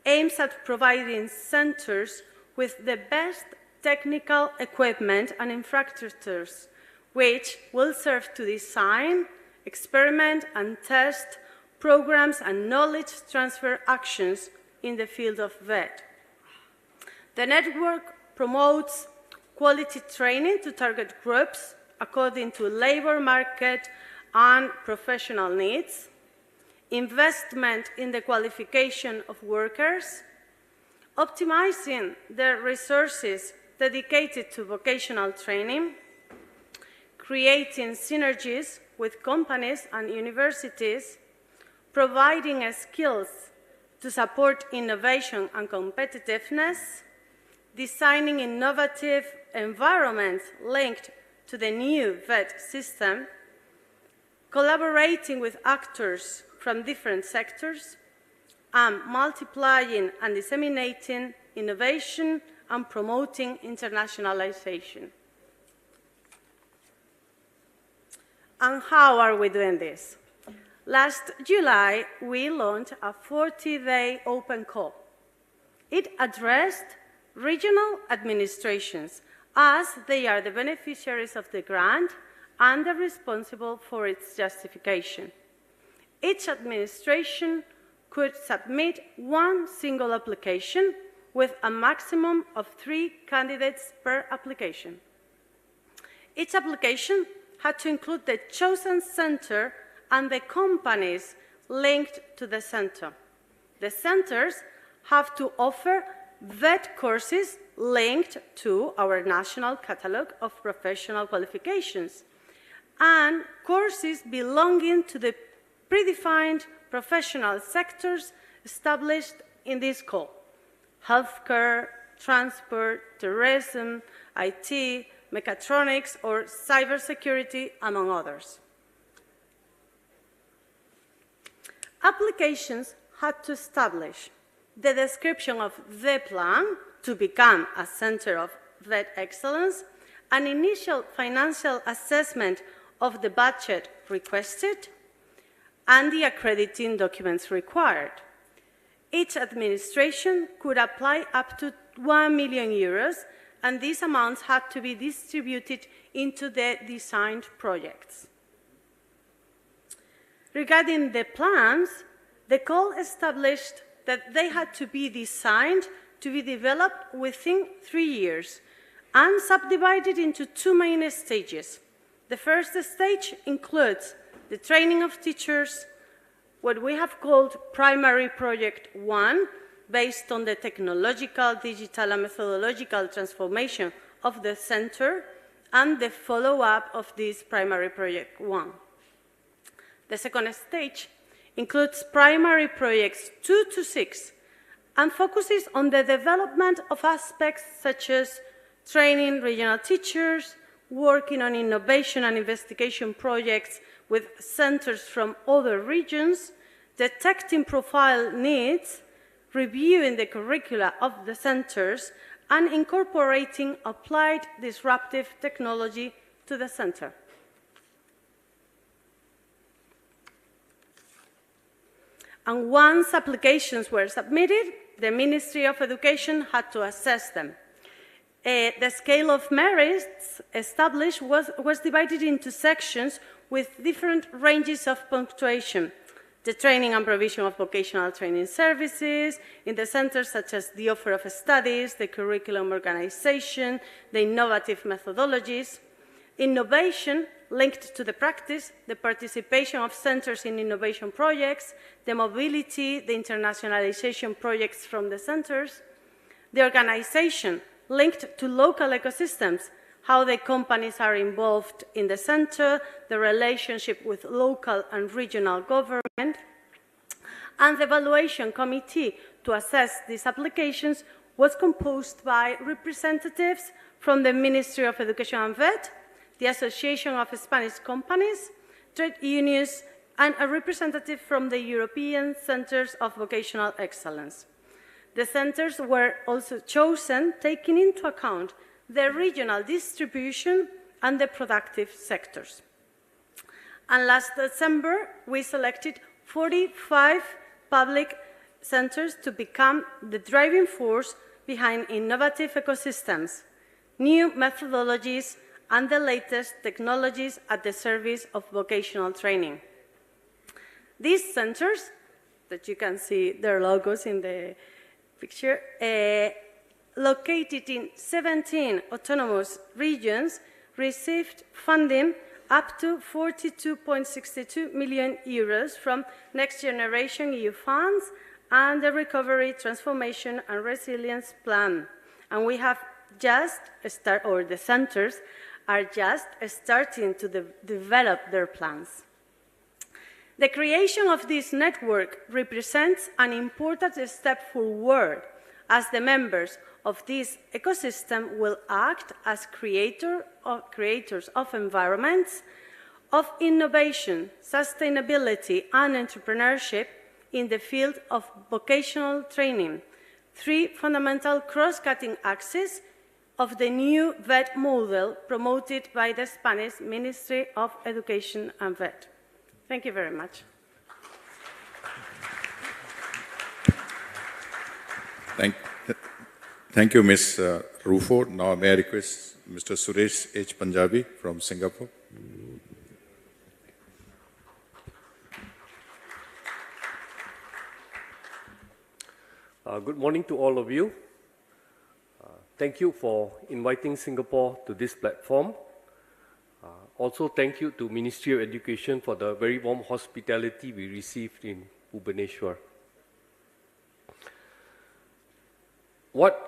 [SPEAKER 9] aims at providing centers with the best technical equipment and infrastructures, which will serve to design, experiment and test programs and knowledge transfer actions in the field of VET. The network promotes quality training to target groups according to labor market and professional needs, investment in the qualification of workers, optimizing the resources dedicated to vocational training, creating synergies with companies and universities, providing skills to support innovation and competitiveness, designing innovative environments linked to the new VET system, collaborating with actors from different sectors, and multiplying and disseminating innovation and promoting internationalization. And how are we doing this? Last July, we launched a 40-day open call. It addressed regional administrations as they are the beneficiaries of the grant and are responsible for its justification. Each administration could submit one single application with a maximum of 3 candidates per application. Each application had to include the chosen center and the companies linked to the center. The centers have to offer VET courses linked to our national catalogue of professional qualifications and courses belonging to the predefined professional sectors established in this call, healthcare, transport, tourism, IT, mechatronics, or cybersecurity, among others. Applications had to establish the description of the plan to become a center of VET excellence, an initial financial assessment of the budget requested, and the accrediting documents required. Each administration could apply up to 1 million euros, and these amounts had to be distributed into the designed projects. Regarding the plans, the call established that they had to be designed to be developed within 3 years and subdivided into 2 main stages. The first stage includes the training of teachers, what we have called Primary Project 1, based on the technological, digital, and methodological transformation of the center, and the follow-up of this Primary Project 1. The second stage includes Primary Projects 2 to 6, and focuses on the development of aspects such as training regional teachers, working on innovation and investigation projects with centers from other regions, detecting profile needs, reviewing the curricula of the centers, and incorporating applied disruptive technology to the center. And once applications were submitted, the Ministry of Education had to assess them. The scale of merits established was divided into sections with different ranges of punctuation. The training and provision of vocational training services in the centers, such as the offer of studies, the curriculum organization, the innovative methodologies. Innovation linked to the practice, the participation of centers in innovation projects, the mobility, the internationalization projects from the centers. The organization linked to local ecosystems, how the companies are involved in the center, the relationship with local and regional government, and the evaluation committee to assess these applications was composed by representatives from the Ministry of Education and VET, the Association of Spanish Companies, trade unions, and a representative from the European Centers of Vocational Excellence. The centers were also chosen taking into account the regional distribution and the productive sectors. And last December, we selected 45 public centers to become the driving force behind innovative ecosystems, new methodologies, and the latest technologies at the service of vocational training. These centers, that you can see their logos in the picture, located in 17 autonomous regions, received funding up to 42.62 million euros from Next Generation EU funds and the Recovery, Transformation and Resilience Plan. And we have just started, or the centers are just starting to develop their plans. The creation of this network represents an important step forward, as the members of this ecosystem will act as creators of environments of innovation, sustainability, and entrepreneurship in the field of vocational training, 3 fundamental cross-cutting axes of the new VET model promoted by the Spanish Ministry of Education and VET. Thank you very much.
[SPEAKER 6] Thank you, Ms. Rufo. Now may I request Mr. Suresh H. Punjabi from Singapore.
[SPEAKER 10] Good morning to all of you. Thank you for inviting Singapore to this platform. Also, thank you to Ministry of Education for the very warm hospitality we received in Bhubaneswar. What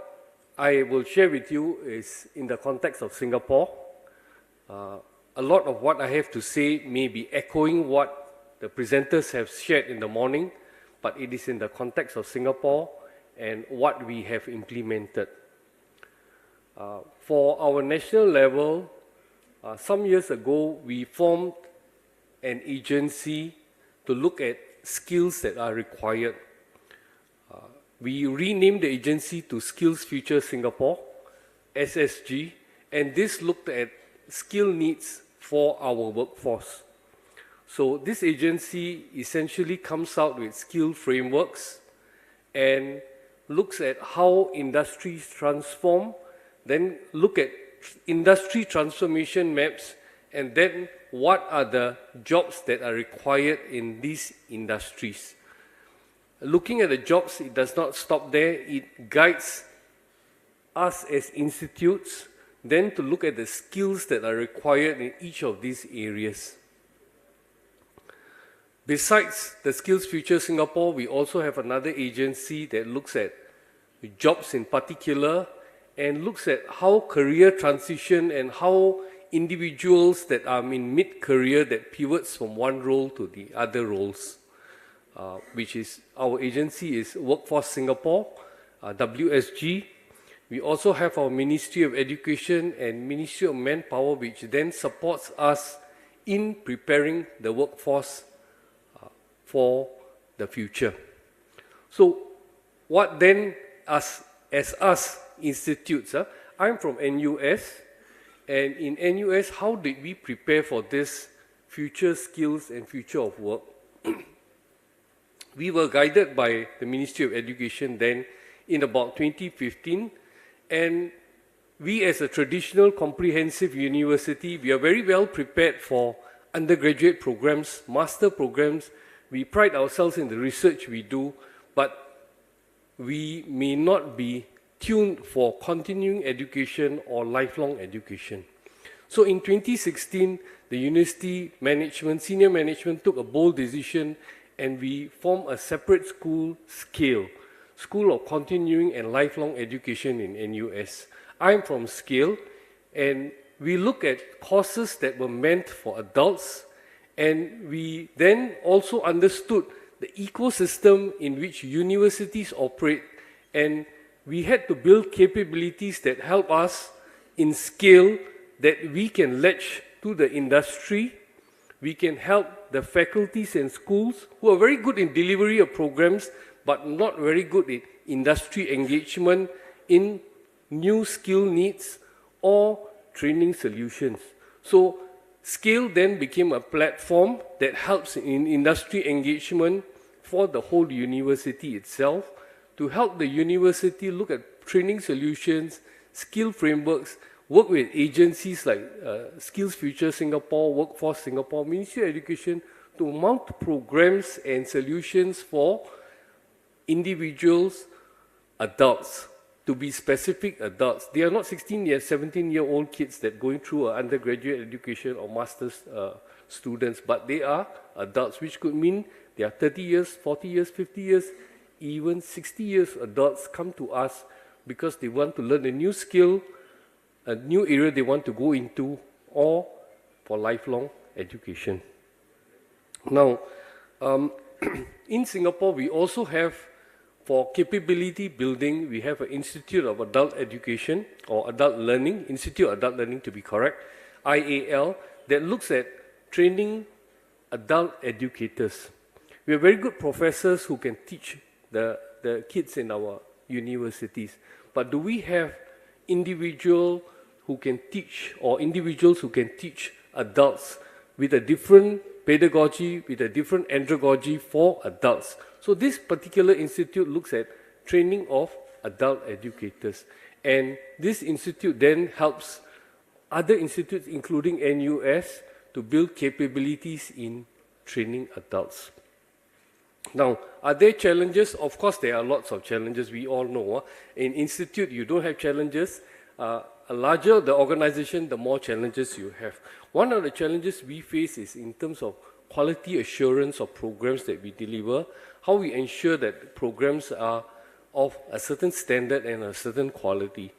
[SPEAKER 10] I will share with you is in the context of Singapore. A lot of what I have to say may be echoing what the presenters have shared in the morning, but it is in the context of Singapore and what we have implemented. For our national level, some years ago, we formed an agency to look at skills that are required. We renamed the agency to Skills Future Singapore, SSG, and this looked at skill needs for our workforce. So this agency essentially comes out with skill frameworks and looks at how industries transform, then look at industry transformation maps, and then what are the jobs that are required in these industries. Looking at the jobs, it does not stop there. It guides us as institutes then to look at the skills that are required in each of these areas. Besides the Skills Future Singapore, we also have another agency that looks at jobs in particular and looks at how career transition and how individuals that are in mid-career that pivots from one role to the other roles, which is our agency is Workforce Singapore, WSG. We also have our Ministry of Education and Ministry of Manpower, which then supports us in preparing the workforce for the future. So what then as us institutes, I'm from NUS, and in NUS, how did we prepare for this future skills and future of work? We were guided by the Ministry of Education then in about 2015, and we as a traditional comprehensive university, we are very well prepared for undergraduate programs, master programs. We pride ourselves in the research we do, but we may not be tuned for continuing education or lifelong education. So in 2016, the university management, senior management took a bold decision and we formed a separate school, SCALE, School of Continuing and Lifelong Education in NUS. I'm from SCALE, and we look at courses that were meant for adults, and we then also understood the ecosystem in which universities operate, and we had to build capabilities that help us in scale that we can latch to the industry. We can help the faculties and schools who are very good in delivery of programs, but not very good in industry engagement in new skill needs or training solutions. So SCALE then became a platform that helps in industry engagement for the whole university itself, to help the university look at training solutions, skill frameworks, work with agencies like Skills Future Singapore, Workforce Singapore, Ministry of Education, to mount programs and solutions for individuals, adults, to be specific adults. They are not 16-year, 17-year-old kids that going through an undergraduate education or master's students, but they are adults, which could mean they are 30 years, 40 years, 50 years, even 60 years adults come to us because they want to learn a new skill, a new area they want to go into, or for lifelong education. Now, in Singapore, we also have, for capability building, we have an Institute of Adult Education, or Adult Learning, Institute of Adult Learning to be correct, IAL, that looks at training adult educators. We have very good professors who can teach the kids in our universities. But do we have individuals who can teach, or individuals who can teach adults with a different pedagogy, with a different andragogy for adults? So this particular institute looks at training of adult educators. And this institute then helps other institutes, including NUS, to build capabilities in training adults. Now, are there challenges? Of course, there are lots of challenges. We all know. In institute, you don't have challenges. A larger the organization, the more challenges you have. One of the challenges we face is in terms of quality assurance of programs that we deliver, how we ensure that programs are of a certain standard and a certain quality.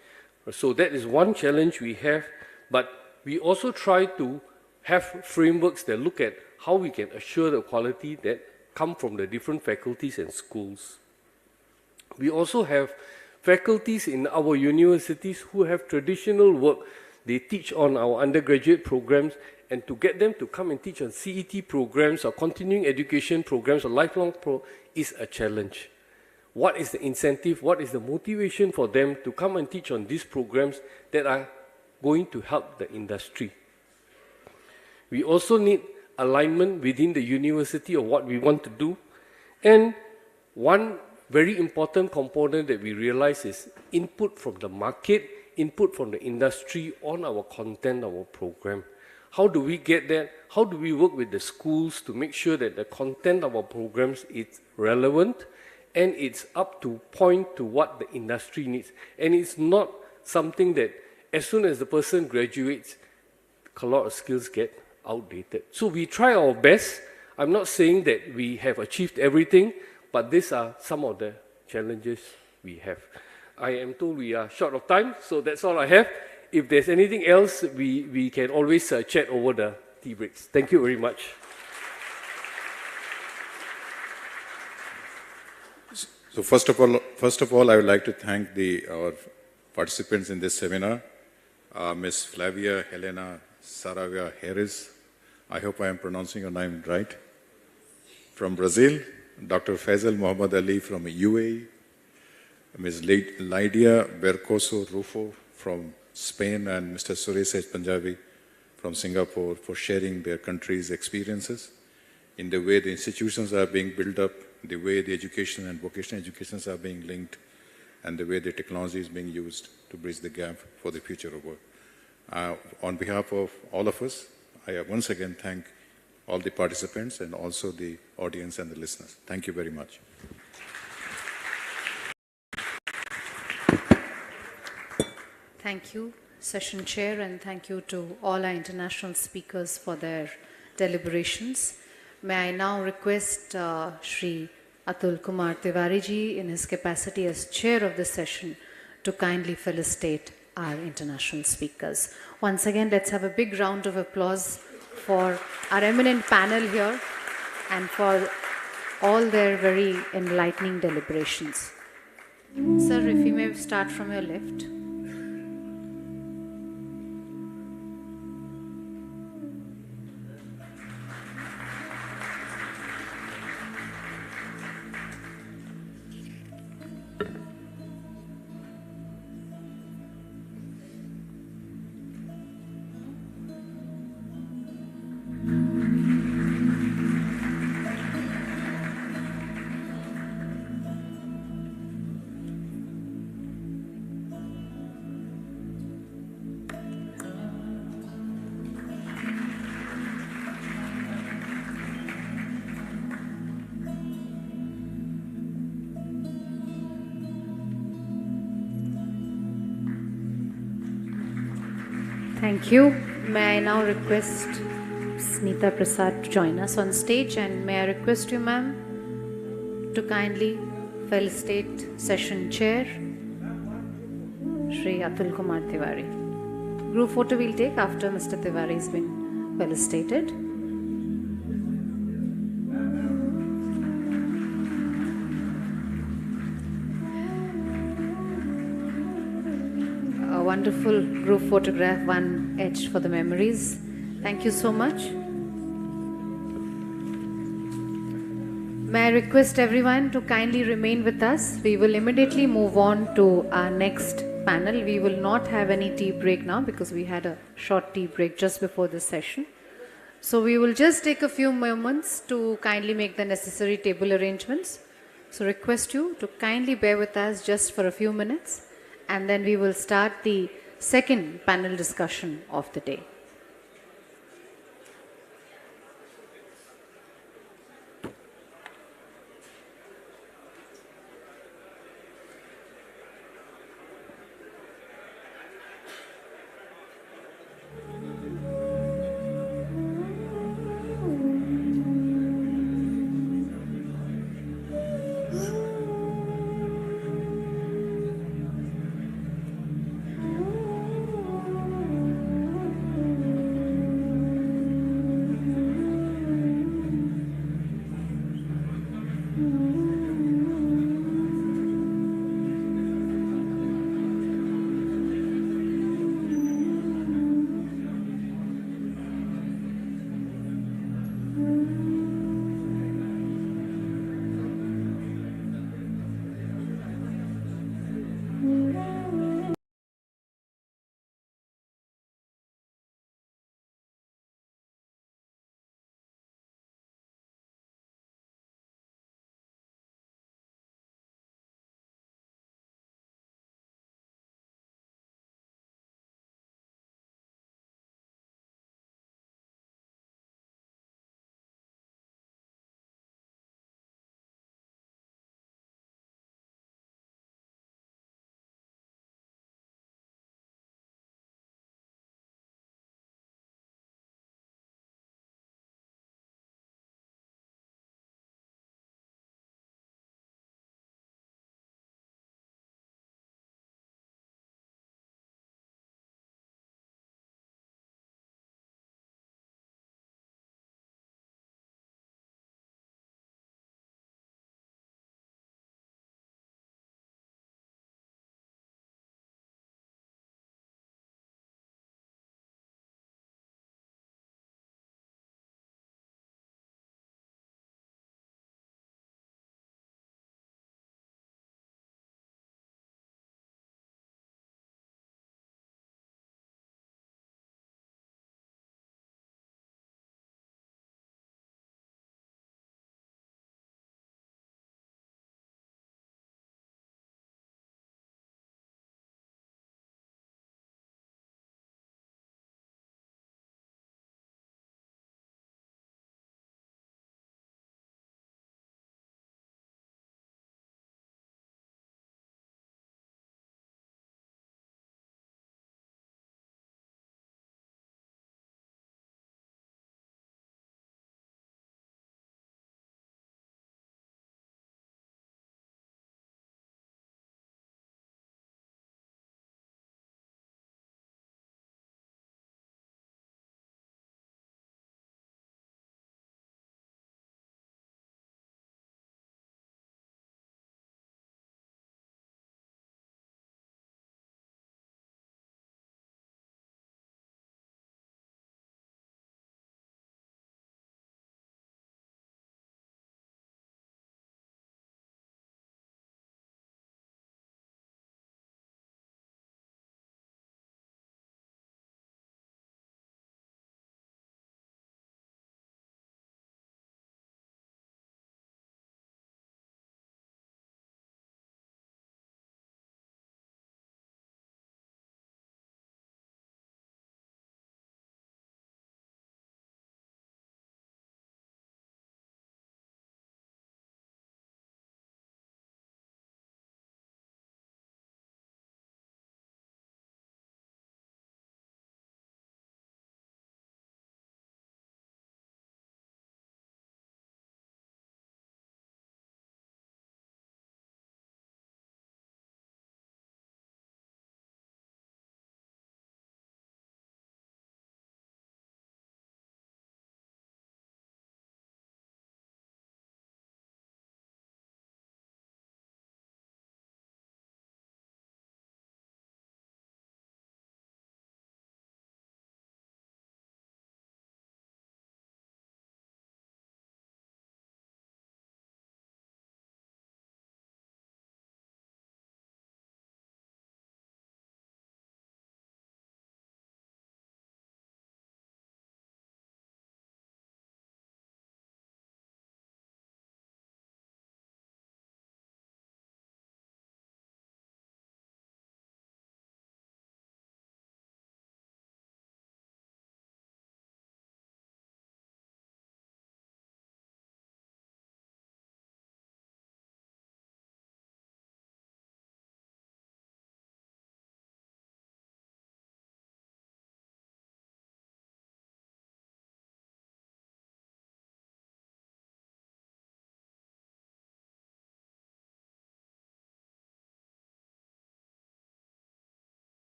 [SPEAKER 10] So that is one challenge we have, but we also try to have frameworks that look at how we can assure the quality that come from the different faculties and schools. We also have faculties in our universities who have traditional work. They teach on our undergraduate programs, and to get them to come and teach on CET programs or continuing education programs or lifelong is a challenge. What is the incentive? What is the motivation for them to come and teach on these programs that are going to help the industry? We also need alignment within the university of what we want to do. And one very important component that we realize is input from the market, input from the industry on our content, our program. How do we get that? How do we work with the schools to make sure that the content of our programs is relevant and it's up to point to what the industry needs? And it's not something that as soon as the person graduates, a lot of skills get outdated. So we try our best. I'm not saying that we have achieved everything, but these are some of the challenges we have. I am told we are short of time, so that's all I have. If there's anything else, we can always chat over the tea breaks. Thank you very much.
[SPEAKER 6] So first of all, I would like to thank our participants in this seminar, Ms. Flavia Helena Saravia Harris. I hope I am pronouncing your name right. From Brazil, Dr. Faisal Muhammad Ali from UAE, Ms. Lydia Bercoso Rufo from Spain, and Mr. Suresh H. Punjabi from Singapore for sharing their country's experiences in the way the institutions are being built up, the way the education and vocational educations are being linked, and the way the technology is being used to bridge the gap for the future of work. On behalf of all of us, I once again thank all the participants and also the audience and the listeners. Thank you very much.
[SPEAKER 1] Thank you, Session Chair, and thank you to all our international speakers for their deliberations. May I now request Shri Atul Kumar Tiwari ji, in his capacity as Chair of the session, to kindly felicitate our international speakers. Once again, let's have a big round of applause for our eminent panel here and for all their very enlightening deliberations. Sir, if you may start from your left. Thank you. May I now request Snita Prasad to join us on stage, and may I request you, ma'am, to kindly felicitate Session Chair, Shri Atul Kumar Tiwari. Group photo we'll take after Mr. Tiwari has been felicitated. A wonderful group photograph, one etched for the memories. Thank you so much. May I request everyone to kindly remain with us. We will immediately move on to our next panel. We will not have any tea break now because we had a short tea break just before this session. So we will just take a few moments to kindly make the necessary table arrangements. So request you to kindly bear with us just for a few minutes, and then we will start the second panel discussion of the day.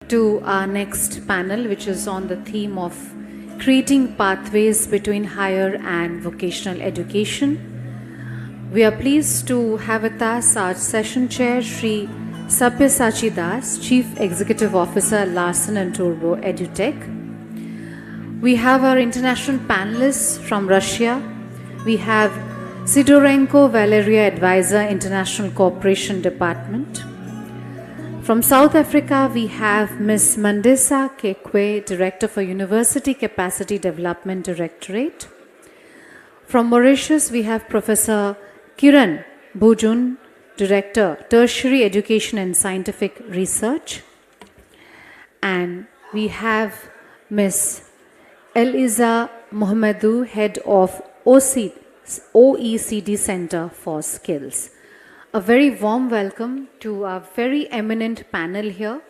[SPEAKER 1] To our next panel, which is on the theme of creating pathways between higher and vocational education. We are pleased to have with us our session chair, Sri Sabyasachi Das, Chief Executive Officer, Larsen & Toubro EduTech. We have our international panelists from Russia. We have Sidorenko Valeria, Advisor, International Cooperation Department. From South Africa, we have Ms. Mandisa Kekwe, Director for University Capacity Development Directorate. From Mauritius, we have Professor Kiran Bhujun, Director, Tertiary Education and Scientific Research. And we have Ms. Eliza Mohamedou, Head of OECD Center for Skills. A very warm welcome to our very eminent panel here.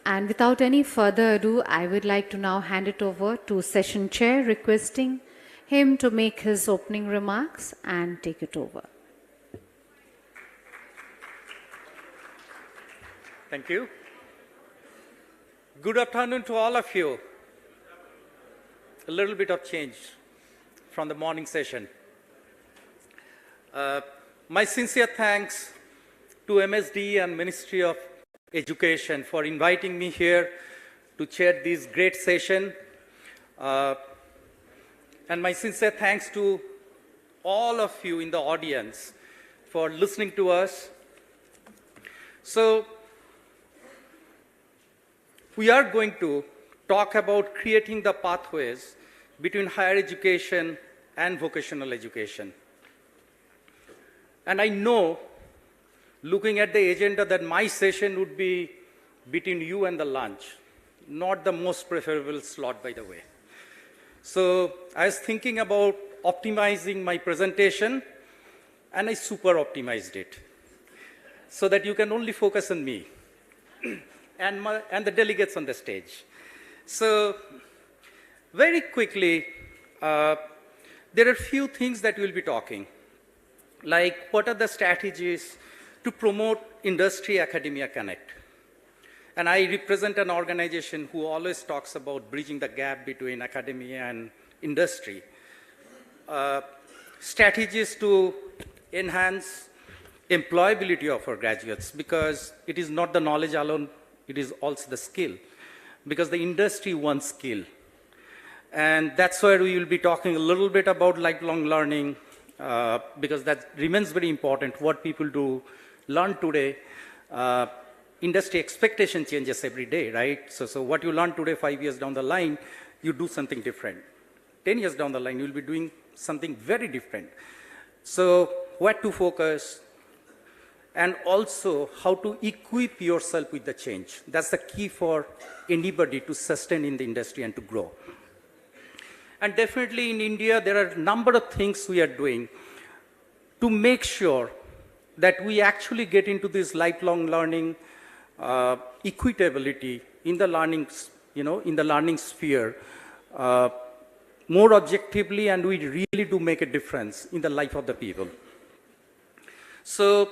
[SPEAKER 1] And without any further ado, I would like to now hand it over to Session Chair, requesting him to make his opening remarks and take it over.
[SPEAKER 11] Thank you. Good afternoon to all of you. A little bit of change from the morning session. My sincere thanks to MSD and Ministry of Education for inviting me here to chair this great session. And my sincere thanks to all of you in the audience for listening to us. So, we are going to talk about creating the pathways between higher education and vocational education. And I know, looking at the agenda, that my session would be between you and the lunch, not the most preferable slot, by the way. So I was thinking about optimizing my presentation, and I super optimized it so that you can only focus on me and the delegates on the stage. So very quickly, there are a few things that we'll be talking. Like, what are the strategies to promote industry-academia connect? And I represent an organization who always talks about bridging the gap between academia and industry. Strategies to enhance employability of our graduates, because it is not the knowledge alone, it is also the skill, because the industry wants skill. And that's where we will be talking a little bit about lifelong learning, because that remains very important. What people do learn today, industry expectation changes every day, right? So what you learn today, 5 years down the line, you do something different. 10 years down the line, you'll be doing something very different. So what to focus, and also how to equip yourself with the change. That's the key for anybody to sustain in the industry and to grow. And definitely in India, there are a number of things we are doing to make sure that we actually get into this lifelong learning, equitability in the learning, in the learning sphere, more objectively, and we really do make a difference in the life of the people. So,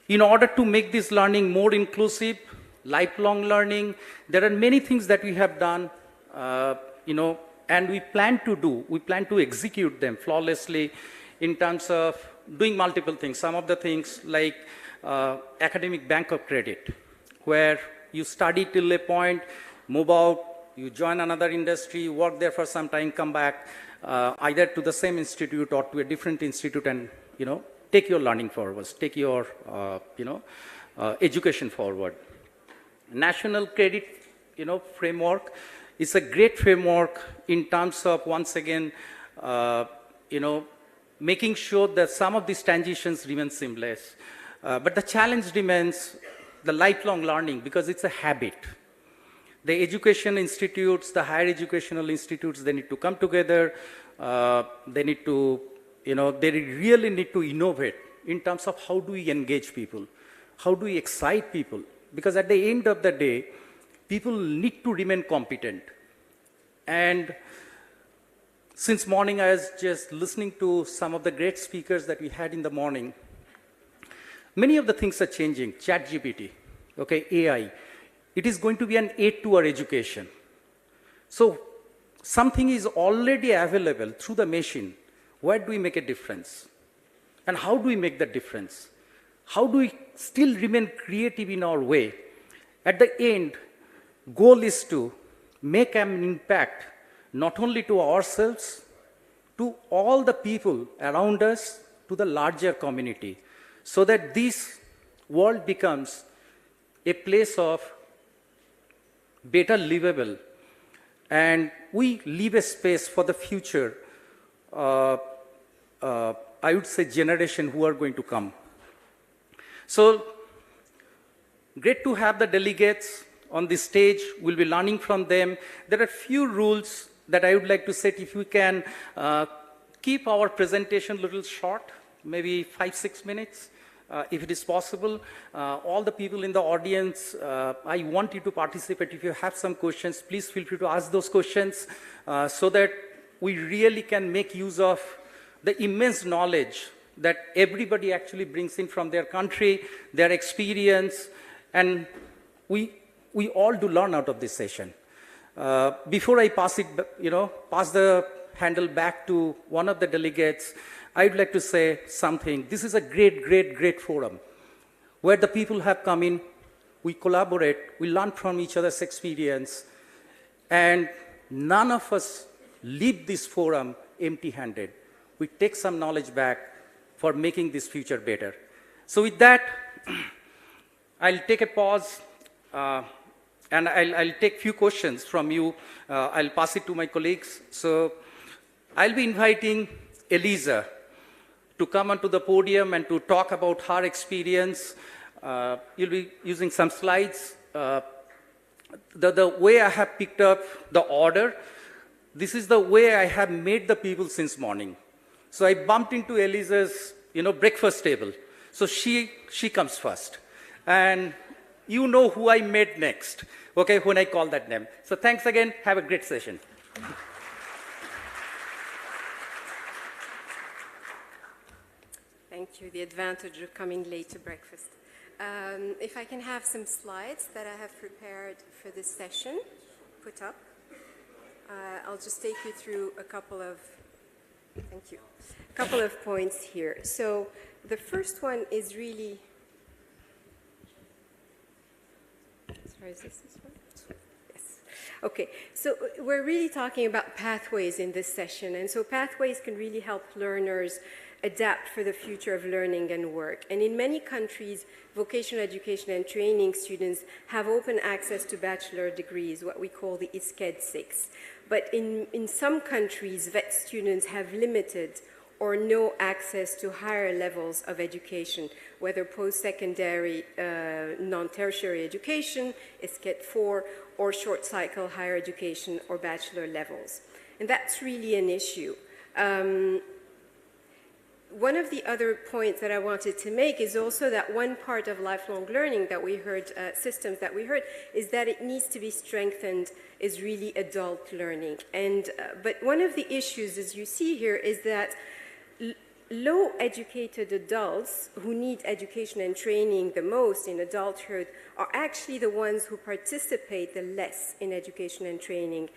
[SPEAKER 11] in order to make this learning more inclusive, lifelong learning, there are many things that we have done, and we plan to execute them flawlessly in terms of doing multiple things. Some of the things like academic bank of credit, where you study till a point, move out, you join another industry, work there for some time, come back, either to the same institute or to a different institute, and take your learning forward, take your education forward. National credit framework is a great framework in terms of, once again, making sure that some of these transitions remain seamless. But the challenge remains the lifelong learning, because it's a habit. The education institutes, the higher educational institutes, they need to come together. They need to, they really need to innovate in terms of how do we engage people, how do we excite people, because at the end of the day, people need to remain competent. And since morning, I was just listening to some of the great speakers that we had in the morning. Many of the things are changing. ChatGPT, okay, AI. it is going to be an aid to our education. So something is already available through the machine. Where do we make a difference? And how do we make that difference? How do we still remain creative in our way? At the end, goal is to make an impact not only to ourselves, to all the people around us, to the larger community, so that this world becomes a place of better livable, and we leave a space for the future, I would say, generation who are going to come. So, great to have the delegates on this stage. We'll be learning from them. There are few rules that I would like to set. If we can keep our presentation a little short, maybe 5-6 minutes, if it is possible. All the people in the audience, I want you to participate. If you have some questions, please feel free to ask those questions so that we really can make use of the immense knowledge that everybody actually brings in from their country, their experience, and we all do learn out of this session. Before I pass the handle back to one of the delegates, I'd like to say something. This is a great, great, great forum where the people have come in, we collaborate, we learn from each other's experience, and none of us leave this forum empty-handed. We take some knowledge back for making this future better. So with that, I'll take a pause, and I'll take few questions from you. I'll pass it to my colleagues. So I'll be inviting Eliza to come onto the podium and to talk about her experience. You'll be using some slides. The way I have picked up the order, this is the way I have made the people since morning. So I bumped into Eliza's, breakfast table. So she comes first. And you know who I met next, okay, when I call that name. So thanks again. Have a great session.
[SPEAKER 12] Thank you. The advantage of coming late to breakfast. If I can have some slides that I have prepared for this session put up. I'll just take you through a couple of points here. So the first one is really, sorry, is this one? Yes. Okay, so we're really talking about pathways in this session, and so pathways can really help learners adapt for the future of learning and work. And in many countries, vocational education and training students have open access to bachelor degrees, what we call the ISKED 6. But in some countries, VET students have limited or no access to higher levels of education, whether post-secondary, non-tertiary education, ISKED 4, or short-cycle higher education or bachelor levels. And that's really an issue. One of the other points that I wanted to make is also that one part of lifelong learning that we heard, systems that we heard, is that it needs to be strengthened, is really adult learning. And, but one of the issues, as you see here, is that low-educated adults who need education and training the most in adulthood are actually the ones who participate the less in education and training,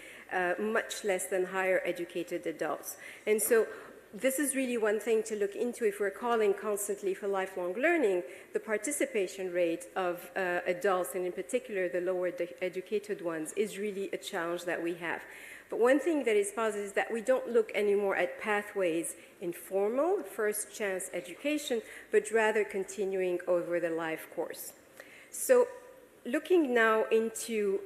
[SPEAKER 12] much less than higher-educated adults. And so this is really one thing to look into if we're calling constantly for lifelong learning. The participation rate of adults, and in particular the lower educated ones, is really a challenge that we have. But one thing that is positive is that we don't look anymore at pathways in formal, first chance education, but rather continuing over the life course. So looking now into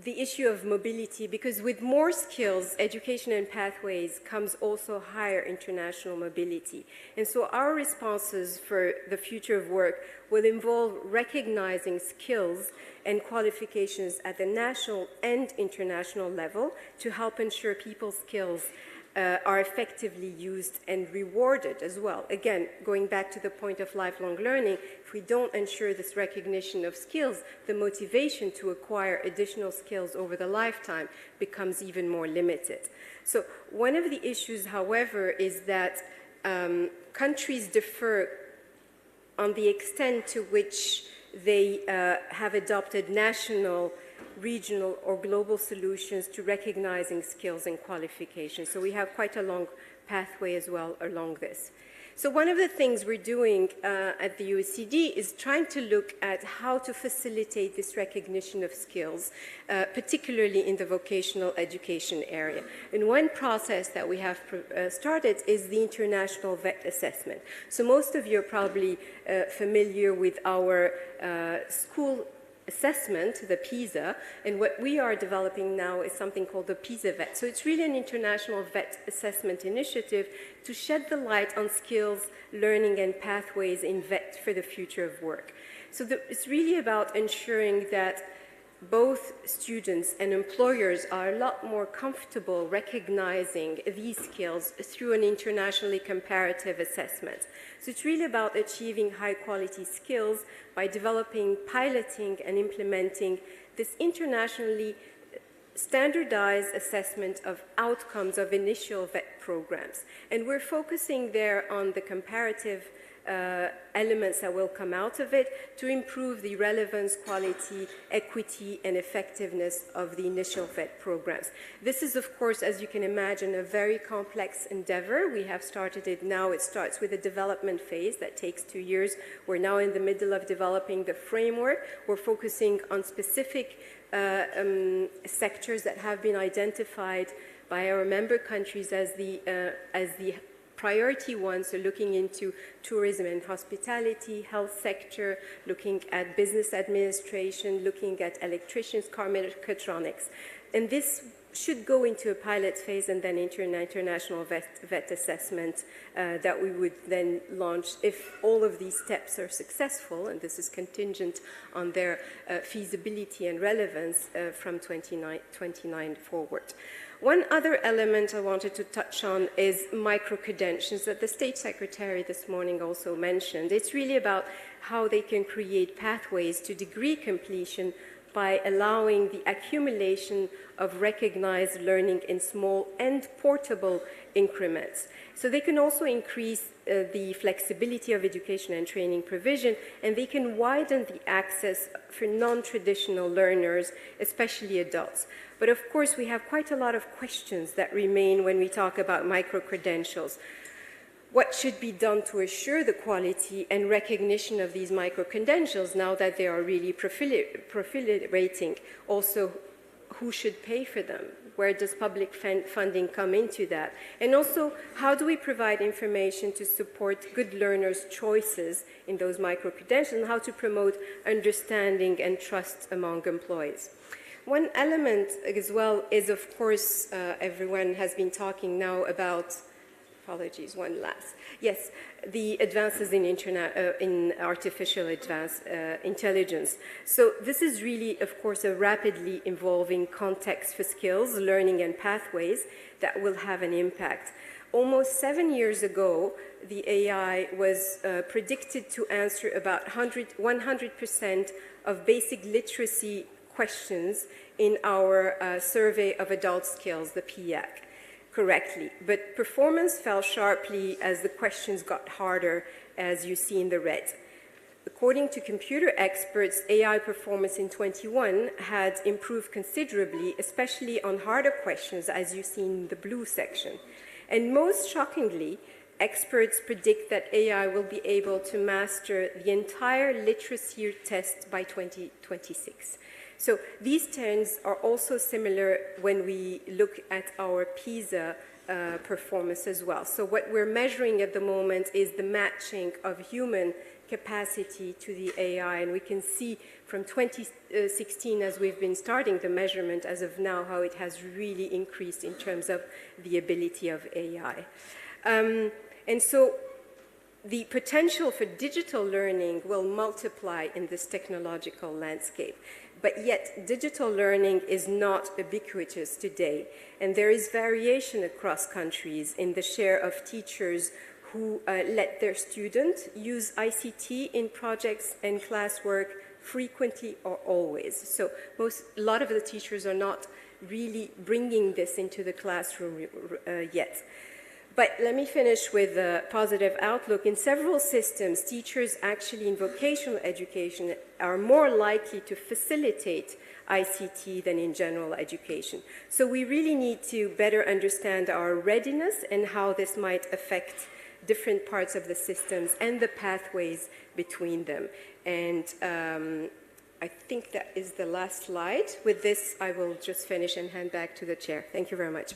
[SPEAKER 12] the issue of mobility, because with more skills, education and pathways comes also higher international mobility. And so our responses for the future of work will involve recognizing skills and qualifications at the national and international level to help ensure people's skills are effectively used and rewarded as well. Again, going back to the point of lifelong learning, if we don't ensure this recognition of skills, the motivation to acquire additional skills over the lifetime becomes even more limited. So one of the issues, however, is that countries differ on the extent to which they have adopted national, regional, or global solutions to recognizing skills and qualifications. So we have quite a long pathway as well along this. So one of the things we're doing at the OECD is trying to look at how to facilitate this recognition of skills, particularly in the vocational education area. And one process that we have started is the international VET assessment. So most of you are probably familiar with our school assessment, the PISA, and what we are developing now is something called the PISA VET. So it's really an international VET assessment initiative to shed the light on skills, learning, and pathways in VET for the future of work. So it's really about ensuring that both students and employers are a lot more comfortable recognizing these skills through an internationally comparative assessment. So it's really about achieving high-quality skills by developing, piloting, and implementing this internationally standardized assessment of outcomes of initial VET programs. And we're focusing there on the comparative elements that will come out of it to improve the relevance, quality, equity, and effectiveness of the initial VET programs. This is, of course, as you can imagine, a very complex endeavor. We have started it now. It starts with a development phase that takes 2 years. We're now in the middle of developing the framework. We're focusing on specific sectors that have been identified by our member countries as the priority ones, so looking into tourism and hospitality, health sector, looking at business administration, looking at electricians, car mechatronics. And this should go into a pilot phase and then into an international VET assessment that we would then launch if all of these steps are successful, and this is contingent on their feasibility and relevance from 29 forward. One other element I wanted to touch on is micro-credentials that the State Secretary this morning also mentioned. It's really about how they can create pathways to degree completion by allowing the accumulation of recognized learning in small and portable increments. So they can also increase the flexibility of education and training provision, and they can widen the access for non-traditional learners, especially adults. But of course, we have quite a lot of questions that remain when we talk about micro-credentials. What should be done to assure the quality and recognition of these micro-credentials now that they are really proliferating? Also, who should pay for them? Where does public funding come into that? And also, how do we provide information to support good learners' choices in those micro-credentials, and how to promote understanding and trust among employees? One element as well is, of course, everyone has been talking now about, apologies, one last. Yes, the advances in artificial intelligence. So this is really, of course, a rapidly evolving context for skills, learning, and pathways that will have an impact. Almost 7 years ago, the AI was predicted to answer about 100% of basic literacy questions in our survey of adult skills, the PIAC, correctly. But performance fell sharply as the questions got harder, as you see in the red. According to computer experts, AI performance in 21 had improved considerably, especially on harder questions, as you see in the blue section. And most shockingly, experts predict that AI will be able to master the entire literacy test by 2026. So these trends are also similar when we look at our PISA performance as well. So what we're measuring at the moment is the matching of human capacity to the AI, and we can see from 2016, as we've been starting the measurement as of now, how it has really increased in terms of the ability of AI. And so the potential for digital learning will multiply in this technological landscape. But yet, digital learning is not ubiquitous today, and there is variation across countries in the share of teachers who let their students use ICT in projects and classwork frequently or always. So a lot of the teachers are not really bringing this into the classroom yet. But let me finish with a positive outlook. In several systems, teachers actually in vocational education are more likely to facilitate ICT than in general education. So we really need to better understand our readiness and how this might affect different parts of the systems and the pathways between them. And I think that is the last slide. With this, I will just finish and hand back to the chair. Thank you very much.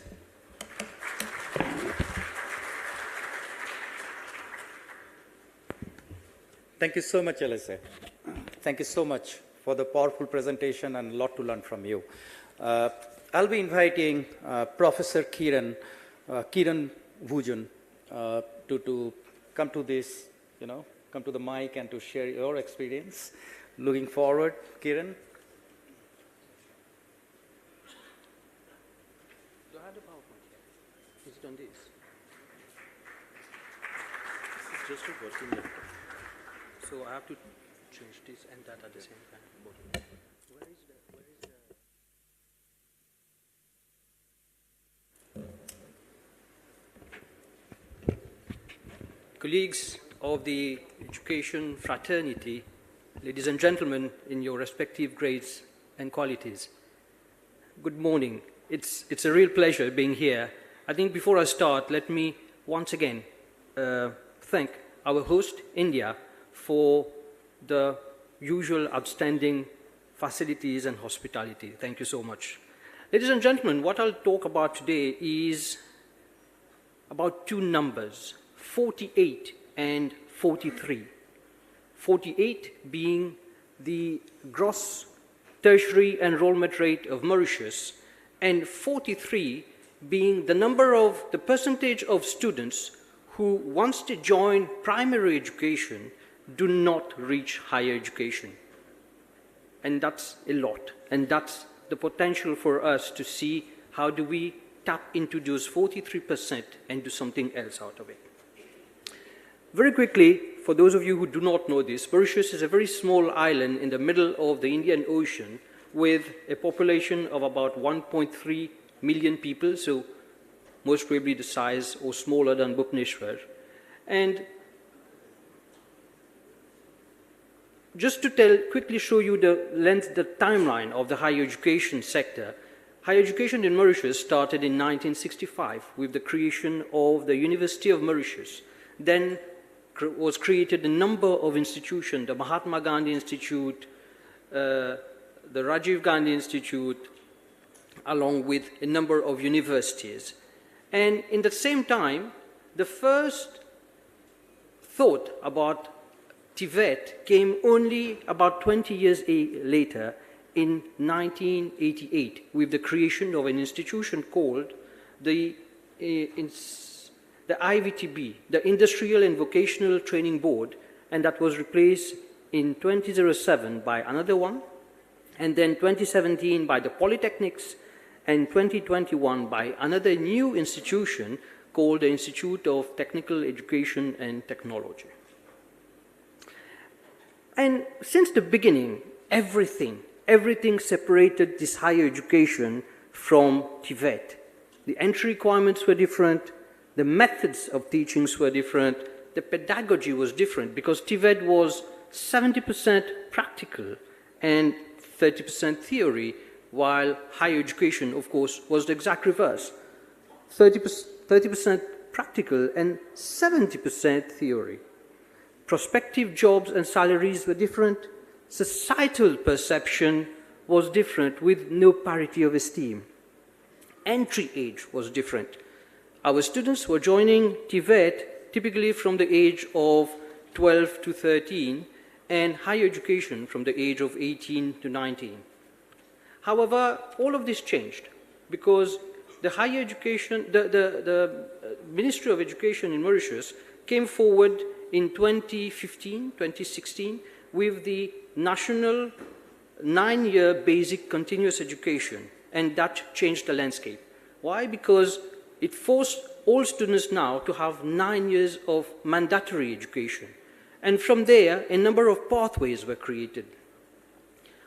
[SPEAKER 11] Thank you so much, Elise. Thank you so much for the powerful presentation and a lot to learn from you. I'll be inviting Professor Kiran Bhujan to come to this, come to the mic and to share your experience. Looking forward, Kiran. Do I have the PowerPoint? Is it on this? This is just a working laptop. So I have to change this and that at the same time. Where is the colleagues of the education fraternity, ladies and gentlemen in your respective grades and qualities, good morning. It's a real pleasure being here. I think before I start, let me once again thank our host, India, for the usual outstanding facilities and hospitality. Thank you so much. Ladies and gentlemen, what I'll talk about today is about two numbers, 48 and 43. 48 being the gross tertiary enrollment rate of Mauritius, and 43 being the percentage of students who, once they join primary education, do not reach higher education. And that's a lot. And that's the potential for us to see how do we tap into those 43% and do something else out of it. Very quickly, for those of you who do not know this, Mauritius is a very small island in the middle of the Indian Ocean with a population of about 1.3 million people, so most probably the size or smaller than Bhubaneswar. And just to quickly show you the timeline of the higher education sector, higher education in Mauritius started in 1965 with the creation of the University of Mauritius. Then was created a number of institutions, the Mahatma Gandhi Institute, the Rajiv Gandhi Institute, along with a number of universities. And in the same time, the first thought about TVET came only about 20 years later in 1988 with the creation of an institution called the IVTB, the Industrial and Vocational Training Board, and that was replaced in 2007 by another one, and then 2017 by the Polytechnics, and 2021 by another new institution called the Institute of Technical Education and Technology. And since the beginning, everything separated this higher education from TVET. The entry requirements were different, the methods of teachings were different, the pedagogy was different because TVET was 70% practical and 30% theory, while higher education, of course, was the exact reverse. 30% practical and 70% theory. Prospective jobs and salaries were different. Societal perception was different with no parity of esteem. Entry age was different. Our students were joining TVET typically from the age of 12 to 13 and higher education from the age of 18 to 19. However, all of this changed because the higher education, the Ministry of Education in Mauritius came forward in 2015, 2016 with the national 9-year basic continuous education, and that changed the landscape. Why? Because it forced all students now to have 9 years of mandatory education. And from there, a number of pathways were created.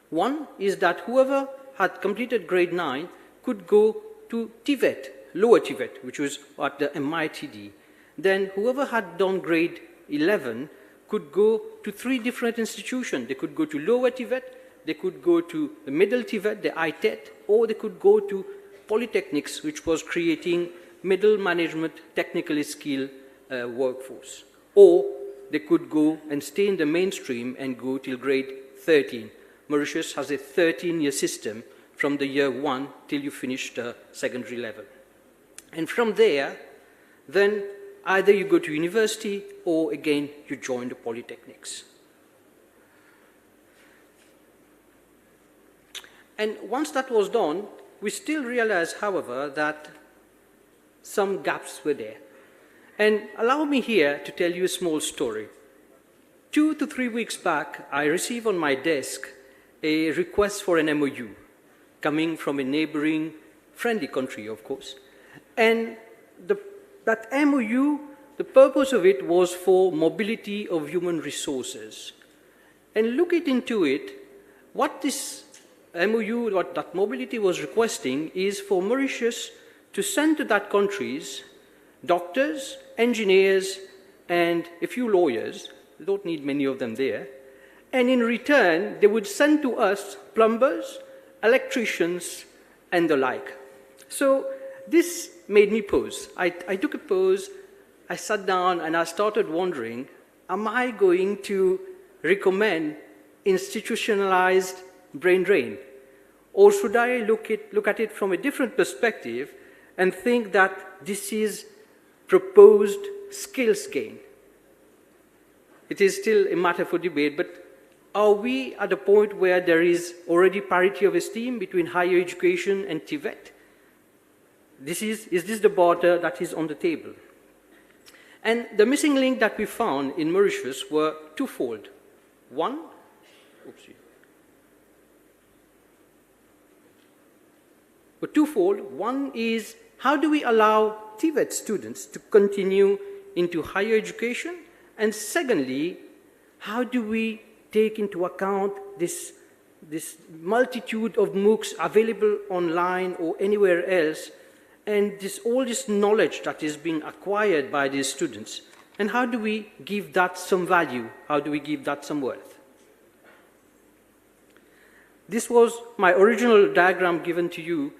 [SPEAKER 11] One is that whoever had completed grade 9 could go to TVET
[SPEAKER 8] lower TVET, which was at the MITD, then whoever had done grade 11 could go to 3 different institutions. They could go to lower TVET, they could go to the middle TVET, the ITET, or they could go to polytechnics, which was creating middle management technically skilled workforce. Or they could go and stay in the mainstream and go till grade 13. Mauritius has a 13-year system from the year 1 till you finish the secondary level. And from there, then either you go to university or again you join the polytechnics. And once that was done, we still realized, however, that some gaps were there. And allow me here to tell you a small story. 2 to 3 weeks back, I received on my desk a request for an MOU coming from a neighboring friendly country, of course. And that MOU, the purpose of it was for mobility of human resources. And looking into it, what this MOU, what that mobility was requesting is for Mauritius to send to that countries doctors, engineers, and a few lawyers. We don't need many of them there. And in return, they would send to us plumbers, electricians, and the like. So this made me pause. I took a pause, I sat down, and I started wondering, am I going to recommend institutionalized brain drain? Or should I look at it from a different perspective and think that this is proposed skills gain? It is still a matter for debate, but are we at a point where there is already parity of esteem between higher education and TVET? Is this the border that is on the table? And the missing link that we found in Mauritius were twofold. One is, how do we allow TVET students to continue into higher education? And secondly, how do we take into account this multitude of MOOCs available online or anywhere else, and all this knowledge that is being acquired by these students, and how do we give that some value? How do we give that some worth? This was my original diagram given to you,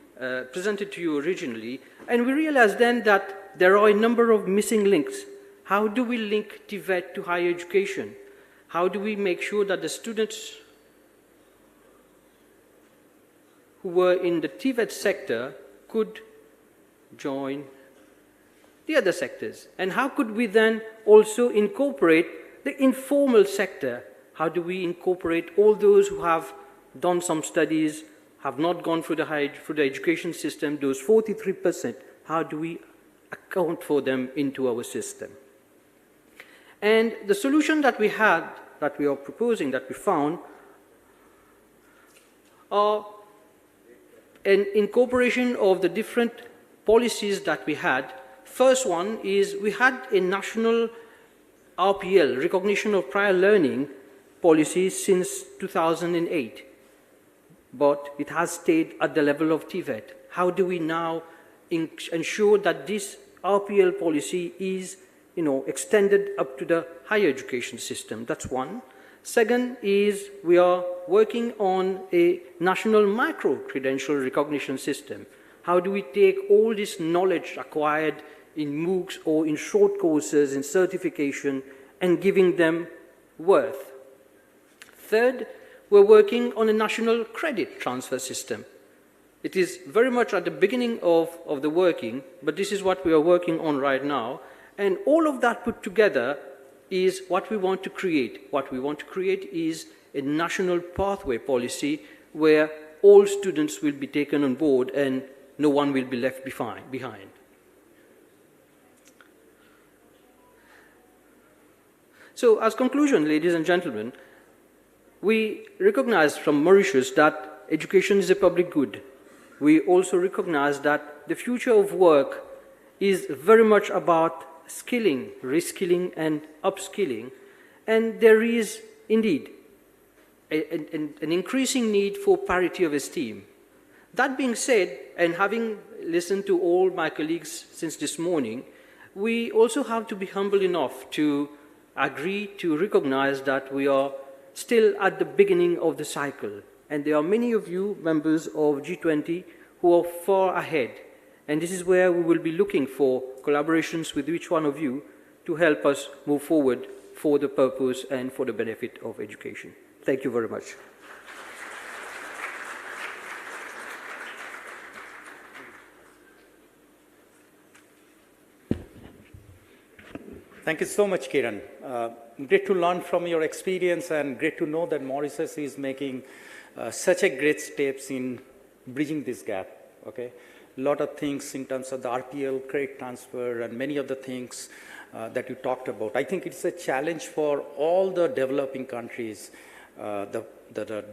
[SPEAKER 8] presented to you originally, and we realized then that there are a number of missing links. How do we link TVET to higher education? How do we make sure that the students who were in the TVET sector could join the other sectors? And how could we then also incorporate the informal sector? How do we incorporate all those who have done some studies, have not gone through the education system, those 43%, how do we account for them into our system? And the solution that we had, that we are proposing, that we found, are an incorporation of the different policies that we had. First one is we had a national RPL, recognition of prior learning policy, since 2008. But it has stayed at the level of TVET. How do we now ensure that this RPL policy is extended up to the higher education system? That's one. Second is we are working on a national micro-credential recognition system. How do we take all this knowledge acquired in MOOCs or in short courses, in certification, and giving them worth? Third, we're working on a national credit transfer system. It is very much at the beginning of the working, but this is what we are working on right now. And all of that put together is what we want to create. What we want to create is a national pathway policy where all students will be taken on board and no one will be left behind. So as conclusion, ladies and gentlemen, we recognize from Mauritius that education is a public good. We also recognize that the future of work is very much about skilling, reskilling, and upskilling. And there is indeed an increasing need for parity of esteem. That being said, and having listened to all my colleagues since this morning, we also have to be humble enough to agree to recognize that we are still at the beginning of the cycle. And there are many of you, members of G20, who are far ahead. And this is where we will be looking for collaborations with each one of you to help us move forward for the purpose and for the benefit of education. Thank you very much.
[SPEAKER 11] Thank you so much, Kiran. Great to learn from your experience and great to know that Mauritius is making such a great steps in bridging this gap, okay? A lot of things in terms of the RPL, credit transfer, and many of the things that you talked about. I think it's a challenge for all the developing countries, the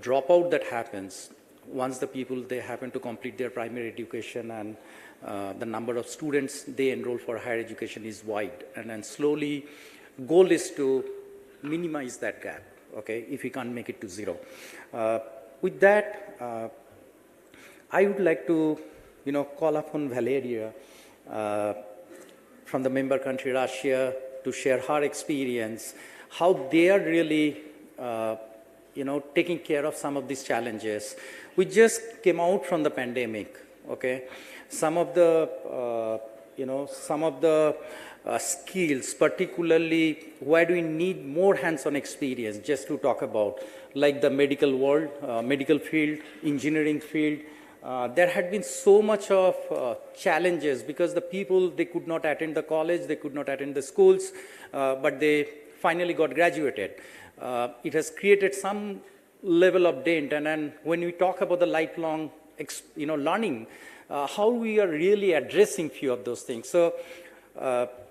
[SPEAKER 11] dropout that happens once the people, they happen to complete their primary education, and the number of students they enroll for higher education is wide. And then slowly, goal is to minimize that gap, okay, if we can't make it to zero. With that, I would like to, call upon Valeria from the member country Russia to share her experience, how they are really, taking care of some of these challenges. We just came out from the pandemic, okay? Some of the, skills, particularly where do we need more hands-on experience, just to talk about, like the medical world, medical field, engineering field. There had been so much of challenges because the people, they could not attend the college, they could not attend the schools, but they finally got graduated. It has created some level of dent. And then when we talk about the lifelong, learning, how we are really addressing few of those things. So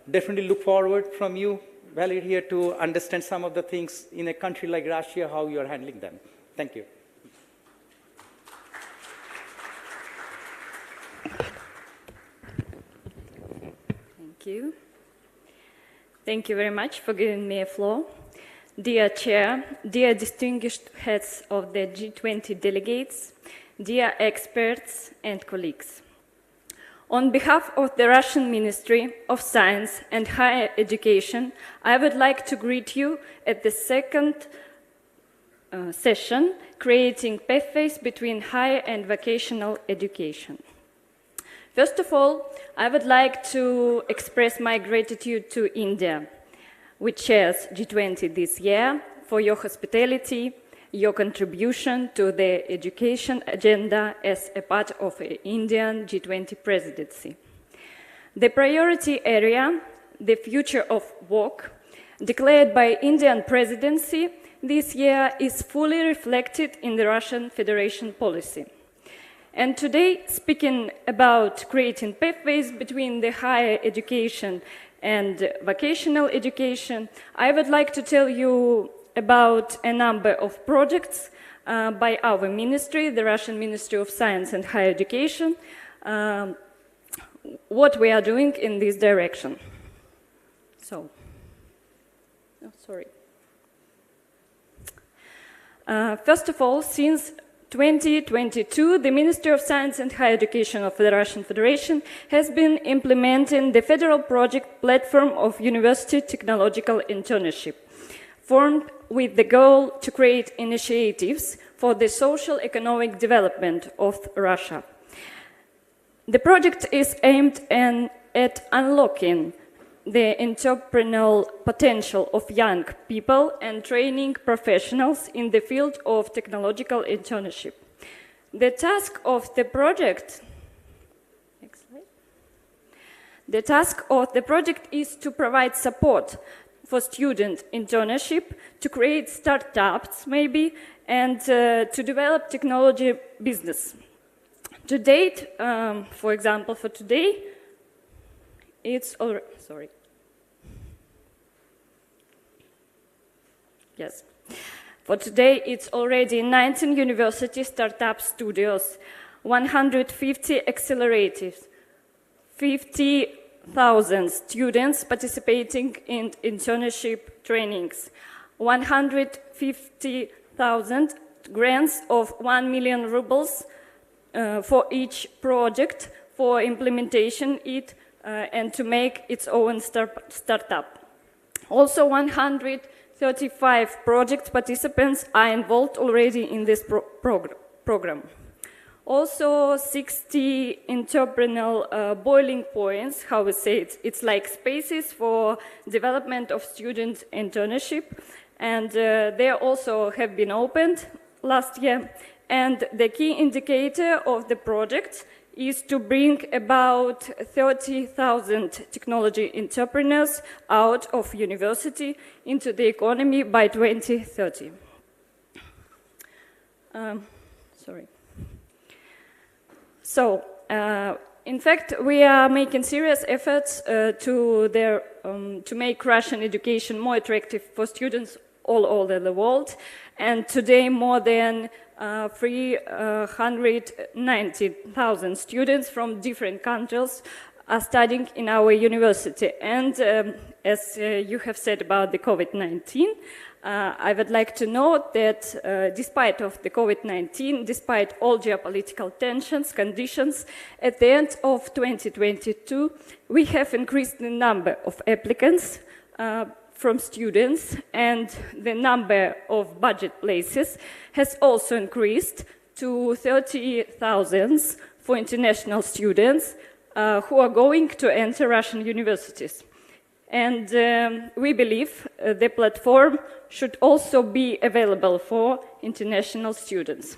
[SPEAKER 11] definitely look forward from you, Valerie, here to understand some of the things in a country like Russia, how you are handling them. Thank you.
[SPEAKER 13] Thank you. Thank you very much for giving me a floor. Dear Chair, dear distinguished heads of the G20 delegates, dear experts and colleagues. On behalf of the Russian Ministry of Science and Higher Education, I would like to greet you at the second session, Creating Pathways Between Higher and Vocational Education. First of all, I would like to express my gratitude to India, which chairs G20 this year, for your hospitality, your contribution to the education agenda as a part of the Indian G20 presidency. The priority area, the future of work, declared by Indian presidency this year, is fully reflected in the Russian Federation policy. And today, speaking about creating pathways between the higher education and vocational education, I would like to tell you about a number of projects by our ministry, the Russian Ministry of Science and Higher Education, what we are doing in this direction. So, first of all, since 2022, the Ministry of Science and Higher Education of the Russian Federation has been implementing the federal project platform of University Technological Internship, formed with the goal to create initiatives for the social economic development of Russia. The project is aimed at unlocking the entrepreneurial potential of young people and training professionals in the field of technological internship. The task of the project, is to provide support for student internship, to create startups maybe, and to develop technology business. To date, for example, for today, it's already, For today, it's already 19 university startup studios, 150 accelerators, 50,000 students participating in internship trainings, 150,000 grants of 1 million rubles for each project for implementation and to make its own startup. Also, 135 project participants are involved already in this program. Also, 60 entrepreneurial boiling points, how we say it, it's like spaces for development of student internship, and they also have been opened last year. And the key indicator of the project is to bring about 30,000 technology entrepreneurs out of university into the economy by 2030. So, in fact, we are making serious efforts to make Russian education more attractive for students all over the world. And today, more than 390,000 students from different countries are studying in our university. And as you have said about the COVID-19, I would like to note that despite of the COVID-19, despite all geopolitical tensions, conditions, at the end of 2022, we have increased the number of applicants from students, and the number of budget places has also increased to 30,000 for international students who are going to enter Russian universities. And we believe the platform should also be available for international students.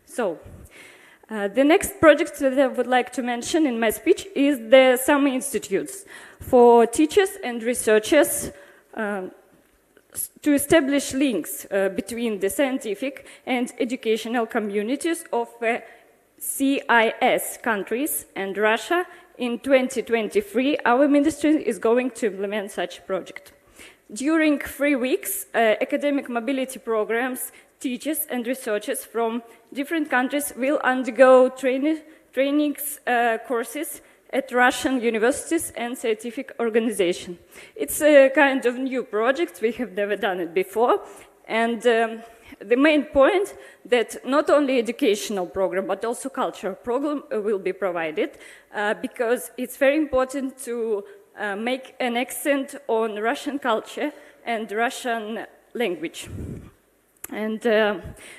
[SPEAKER 13] So, the next project that I would like to mention in my speech is the summer institutes for teachers and researchers to establish links between the scientific and educational communities of CIS countries and Russia. In 2023, our ministry is going to implement such a project. During 3 weeks, academic mobility programs, teachers and researchers from different countries will undergo trainings courses at Russian universities and scientific organizations. It's a kind of new project, we have never done it before, and the main point that not only educational program but also cultural program will be provided because it's very important to make an accent on Russian culture and Russian language. And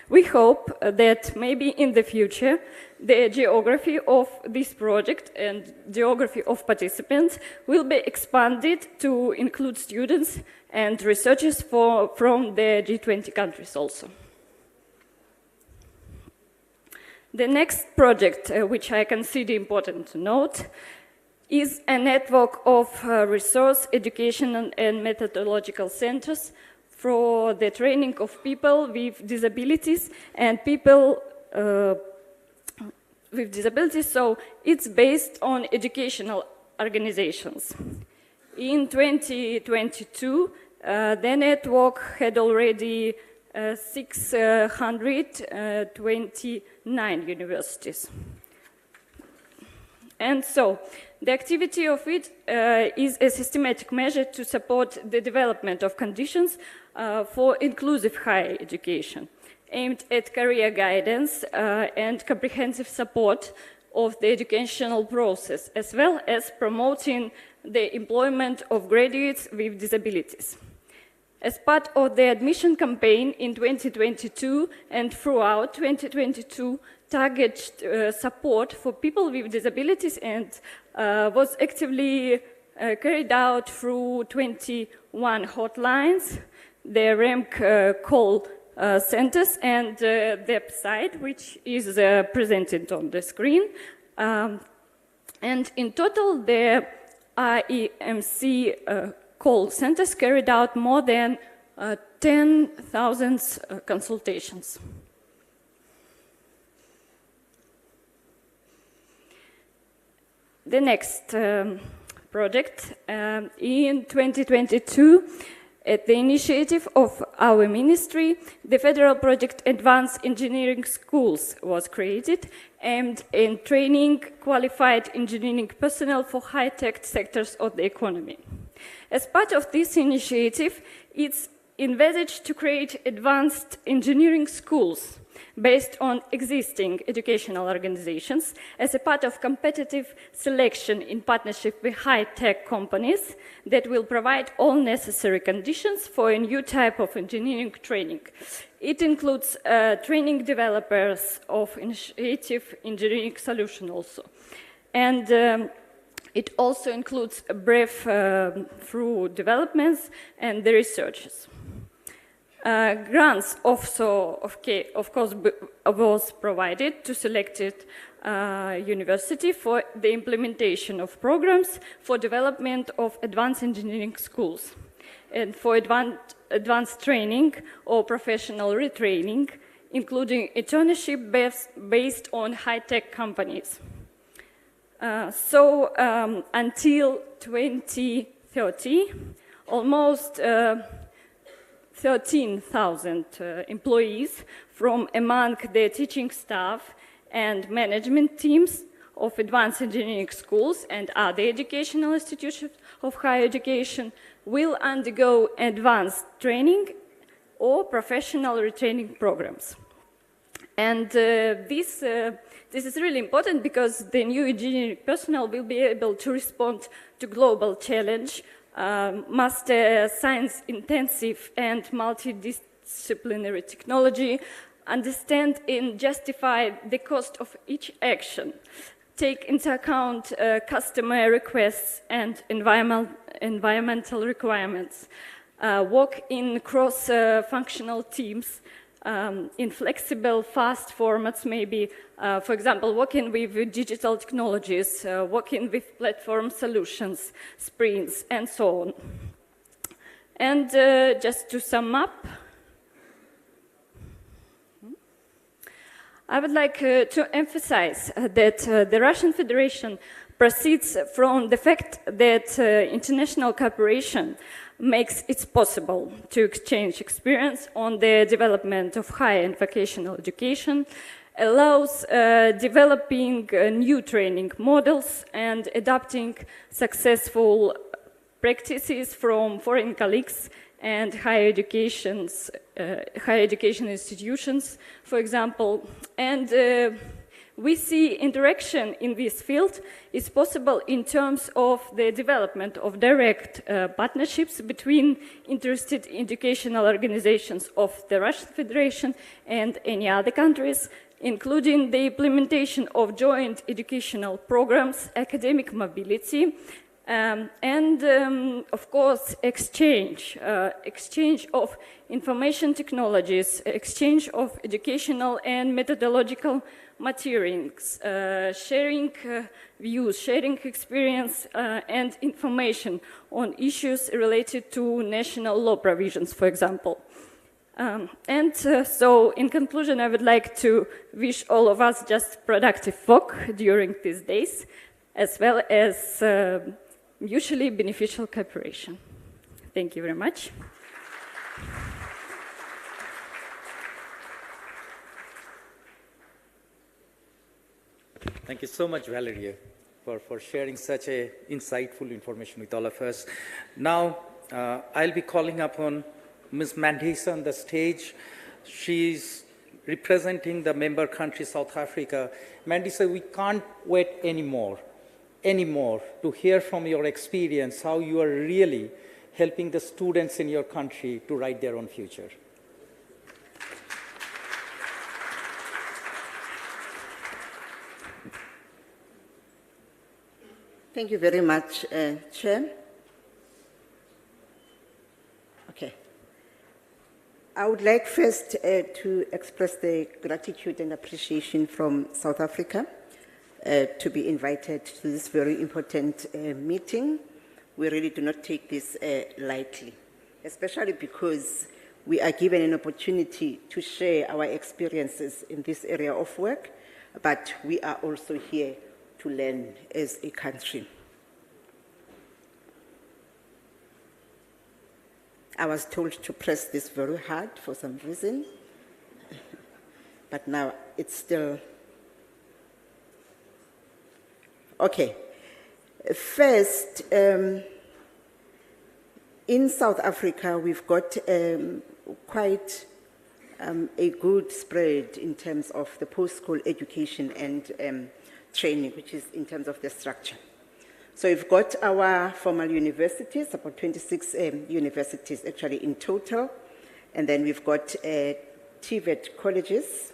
[SPEAKER 13] we hope that maybe in the future the geography of this project and geography of participants will be expanded to include students and researchers from the G20 countries also. The next project, which I consider important to note, is a network of resource, educational and methodological centers for the training of people with disabilities and people with disabilities, so it's based on educational organizations. In 2022, the network had already 629 universities. And so, the activity of it is a systematic measure to support the development of conditions for inclusive higher education, aimed at career guidance and comprehensive support of the educational process, as well as promoting the employment of graduates with disabilities. As part of the admission campaign in 2022 and throughout 2022, targeted support for people with disabilities and was actively carried out through 21 hotlines, the REMC call centers, and the website, which is presented on the screen. And in total, the IEMC call centers carried out more than 10,000 consultations. The next project, in 2022, at the initiative of our ministry, the Federal Project Advanced Engineering Schools was created, aimed in training qualified engineering personnel for high-tech sectors of the economy. As part of this initiative, it's envisaged to create advanced engineering schools based on existing educational organizations as a part of competitive selection in partnership with high-tech companies that will provide all necessary conditions for a new type of engineering training. It includes training developers of initiative engineering solution also. And it also includes a breakthrough developments and the researchers. Grants also, of course, was provided to selected university for the implementation of programs for development of advanced engineering schools and for advanced training or professional retraining, including internship based on high-tech companies. Until 2030, almost 13,000 employees from among the teaching staff and management teams of advanced engineering schools and other educational institutions of higher education will undergo advanced training or professional retraining programs. And this is really important because the new engineering personnel will be able to respond to global challenge, master science-intensive and multidisciplinary technology, understand and justify the cost of each action, take into account customer requests and environmental requirements, work in cross-functional teams, in flexible, fast formats, maybe, for example, working with digital technologies, working with platform solutions, sprints, and so on. And just to sum up, I would like to emphasize that the Russian Federation proceeds from the fact that international cooperation makes it possible to exchange experience on the development of higher and vocational education, allows developing new training models and adapting successful practices from foreign colleagues and higher education institutions, for example. And we see interaction in this field is possible in terms of the development of direct partnerships between interested educational organizations of the Russian Federation and any other countries, including the implementation of joint educational programs, academic mobility, and of course, exchange of information technologies, exchange of educational and methodological materials, sharing views, sharing experience and information on issues related to national law provisions, for example. So in conclusion, I would like to wish all of us just productive work during these days, as well as mutually beneficial cooperation. Thank you very much.
[SPEAKER 11] Thank you so much, Valeria, for sharing such a insightful information with all of us. Now, I'll be calling upon Ms. Mandisa on the stage. She's representing the member country, South Africa. Mandisa, we can't wait anymore to hear from your experience how you are really helping the students in your country to write their own future.
[SPEAKER 14] Thank you very much, Chair. Okay. I would like first to express the gratitude and appreciation from South Africa to be invited to this very important meeting. We really do not take this lightly, especially because we are given an opportunity to share our experiences in this area of work, but we are also here to learn as a country. I was told to press this very hard for some reason, but now it's still okay. First, in South Africa, we've got quite a good spread in terms of the post-school education and training, which is in terms of the structure. So we've got our formal universities, about 26 universities actually in total, and then we've got TVET colleges,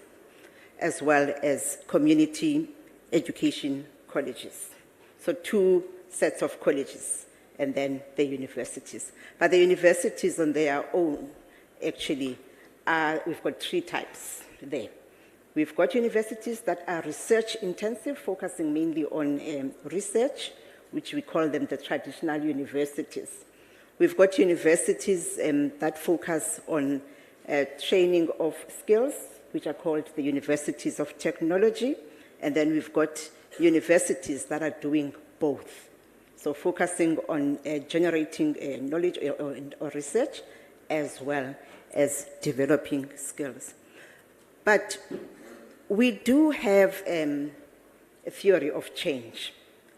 [SPEAKER 14] as well as community education colleges. So 2 sets of colleges, and then the universities. But the universities on their own, actually, we've got 3 types there. We've got universities that are research intensive, focusing mainly on research, which we call them the traditional universities. We've got universities that focus on training of skills, which are called the universities of technology. And then we've got universities that are doing both. So focusing on generating knowledge or research, as well as developing skills. But we do have a theory of change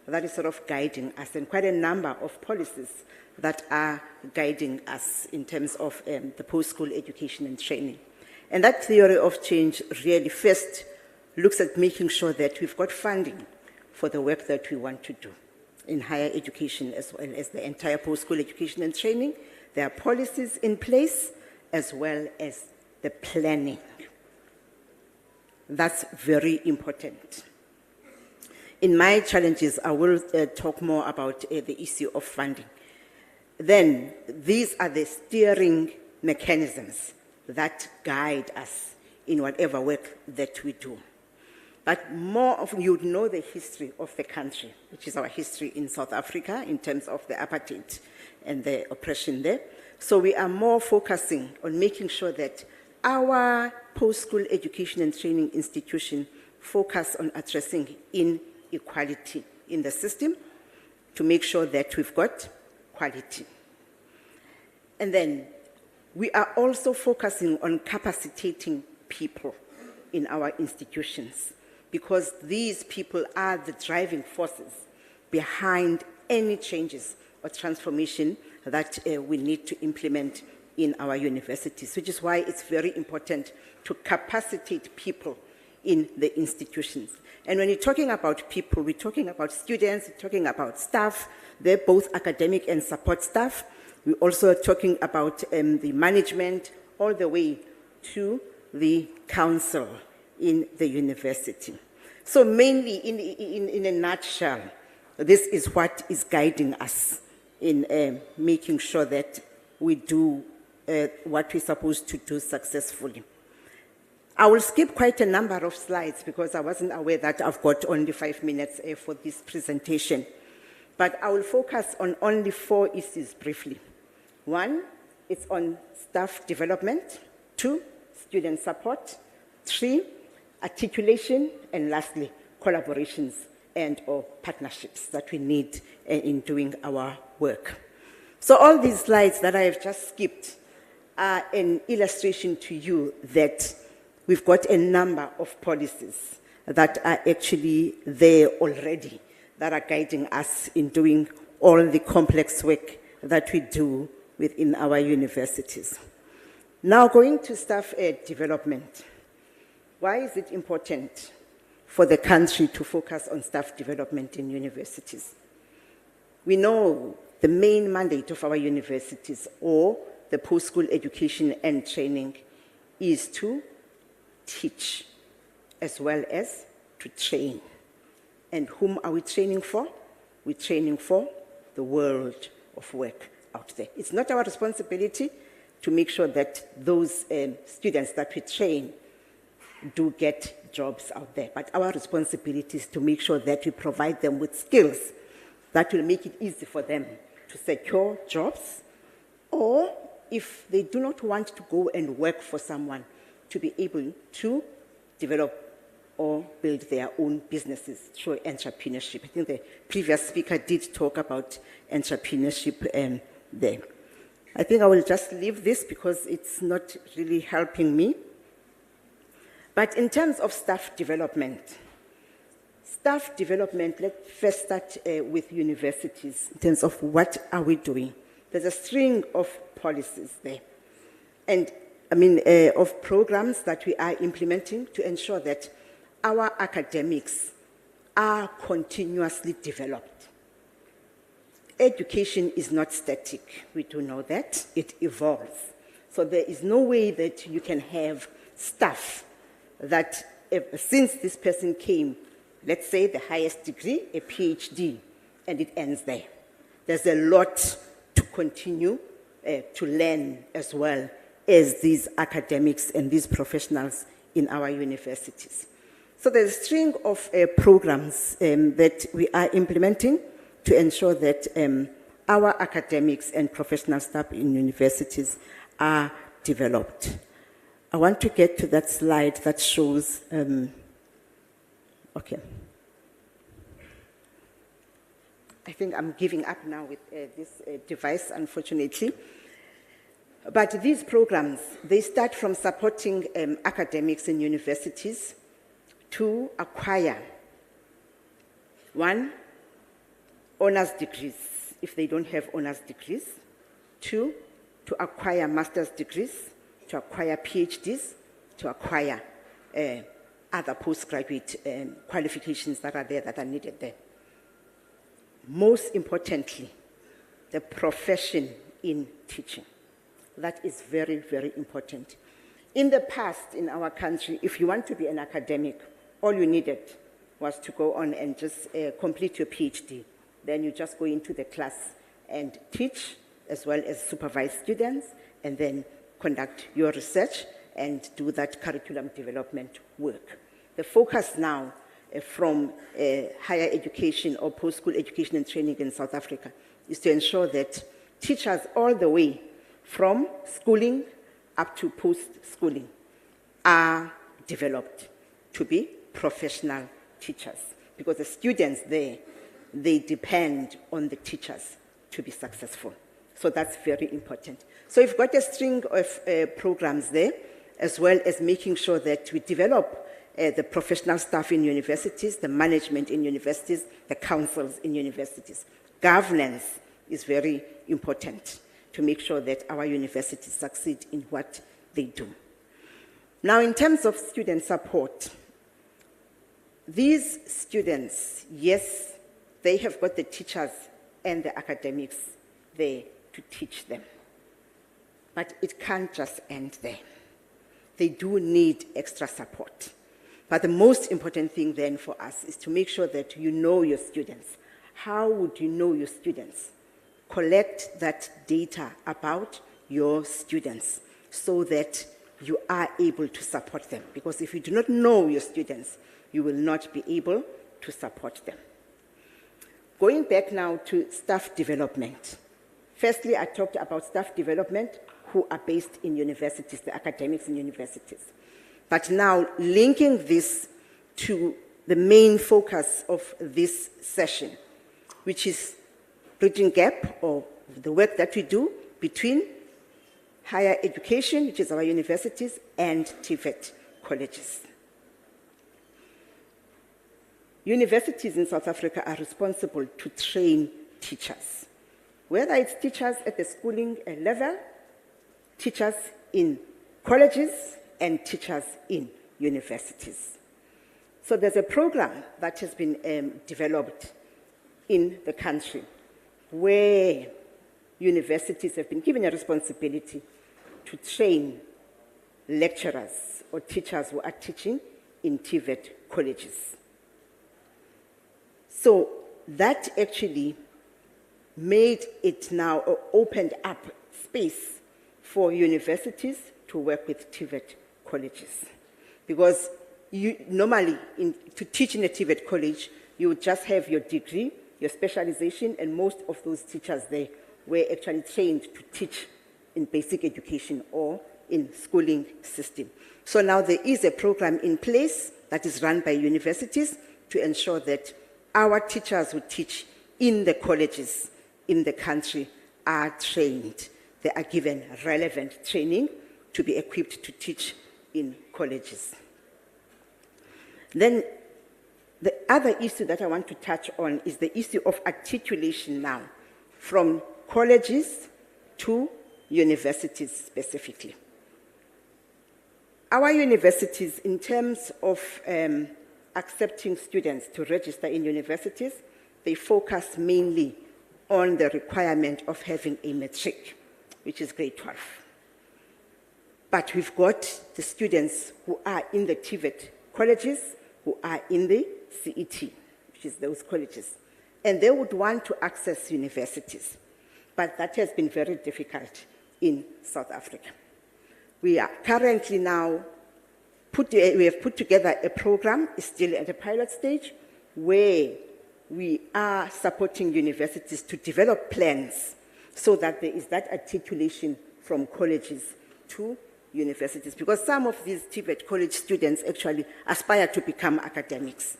[SPEAKER 14] that is sort of guiding us, and quite a number of policies that are guiding us in terms of the post-school education and training. And that theory of change really first looks at making sure that we've got funding for the work that we want to do in higher education, as well as the entire post-school education and training. There are policies in place, as well as the planning. That's very important. In my challenges, I will talk more about the issue of funding. Then, these are the steering mechanisms that guide us in whatever work that we do. But more often, you would know the history of the country, which is our history in South Africa in terms of the apartheid and the oppression there. So we are more focusing on making sure that our post-school education and training institution focus on addressing inequality in the system to make sure that we've got quality. And then we are also focusing on capacitating people in our institutions, because these people are the driving forces behind any changes or transformation that we need to implement in our universities, which is why it's very important to capacitate people in the institutions. And when you're talking about people, we're talking about students, we're talking about staff. They're both academic and support staff. We're also talking about the management, all the way to the council in the university. So mainly, in a nutshell, this is what is guiding us in making sure that we do what we're supposed to do successfully. I will skip quite a number of slides because I wasn't aware that I've got only 5 minutes for this presentation. But I will focus on only 4 issues briefly. 1, it's on staff development. 2, student support. 3, articulation. And lastly, collaborations and or partnerships that we need in doing our work. So all these slides that I have just skipped are an illustration to you that we've got a number of policies that are actually there already that are guiding us in doing all the complex work that we do within our universities. Now, going to staff development. Why is it important for the country to focus on staff development in universities? We know the main mandate of our universities, or the post-school education and training, is to teach as well as to train. And whom are we training for? We're training for the world of work out there. It's not our responsibility to make sure that those students that we train do get jobs out there. But our responsibility is to make sure that we provide them with skills that will make it easy for them to secure jobs, or if they do not want to go and work for someone, to be able to develop or build their own businesses through entrepreneurship. I think the previous speaker did talk about entrepreneurship there. I think I will just leave this because it's not really helping me. But in terms of staff development, let's first start with universities in terms of what are we doing There's a string of policies there. And of programs that we are implementing to ensure that our academics are continuously developed. Education is not static. We do know that. It evolves. So there is no way that you can have staff that, since this person came, let's say the highest degree, a PhD, and it ends there. There's a lot to continue to learn as well as these academics and these professionals in our universities. So there's a string of programs that we are implementing to ensure that our academics and professional staff in universities are developed. I want to get to that slide that shows, okay. I think I'm giving up now with this device, unfortunately. But these programs, they start from supporting academics in universities to acquire, 1, honors degrees, if they don't have honors degrees. 2, to acquire master's degrees, to acquire PhDs, to acquire other postgraduate qualifications that are there, that are needed there. Most importantly, the profession in teaching. That is very, very important. In the past, in our country, if you want to be an academic, all you needed was to go on and just complete your PhD. Then you just go into the class and teach, as well as supervise students, and then conduct your research and do that curriculum development work. The focus now from higher education or post-school education and training in South Africa is to ensure that teachers all the way from schooling up to post-schooling are developed to be professional teachers, because the students there, they depend on the teachers to be successful. So that's very important. So we've got a string of programs there, as well as making sure that we develop the professional staff in universities, the management in universities, the councils in universities. Governance is very important to make sure that our universities succeed in what they do. Now, in terms of student support, these students, yes, they have got the teachers and the academics there to teach them. But it can't just end there. They do need extra support. But the most important thing then for us is to make sure that you know your students. How would you know your students? Collect that data about your students so that you are able to support them. Because if you do not know your students, you will not be able to support them. Going back now to staff development. Firstly, I talked about staff development who are based in universities, the academics in universities. But now linking this to the main focus of this session, which is bridging gap, or the work that we do between higher education, which is our universities, and TVET colleges. Universities in South Africa are responsible to train teachers, whether it's teachers at the schooling level, teachers in colleges, and teachers in universities. So there's a program that has been developed in the country where universities have been given a responsibility to train lecturers or teachers who are teaching in TVET colleges. So that actually made it now, or opened up space for universities to work with TVET colleges. Because normally, to teach in a TVET college, you would just have your degree, your specialization, and most of those teachers there were actually trained to teach in basic education or in schooling system. So now there is a program in place that is run by universities to ensure that our teachers who teach in the colleges in the country are trained. They are given relevant training to be equipped to teach in colleges. Then the other issue that I want to touch on is the issue of articulation now, from colleges to universities specifically. Our universities, in terms of accepting students to register in universities, they focus mainly on the requirement of having a matric, which is grade 12. But we've got the students who are in the TVET colleges, who are in the CET, which is those colleges. And they would want to access universities. But that has been very difficult in South Africa. We are currently now, we have put together a program, it's still at the pilot stage, where we are supporting universities to develop plans so that there is that articulation from colleges to universities. Because some of these TVET college students actually aspire to become academics,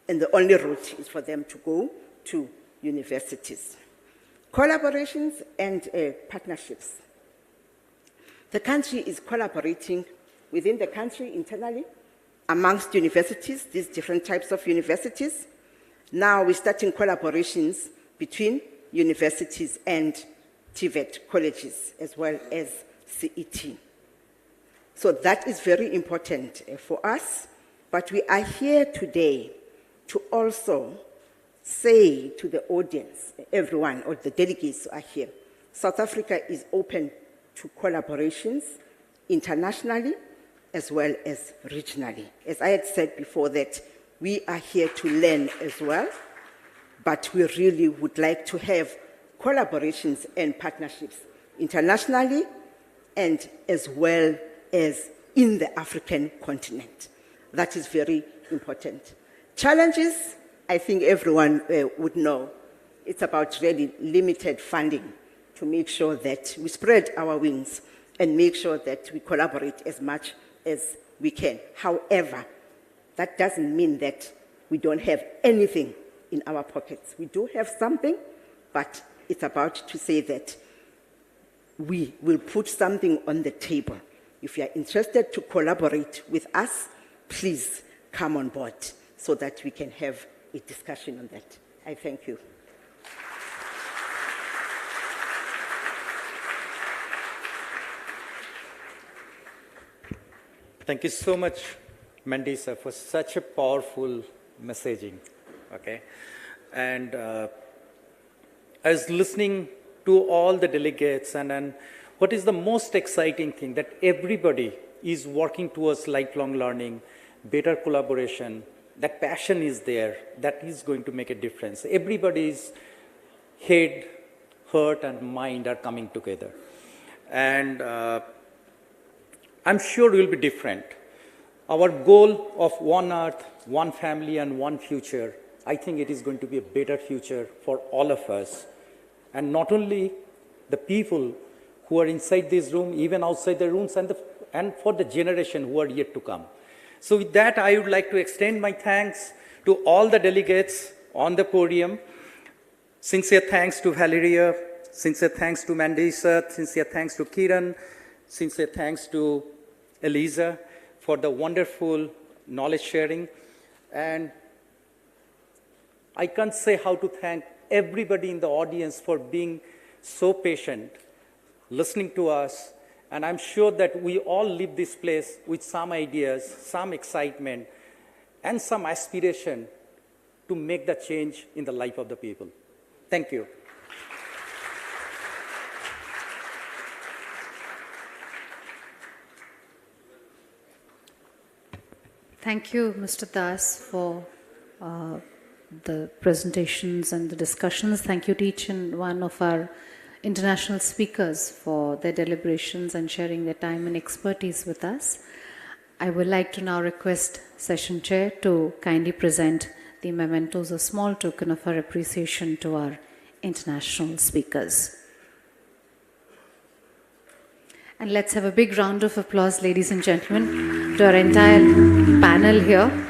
[SPEAKER 14] and the only route is for them to go to universities. Collaborations and partnerships. The country is collaborating within the country internally amongst universities, these different types of universities. Now we're starting collaborations between universities and TVET colleges as well as CET. So that is very important for us, but we are here today to also say to the audience, everyone, or the delegates who are here, South Africa is open to collaborations internationally as well as regionally. As I had said before, that we are here to learn as well, but we really would like to have collaborations and partnerships internationally and as well as in the African continent. That is very important. Challenges, I think everyone would know. It's about really limited funding to make sure that we spread our wings and make sure that we collaborate as much as we can. However, that doesn't mean that we don't have anything in our pockets. We do have something, but it's about to say that we will put something on the table. If you are interested to collaborate with us, please come on board so that we can have a discussion on that. I thank you.
[SPEAKER 11] Thank you so much, Mandisa, for such a powerful messaging. Okay, and I was listening to all the delegates, and what is the most exciting thing, that everybody is working towards lifelong learning, better collaboration. That passion is there. That is going to make a difference. Everybody's head, heart, and mind are coming together, and I'm sure it will be different. Our goal of one earth, one family, and one future, I think it is going to be a better future for all of us. And not only the people who are inside this room, even outside the rooms, and for the generation who are yet to come. So with that, I would like to extend my thanks to all the delegates on the podium. Sincere thanks to Valeria, sincere thanks to Mandisa, sincere thanks to Kiran, sincere thanks to Eliza for the wonderful knowledge sharing. And I can't say how to thank everybody in the audience for being so patient, listening to us. And I'm sure that we all leave this place with some ideas, some excitement, and some aspiration to make the change in the life of the people. Thank you.
[SPEAKER 1] Thank you, Mr. Das, for the presentations and the discussions. Thank you to each and one of our international speakers for their deliberations and sharing their time and expertise with us. I would like to now request Session Chair to kindly present the mementos, a small token of our appreciation to our international speakers. And let's have a big round of applause, ladies and gentlemen, to our entire panel here.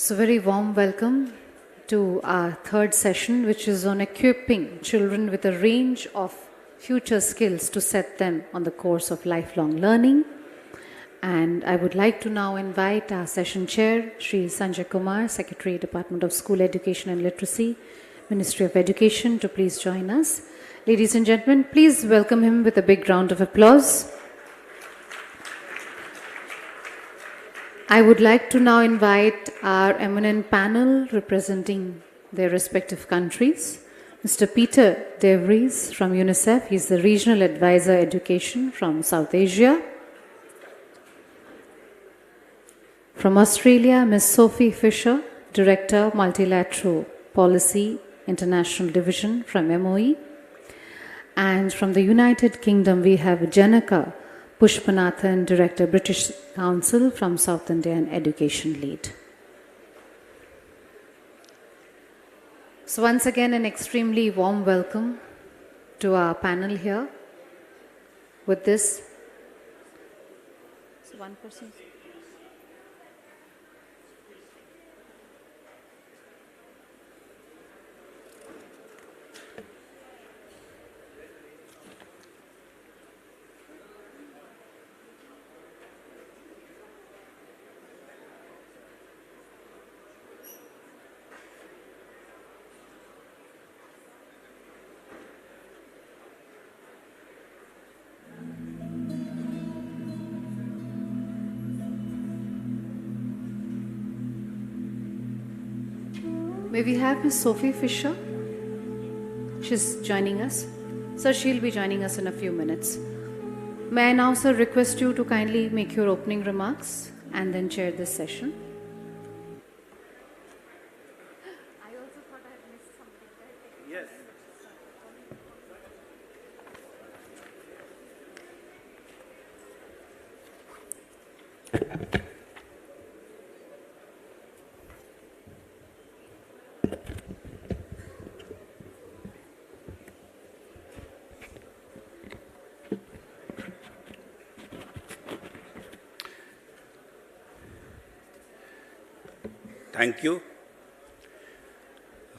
[SPEAKER 1] So very warm welcome to our third session, which is on equipping children with a range of future skills to set them on the course of lifelong learning. And I would like to now invite our session chair, Sri Sanjay Kumar, Secretary, Department of School Education and Literacy, Ministry of Education, to please join us. Ladies and gentlemen, please welcome him with a big round of applause. I would like to now invite our eminent panel representing their respective countries. Mr. Peter DeVries from UNICEF, he's the Regional Advisor Education from South Asia. From Australia, Ms. Sophie Fisher, Director, Multilateral Policy, International Division from MOE. And from the United Kingdom, we have Janaka Pushpanathan, Director, British Council from South India and Education Lead. So once again, an extremely warm welcome to our panel here. With this, so one person. May we have Ms. Sophie Fisher? She's joining us. Sir, she'll be joining us in a few minutes. May I now, sir, request you to kindly make your opening remarks and then chair this session. I also thought I had missed something.
[SPEAKER 11] Yes.
[SPEAKER 15] Thank you.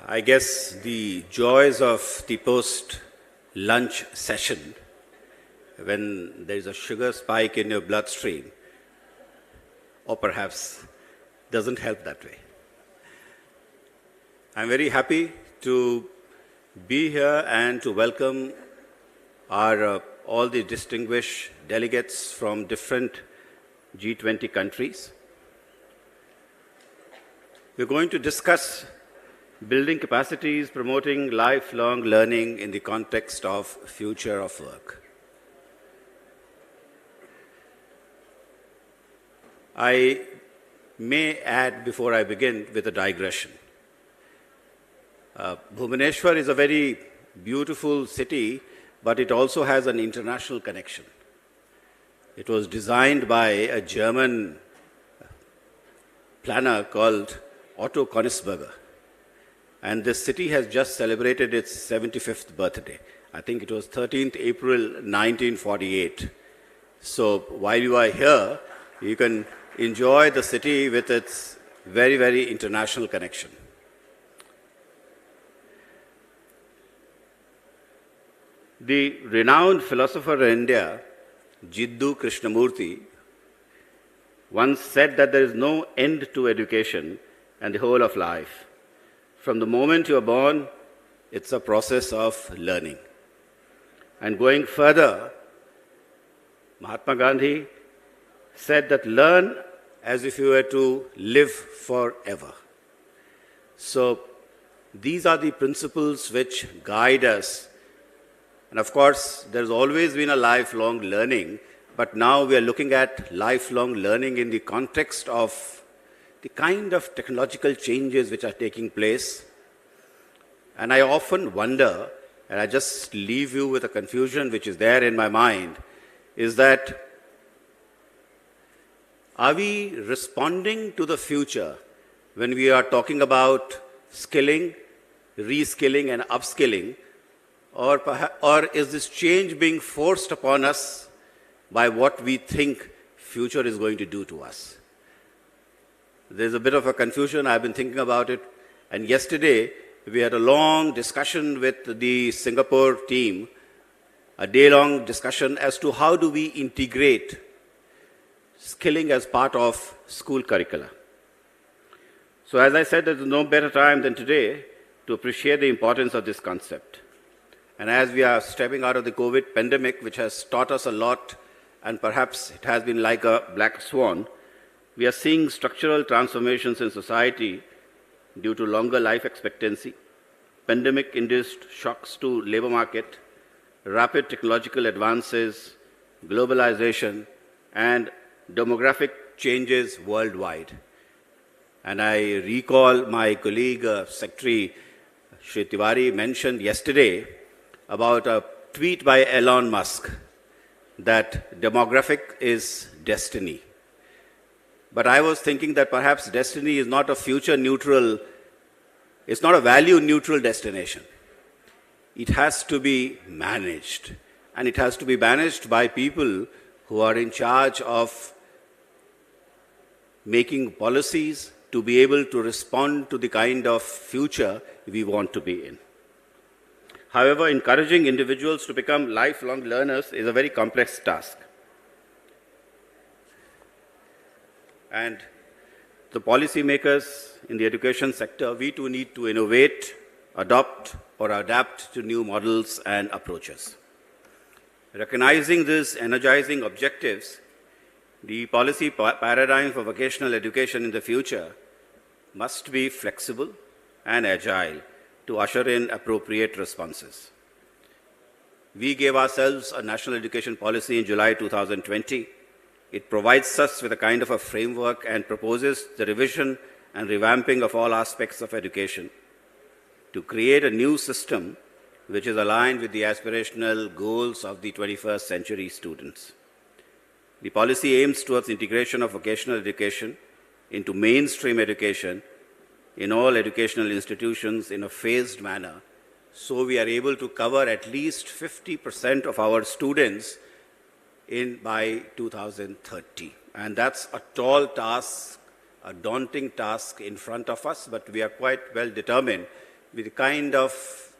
[SPEAKER 15] I guess the joys of the post-lunch session, when there is a sugar spike in your bloodstream, or perhaps doesn't help that way. I'm very happy to be here and to welcome our all the distinguished delegates from different G20 countries. We're going to discuss building capacities, promoting lifelong learning in the context of future of work. I may add before I begin with a digression. Bhubaneswar is a very beautiful city, but it also has an international connection. It was designed by a German planner called Otto Königsberger. And this city has just celebrated its 75th birthday. I think it was 13th April 1948. So while you are here, you can enjoy the city with its very, very international connection. The renowned philosopher in India, Jiddu Krishnamurti, once said that there is no end to education and the whole of life. From the moment you are born, it's a process of learning. And going further, Mahatma Gandhi said that learn as if you were to live forever. So these are the principles which guide us. And of course, there's always been a lifelong learning, but now we are looking at lifelong learning in the context of the kind of technological changes which are taking place. And I often wonder, and I just leave you with a confusion which is there in my mind, is that are we responding to the future when we are talking about skilling, reskilling and upskilling, or is this change being forced upon us by what we think future is going to do to us? there's a bit of a confusion. I've been thinking about it. And yesterday, we had a long discussion with the Singapore team, a day-long discussion as to how do we integrate skilling as part of school curricula. So as I said, there's no better time than today to appreciate the importance of this concept. And as we are stepping out of the COVID pandemic, which has taught us a lot, and perhaps it has been like a black swan, we are seeing structural transformations in society due to longer life expectancy, pandemic-induced shocks to labor market, rapid technological advances, globalization, and demographic changes worldwide. And I recall my colleague, Secretary Shri Tiwari mentioned yesterday about a tweet by Elon Musk that demographic is destiny. But I was thinking that perhaps destiny is not a future neutral, it's not a value neutral destination. It has to be managed. And it has to be managed by people who are in charge of making policies to be able to respond to the kind of future we want to be in. However, encouraging individuals to become lifelong learners is a very complex task. And the policymakers in the education sector, we too need to innovate, adopt, or adapt to new models and approaches. Recognizing these energizing objectives, the policy paradigm for vocational education in the future must be flexible and agile to usher in appropriate responses. We gave ourselves a national education policy in July 2020. It provides us with a kind of a framework and proposes the revision and revamping of all aspects of education to create a new system which is aligned with the aspirational goals of the 21st century students. The policy aims towards integration of vocational education into mainstream education in all educational institutions in a phased manner, so we are able to cover at least 50% of our students by 2030. And that's a tall task, a daunting task in front of us, but we are quite well determined with the kind of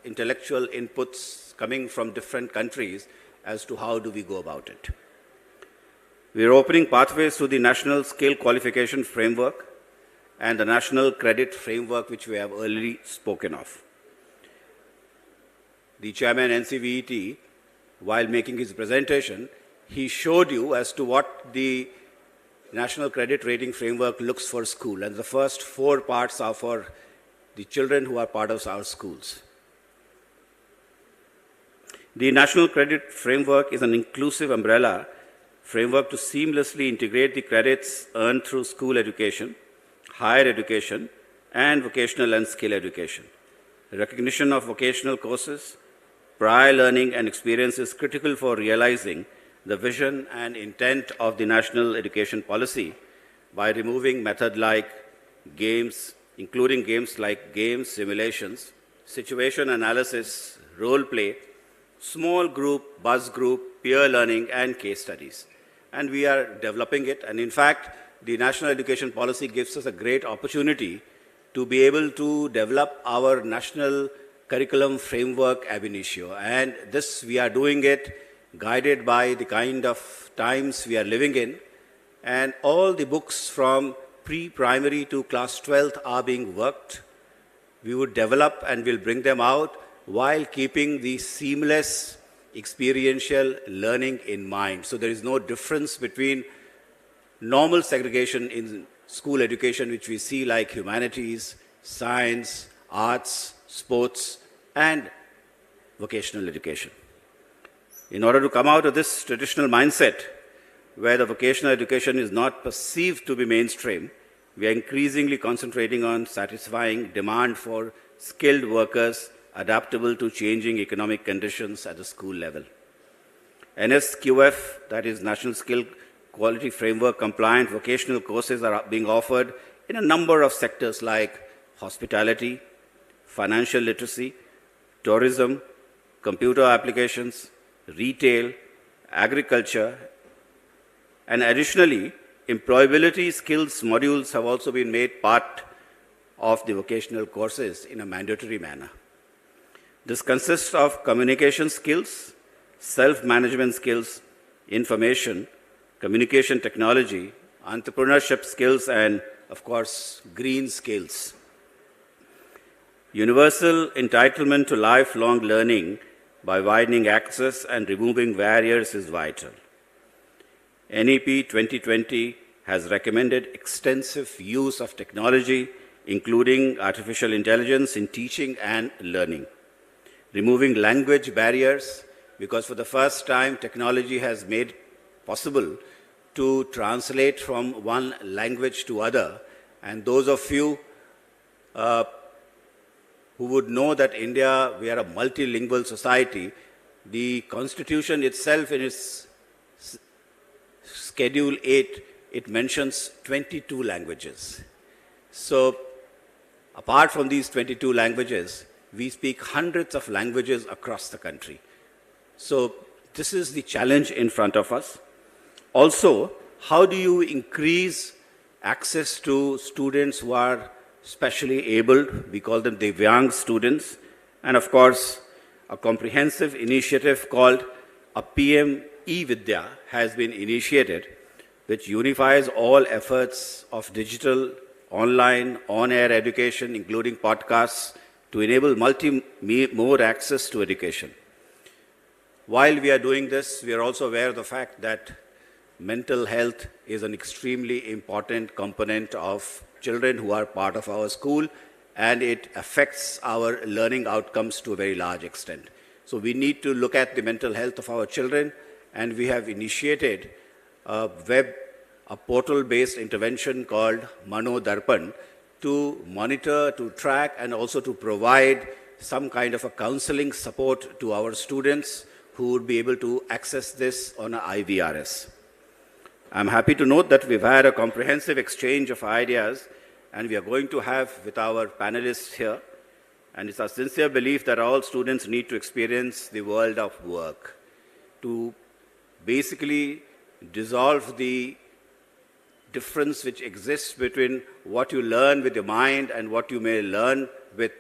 [SPEAKER 15] intellectual inputs coming from different countries as to how do we go about it. We are opening pathways to the National Skill Qualification Framework and the National Credit Framework, which we have earlier spoken of. The chairman NCVET, while making his presentation, he showed you as to what the National Credit Rating Framework looks for school. And the first 4 parts are for the children who are part of our schools. The National Credit Framework is an inclusive umbrella framework to seamlessly integrate the credits earned through school education, higher education, and vocational and skill education. Recognition of vocational courses, prior learning and experience is critical for realizing the vision and intent of the national education policy by removing method like games, including games like game simulations, situation analysis, role play, small group, buzz group, peer learning, and case studies. And we are developing it. And in fact, the national education policy gives us a great opportunity to be able to develop our national curriculum framework ab initio. And this, we are doing it guided by the kind of times we are living in. And all the books from pre-primary to class 12th are being worked. We would develop and we'll bring them out while keeping the seamless experiential learning in mind. So there is no difference between normal segregation in school education, which we see like humanities, science, arts, sports, and vocational education. In order to come out of this traditional mindset, where the vocational education is not perceived to be mainstream, we are increasingly concentrating on satisfying demand for skilled workers adaptable to changing economic conditions at the school level. NSQF, that is National Skill Quality Framework compliant vocational courses, are being offered in a number of sectors like hospitality, financial literacy, tourism, computer applications, retail, agriculture, and additionally, employability skills modules have also been made part of the vocational courses in a mandatory manner. This consists of communication skills, self-management skills, information, communication technology, entrepreneurship skills, and, of course, green skills. Universal entitlement to lifelong learning by widening access and removing barriers is vital. NEP 2020 has recommended extensive use of technology, including artificial intelligence, in teaching and learning. Removing language barriers, because for the first time, technology has made possible to translate from one language to other. And those of you who would know that India, we are a multilingual society, the Constitution itself in its Schedule 8, it mentions 22 languages. So, apart from these 22 languages, we speak hundreds of languages across the country. So, this is the challenge in front of us. Also, how do you increase access to students who are specially abled? We call them Divyang students. And of course, a comprehensive initiative called a PM E-Vidya has been initiated, which unifies all efforts of digital, online, on-air education, including podcasts, to enable more access to education. While we are doing this, we are also aware of the fact that mental health is an extremely important component of children who are part of our school, and it affects our learning outcomes to a very large extent. So we need to look at the mental health of our children, and we have initiated a portal-based intervention called Mano Darpan to monitor, to track, and also to provide some kind of a counseling support to our students who would be able to access this on an IVRS. I'm happy to note that we've had a comprehensive exchange of ideas, and we are going to have with our panelists here. And it's our sincere belief that all students need to experience the world of work to basically dissolve the difference which exists between what you learn with your mind and what you may learn with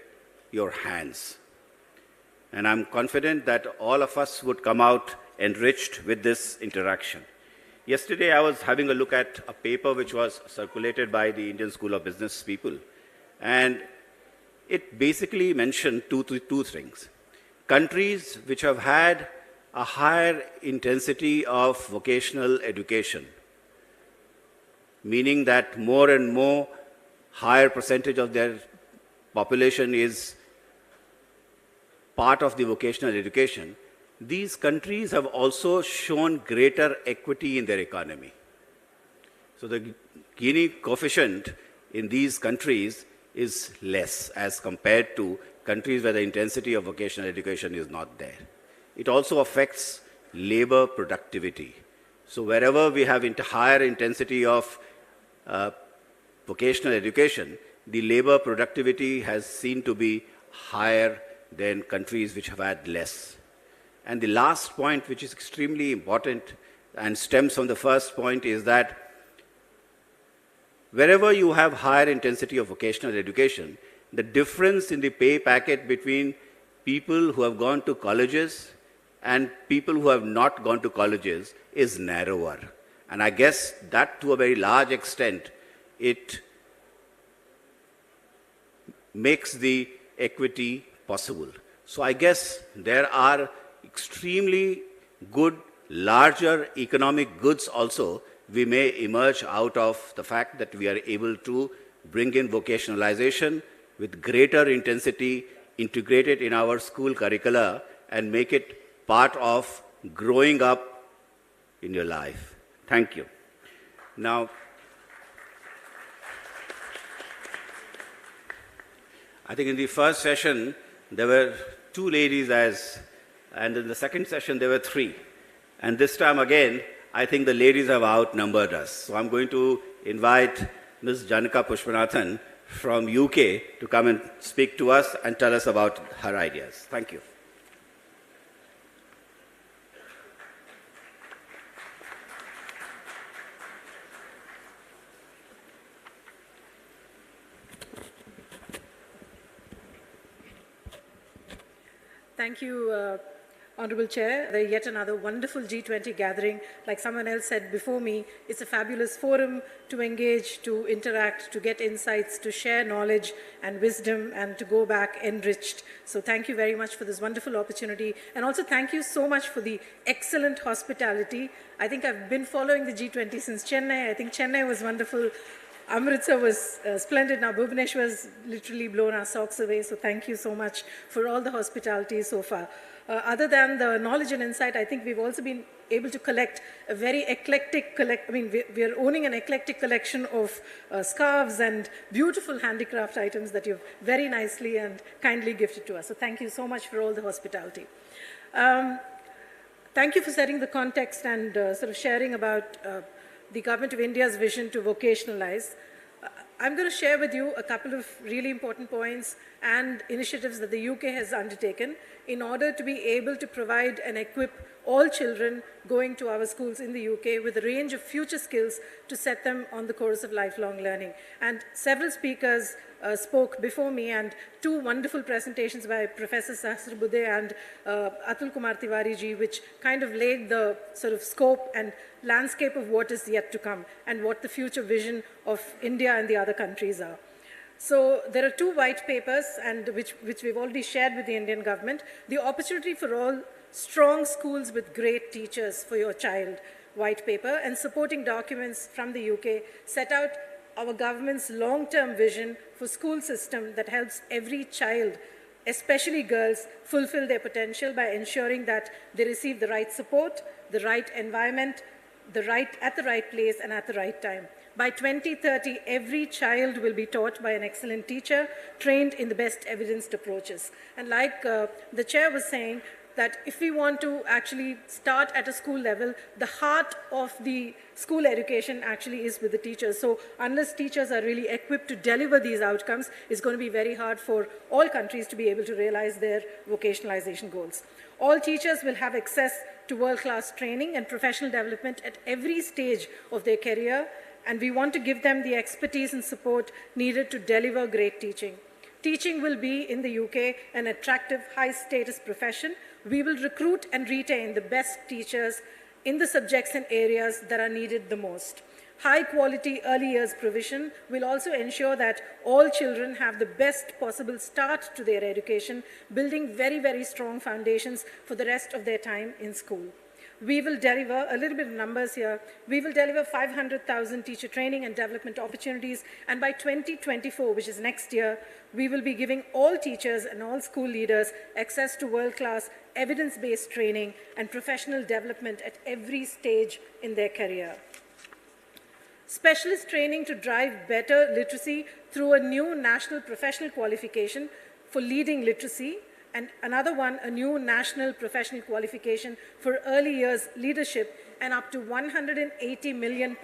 [SPEAKER 15] your hands. And I'm confident that all of us would come out enriched with this interaction. Yesterday, I was having a look at a paper which was circulated by the Indian School of Business people, and it basically mentioned two things. Countries which have had a higher intensity of vocational education, meaning that more and more higher percentage of their population is part of the vocational education, these countries have also shown greater equity in their economy. So the Gini coefficient in these countries is less as compared to countries where the intensity of vocational education is not there. It also affects labor productivity. So wherever we have higher intensity of vocational education, the labor productivity has seen to be higher than countries which have had less. And the last point, which is extremely important and stems from the first point, is that wherever you have higher intensity of vocational education, the difference in the pay packet between people who have gone to colleges and people who have not gone to colleges is narrower. And I guess that to a very large extent, it makes the equity possible. So I guess there are extremely good, larger economic goods also we may emerge out of the fact that we are able to bring in vocationalization with greater intensity, integrate it in our school curricula, and make it part of growing up in your life. Thank you. Now, I think in the first session, there were 2 ladies and in the second session, there were 3. And this time again, I think the ladies have outnumbered us. So I'm going to invite Ms. Janika Pushpanathan from UK to come and speak to us and tell us about her ideas. Thank you.
[SPEAKER 16] Thank you, Honorable Chair. Yet another wonderful G20 gathering. Like someone else said before me, it's a fabulous forum to engage, to interact, to get insights, to share knowledge and wisdom, and to go back enriched. So thank you very much for this wonderful opportunity. And also thank you so much for the excellent hospitality. I think I've been following the G20 since Chennai. I think Chennai was wonderful. Amritsar was splendid. Now Bhubaneswar has literally blown our socks away. So thank you so much for all the hospitality so far. Other than the knowledge and insight, I think we've also been able to collect a very eclectic we are owning an eclectic collection of scarves and beautiful handicraft items that you've very nicely and kindly gifted to us. So thank you so much for all the hospitality. Thank you for setting the context and sort of sharing about the Government of India's vision to vocationalize. I'm going to share with you a couple of really important points and initiatives that the UK has undertaken in order to be able to provide and equip all children going to our schools in the UK with a range of future skills to set them on the course of lifelong learning. And several speakers spoke before me, and two wonderful presentations by Professor Sahasrabuddhe and Atul Kumar Tiwari ji, which kind of laid the sort of scope and landscape of what is yet to come and what the future vision of India and the other countries are. So there are two white papers, and which we've already shared with the Indian government. The Opportunity for All, Strong Schools with Great Teachers for Your Child white paper, and supporting documents from the UK set out our government's long-term vision for school system that helps every child, especially girls, fulfill their potential by ensuring that they receive the right support, the right environment, at the right place and at the right time. By 2030, every child will be taught by an excellent teacher, trained in the best evidenced approaches. And like the chair was saying, that if we want to actually start at a school level, the heart of the school education actually is with the teachers. So unless teachers are really equipped to deliver these outcomes, it's going to be very hard for all countries to be able to realize their vocationalization goals. All teachers will have access to world-class training and professional development at every stage of their career, and we want to give them the expertise and support needed to deliver great teaching. Teaching will be, in the UK, an attractive, high-status profession. We will recruit and retain the best teachers in the subjects and areas that are needed the most. High-quality early years provision will also ensure that all children have the best possible start to their education, building very, very strong foundations for the rest of their time in school. We will deliver, a little bit of numbers here, we will deliver 500,000 teacher training and development opportunities, and by 2024, which is next year, we will be giving all teachers and all school leaders access to world-class evidence-based training and professional development at every stage in their career. Specialist training to drive better literacy through a new national professional qualification for leading literacy, and another one, a new national professional qualification for early years leadership, and up to £180 million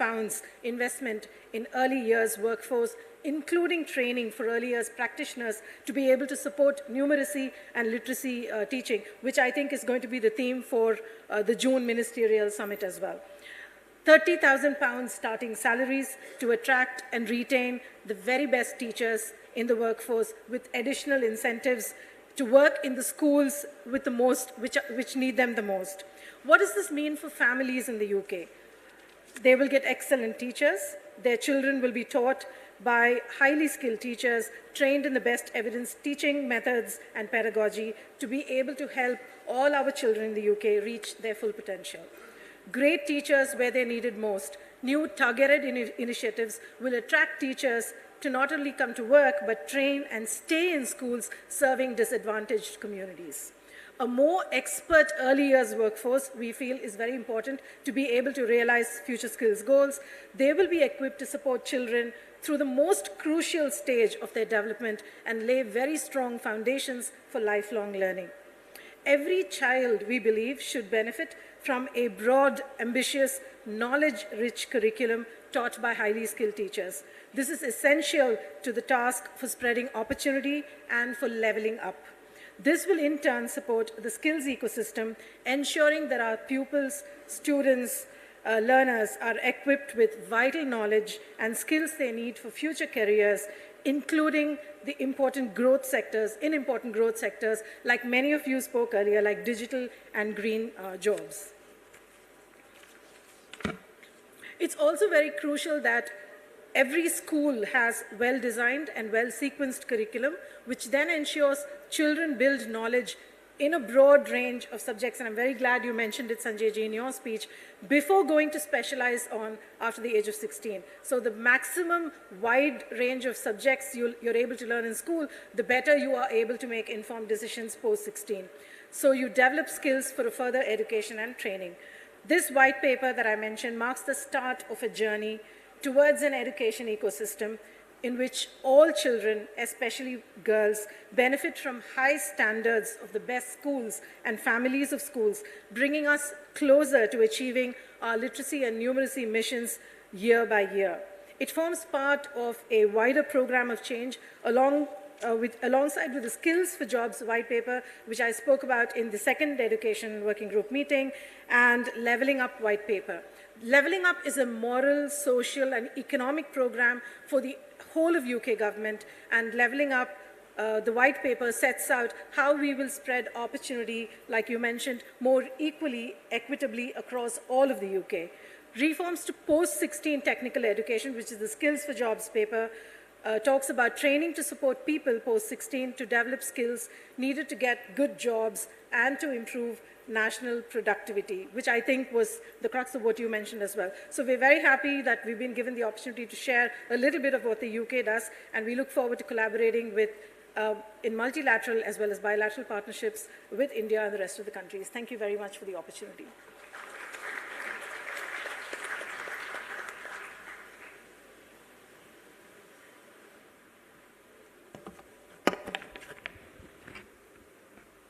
[SPEAKER 16] investment in early years workforce, including training for early years practitioners to be able to support numeracy and literacy teaching, which I think is going to be the theme for the June Ministerial Summit as well. £30,000 starting salaries to attract and retain the very best teachers in the workforce, with additional incentives to work in the schools with the most, which need them the most. What does this mean for families in the UK? They will get excellent teachers. Their children will be taught by highly skilled teachers trained in the best evidence teaching methods and pedagogy to be able to help all our children in the UK reach their full potential. Great teachers where they're needed most. New targeted initiatives will attract teachers to not only come to work, but train and stay in schools serving disadvantaged communities. A more expert early years workforce, we feel, is very important to be able to realize future skills goals. They will be equipped to support children through the most crucial stage of their development and lay very strong foundations for lifelong learning. Every child, we believe, should benefit from a broad, ambitious, knowledge-rich curriculum taught by highly skilled teachers. This is essential to the task for spreading opportunity and for leveling up. This will in turn support the skills ecosystem, ensuring that our pupils, students, learners are equipped with vital knowledge and skills they need for future careers including the important growth sectors, like many of you spoke earlier, like digital and green jobs. It's also very crucial that every school has well-designed and well-sequenced curriculum, which then ensures children build knowledge in a broad range of subjects. And I'm very glad you mentioned it, Sanjay ji, in your speech, before going to specialize on after the age of 16. So the maximum wide range of subjects you're able to learn in school, the better you are able to make informed decisions post-16. So you develop skills for a further education and training. This white paper that I mentioned marks the start of a journey towards an education ecosystem in which all children, especially girls, benefit from high standards of the best schools and families of schools, bringing us closer to achieving our literacy and numeracy missions year by year. It forms part of a wider program of change alongside with the Skills for Jobs white paper, which I spoke about in the second education working group meeting, and Leveling Up white paper. Leveling Up is a moral, social, and economic program for the whole of UK government, and Leveling Up, the white paper, sets out how we will spread opportunity, like you mentioned, more equally, equitably across all of the UK. Reforms to post-16 technical education, which is the Skills for Jobs paper, talks about training to support people post-16 to develop skills needed to get good jobs and to improve national productivity, which I think was the crux of what you mentioned as well. So we're very happy that we've been given the opportunity to share a little bit of what the UK does, and we look forward to collaborating with, in multilateral as well as bilateral partnerships with India and the rest of the countries. Thank you very much for the opportunity.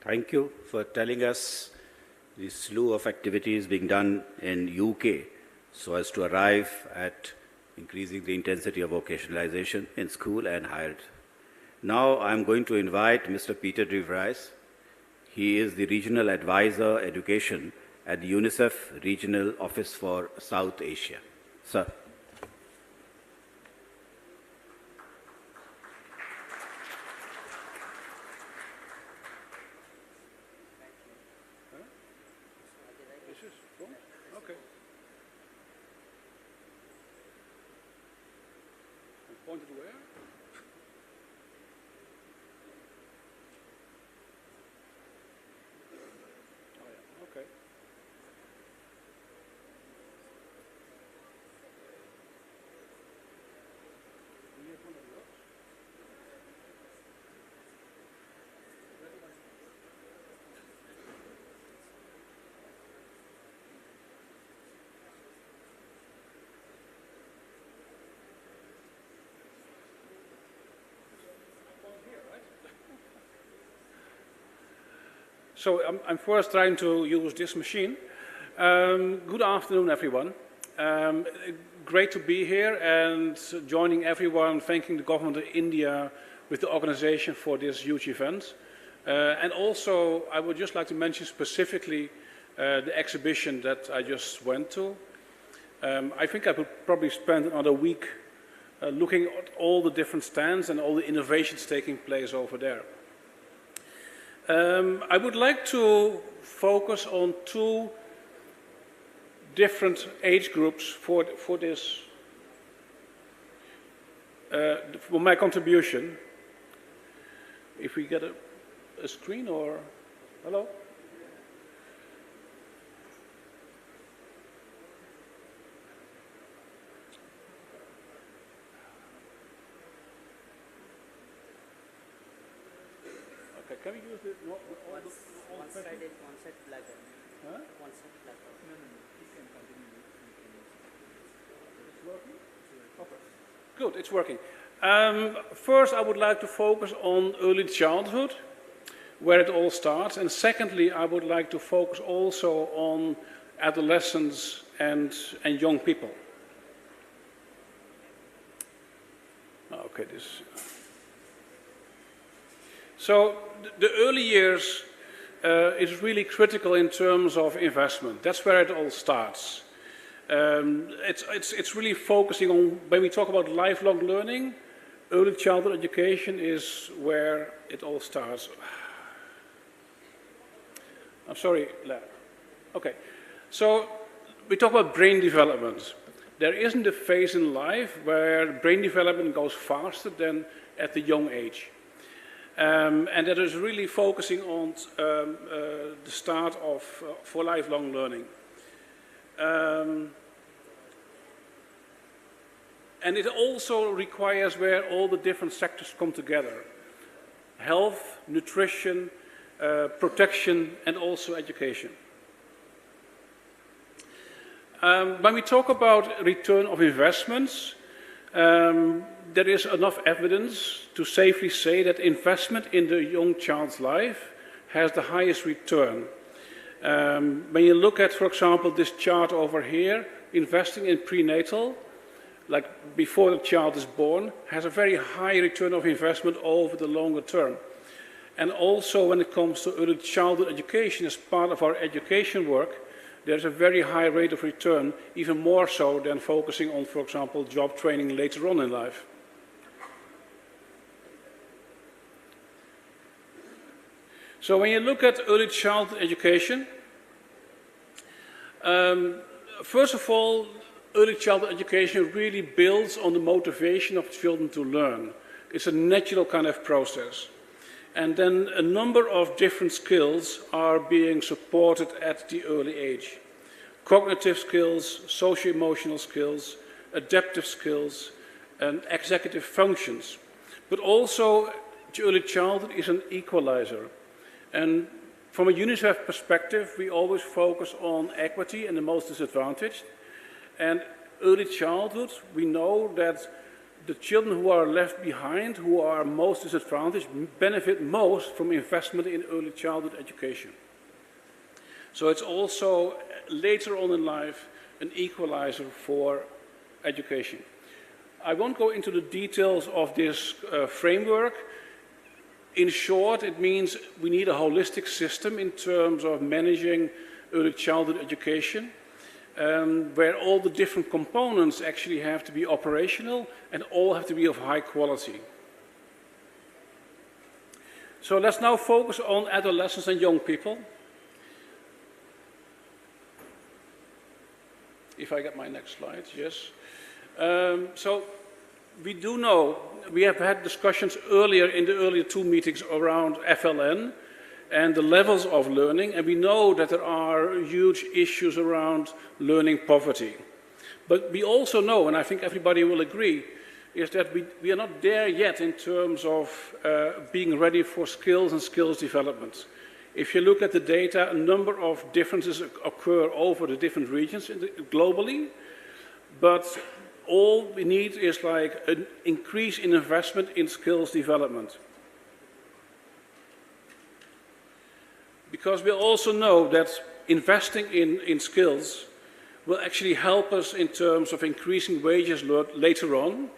[SPEAKER 15] Thank you for telling us the slew of activities being done in UK so as to arrive at increasing the intensity of vocationalization in school and higher. Now I'm going to invite Mr. Peter de Vries. He is the Regional Advisor Education at the UNICEF Regional Office for South Asia. Sir.
[SPEAKER 17] Pointed where? Oh yeah, okay. So I'm first trying to use this machine. Good afternoon, everyone. Great to be here and joining everyone, thanking the government of India with the organization for this huge event. And also, I would just like to mention specifically the exhibition that I just went to. I think I would probably spend another week looking at all the different stands and all the innovations taking place over there. I would like to focus on two different age groups for this, for my contribution. If we get a screen or, hello? Can we use it? One-sided black. Huh? One-sided black. No, you can continue. It's working? Okay. Good, it's working. First, I would like to focus on early childhood, where it all starts. And secondly, I would like to focus also on adolescents and young people. Okay, this. So the early years is really critical in terms of investment. That's where it all starts. It's really focusing on, when we talk about lifelong learning, early childhood education is where it all starts. I'm sorry, lab. Okay, so we talk about brain development. There isn't a phase in life where brain development goes faster than at the young age. And that is really focusing on the start of for lifelong learning. And it also requires where all the different sectors come together. Health, nutrition, protection, and also education. When we talk about return of investments, there is enough evidence to safely say that investment in the young child's life has the highest return. When you look at, for example, this chart over here, investing in prenatal, like before the child is born, has a very high return of investment over the longer term. And also when it comes to early childhood education as part of our education work, there's a very high rate of return, even more so than focusing on, for example, job training later on in life. So when you look at early childhood education, first of all, early childhood education really builds on the motivation of children to learn. It's a natural kind of process. And then a number of different skills are being supported at the early age. Cognitive skills, socio-emotional skills, adaptive skills, and executive functions. But also, early childhood is an equalizer. And from a UNICEF perspective, we always focus on equity and the most disadvantaged. And early childhood, we know that the children who are left behind, who are most disadvantaged, benefit most from investment in early childhood education. So it's also, later on in life, an equalizer for education. I won't go into the details of this framework. In short, it means we need a holistic system in terms of managing early childhood education, where all the different components actually have to be operational and all have to be of high quality. So let's now focus on adolescents and young people. If I get my next slide, yes. So we do know, we have had discussions earlier in the earlier two meetings around FLN and the levels of learning, and we know that there are huge issues around learning poverty. But we also know, and I think everybody will agree, is that we are not there yet in terms of being ready for skills and skills development. If you look at the data, a number of differences occur over the different regions globally, but all we need is like an increase in investment in skills development. Because we also know that investing in skills will actually help us in terms of increasing wages later on,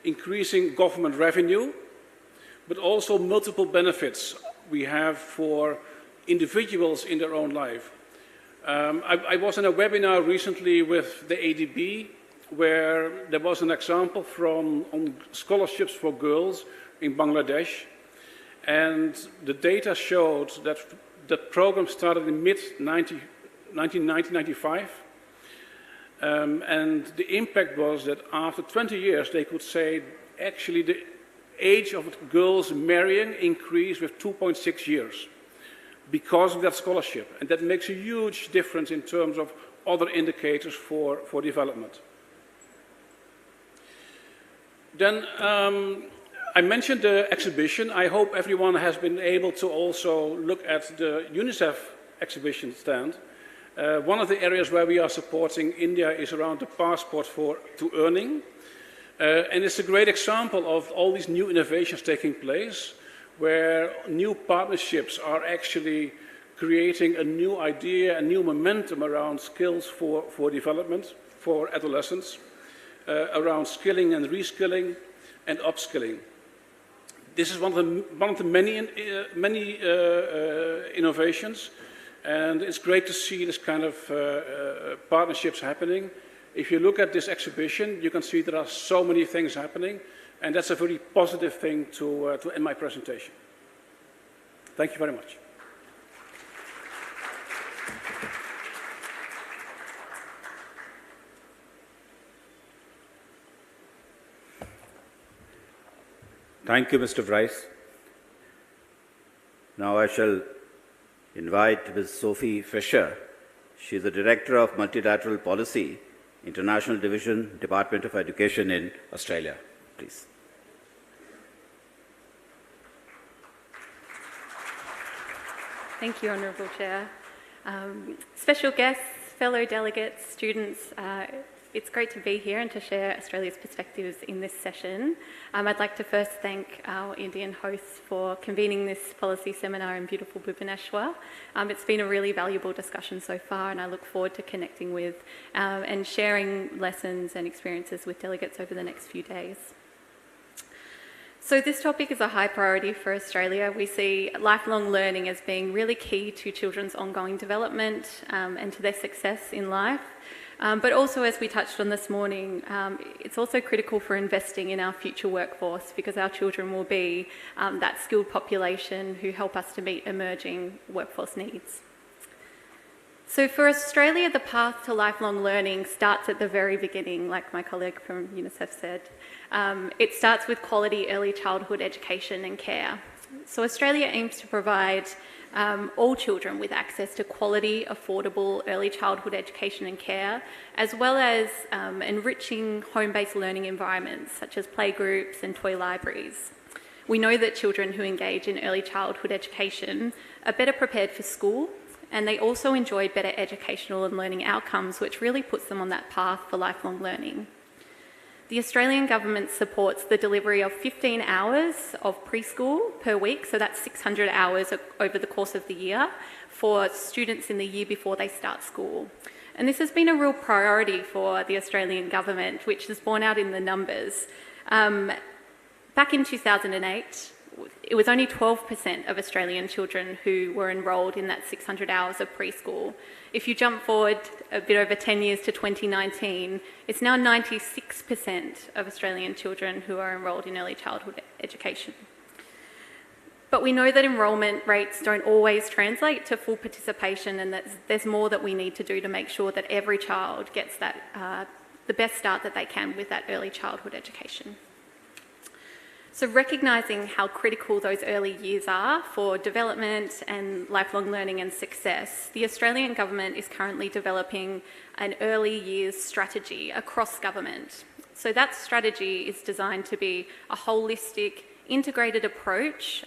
[SPEAKER 17] increasing government revenue, but also multiple benefits we have for individuals in their own life. I was in a webinar recently with the ADB where there was an example on scholarships for girls in Bangladesh. And the data showed that the program started in mid-1995. And the impact was that after 20 years, they could say actually the age of girls marrying increased with 2.6 years because of that scholarship. And that makes a huge difference in terms of other indicators for development. Then I mentioned the exhibition. I hope everyone has been able to also look at the UNICEF exhibition stand. One of the areas where we are supporting India is around the passport to earning. And it's a great example of all these new innovations taking place, where new partnerships are actually creating a new idea, a new momentum around skills for development, for adolescents, around skilling and reskilling and upskilling. This is one of the many innovations, and it's great to see this kind of partnerships happening. If you look at this exhibition, you can see there are so many things happening, and that's a very positive thing to end my presentation. Thank you very much.
[SPEAKER 15] Thank you, Mr. Bryce. Now I shall invite Ms. Sophie Fisher. She is the Director of Multilateral Policy, International Division, Department of Education in Australia. Please.
[SPEAKER 18] Thank you, Honourable Chair. Special guests, fellow delegates, students, it's great to be here and to share Australia's perspectives in this session. I'd like to first thank our Indian hosts for convening this policy seminar in beautiful Bhubaneswar. It's been a really valuable discussion so far, and I look forward to connecting with and sharing lessons and experiences with delegates over the next few days. So this topic is a high priority for Australia. We see lifelong learning as being really key to children's ongoing development and to their success in life. But also, as we touched on this morning, it's also critical for investing in our future workforce, because our children will be that skilled population who help us to meet emerging workforce needs. So for Australia, the path to lifelong learning starts at the very beginning, like my colleague from UNICEF said. It starts with quality early childhood education and care. So Australia aims to provide all children with access to quality, affordable early childhood education and care, as well as enriching home-based learning environments such as playgroups and toy libraries. We know that children who engage in early childhood education are better prepared for school, and they also enjoy better educational and learning outcomes, which really puts them on that path for lifelong learning. The Australian government supports the delivery of 15 hours of preschool per week, so that's 600 hours over the course of the year for students in the year before they start school. And this has been a real priority for the Australian government, which is borne out in the numbers. Back in 2008, it was only 12% of Australian children who were enrolled in that 600 hours of preschool. If you jump forward a bit over 10 years to 2019, it's now 96% of Australian children who are enrolled in early childhood education. But we know that enrolment rates don't always translate to full participation, and that there's more that we need to do to make sure that every child gets that, the best start that they can with that early childhood education. So recognising how critical those early years are for development and lifelong learning and success, the Australian government is currently developing an early years strategy across government. So that strategy is designed to be a holistic, integrated approach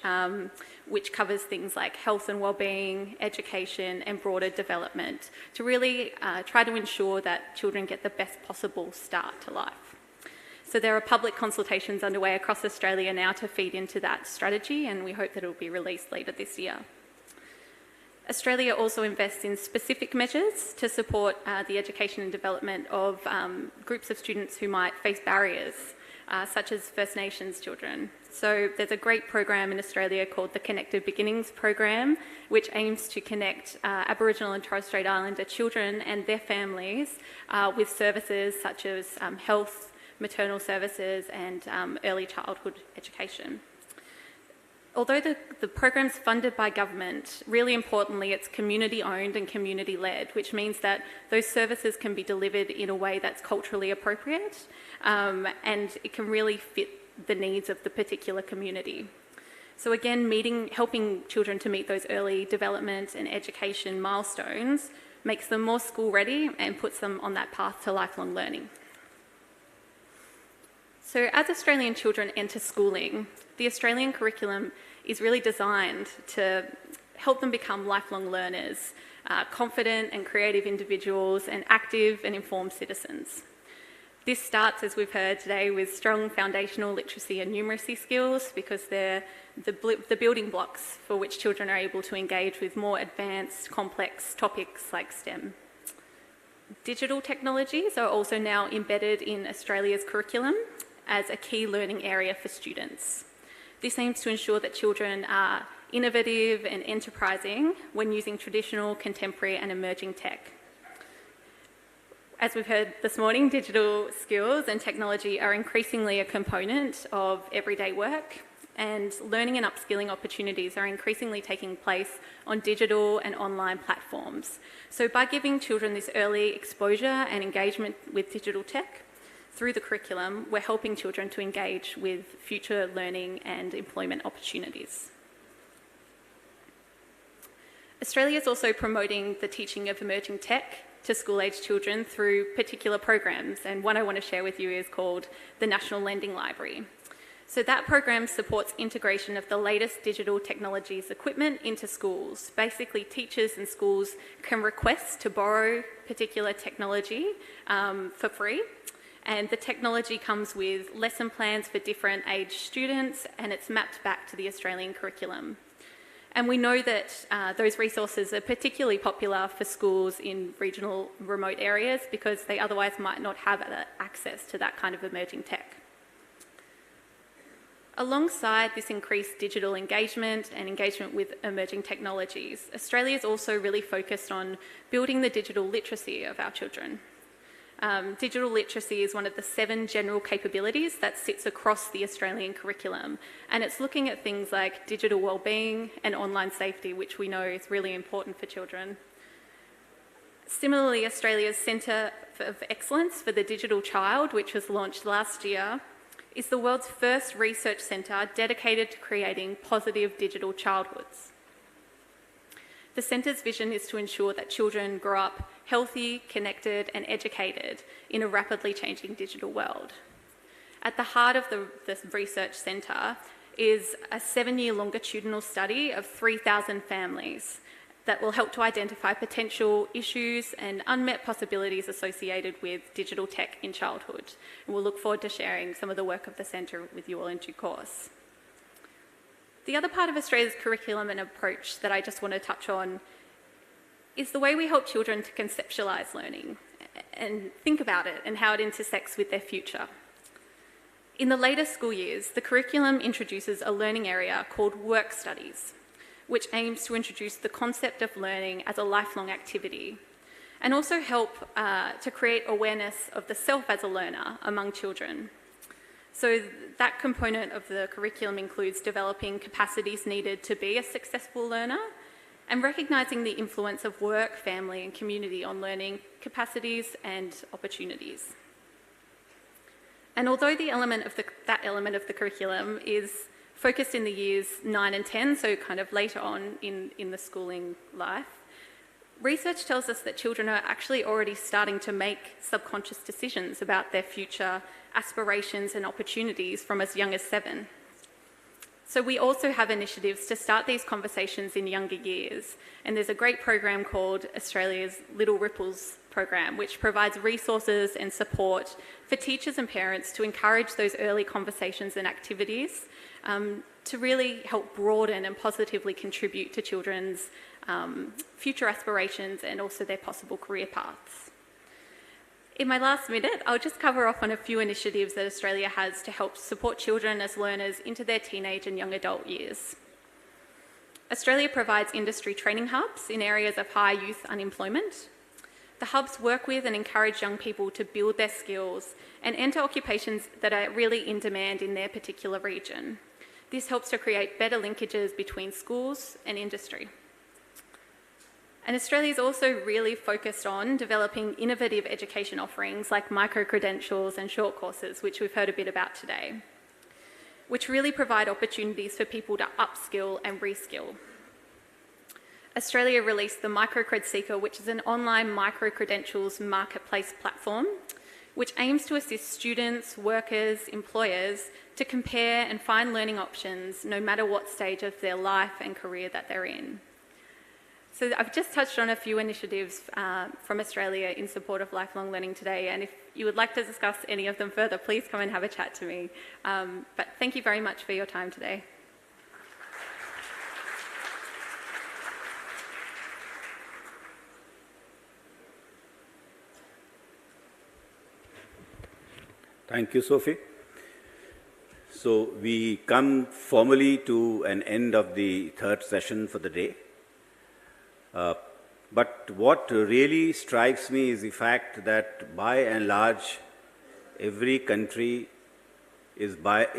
[SPEAKER 18] which covers things like health and wellbeing, education and broader development to really try to ensure that children get the best possible start to life. So there are public consultations underway across Australia now to feed into that strategy, and we hope that it will be released later this year. Australia also invests in specific measures to support the education and development of groups of students who might face barriers, such as First Nations children. So there's a great program in Australia called the Connected Beginnings program, which aims to connect Aboriginal and Torres Strait Islander children and their families with services such as health, maternal services and early childhood education. Although the program's funded by government, really importantly, it's community-owned and community-led, which means that those services can be delivered in a way that's culturally appropriate and it can really fit the needs of the particular community. So again, helping children to meet those early development and education milestones makes them more school-ready and puts them on that path to lifelong learning. So as Australian children enter schooling, the Australian curriculum is really designed to help them become lifelong learners, confident and creative individuals, and active and informed citizens. This starts, as we've heard today, with strong foundational literacy and numeracy skills, because they're the building blocks for which children are able to engage with more advanced, complex topics like STEM. Digital technologies are also now embedded in Australia's curriculum as a key learning area for students. This aims to ensure that children are innovative and enterprising when using traditional, contemporary and emerging tech. As we've heard this morning, digital skills and technology are increasingly a component of everyday work, and learning and upskilling opportunities are increasingly taking place on digital and online platforms. So by giving children this early exposure and engagement with digital tech through the curriculum, we're helping children to engage with future learning and employment opportunities. Australia is also promoting the teaching of emerging tech to school-aged children through particular programs, and one I want to share with you is called the National Lending Library. So that program supports integration of the latest digital technologies equipment into schools. Basically, teachers and schools can request to borrow particular technology for free, and the technology comes with lesson plans for different age students, and it's mapped back to the Australian curriculum. And we know that those resources are particularly popular for schools in regional remote areas because they otherwise might not have access to that kind of emerging tech. Alongside this increased digital engagement and engagement with emerging technologies, Australia is also really focused on building the digital literacy of our children. Digital literacy is one of the 7 general capabilities that sits across the Australian curriculum, and it's looking at things like digital wellbeing and online safety, which we know is really important for children. Similarly, Australia's Centre of Excellence for the Digital Child, which was launched last year, is the world's first research centre dedicated to creating positive digital childhoods. The centre's vision is to ensure that children grow up healthy, connected and educated in a rapidly changing digital world. At the heart of the research centre is a 7-year longitudinal study of 3,000 families that will help to identify potential issues and unmet possibilities associated with digital tech in childhood. And we'll look forward to sharing some of the work of the centre with you all in due course. The other part of Australia's curriculum and approach that I just want to touch on is the way we help children to conceptualise learning and think about it and how it intersects with their future. In the later school years, the curriculum introduces a learning area called work studies, which aims to introduce the concept of learning as a lifelong activity and also help to create awareness of the self as a learner among children. So that component of the curriculum includes developing capacities needed to be a successful learner and recognising the influence of work, family and community on learning capacities and opportunities. And although that element of the curriculum is focused in the years 9 and 10, so kind of later on in the schooling life, research tells us that children are actually already starting to make subconscious decisions about their future aspirations and opportunities from as young as 7. So we also have initiatives to start these conversations in younger years, and there's a great program called Australia's Little Ripples program, which provides resources and support for teachers and parents to encourage those early conversations and activities to really help broaden and positively contribute to children's future aspirations and also their possible career paths. In my last minute, I'll just cover off on a few initiatives that Australia has to help support children as learners into their teenage and young adult years. Australia provides industry training hubs in areas of high youth unemployment. The hubs work with and encourage young people to build their skills and enter occupations that are really in demand in their particular region. This helps to create better linkages between schools and industry. And Australia is also really focused on developing innovative education offerings like micro-credentials and short courses, which we've heard a bit about today, which really provide opportunities for people to upskill and reskill. Australia released the Microcred Seeker, which is an online micro-credentials marketplace platform, which aims to assist students, workers, employers to compare and find learning options no matter what stage of their life and career that they're in. So I've just touched on a few initiatives from Australia in support of lifelong learning today, and if you would like to discuss any of them further, please come and have a chat to me. But thank you very much for your time today.
[SPEAKER 15] Thank you, Sophie. So we come formally to an end of the third session for the day. But what really strikes me is the fact that by and large, every country is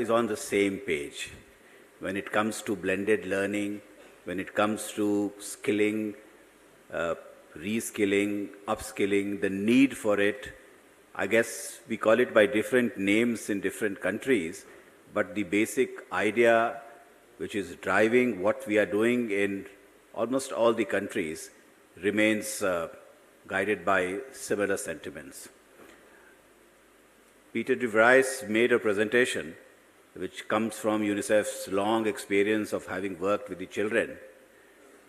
[SPEAKER 15] on the same page when it comes to blended learning, when it comes to skilling, reskilling, upskilling, the need for it. I guess we call it by different names in different countries, but the basic idea which is driving what we are doing in almost all the countries remains guided by similar sentiments. Peter de Vries made a presentation which comes from UNICEF's long experience of having worked with the children,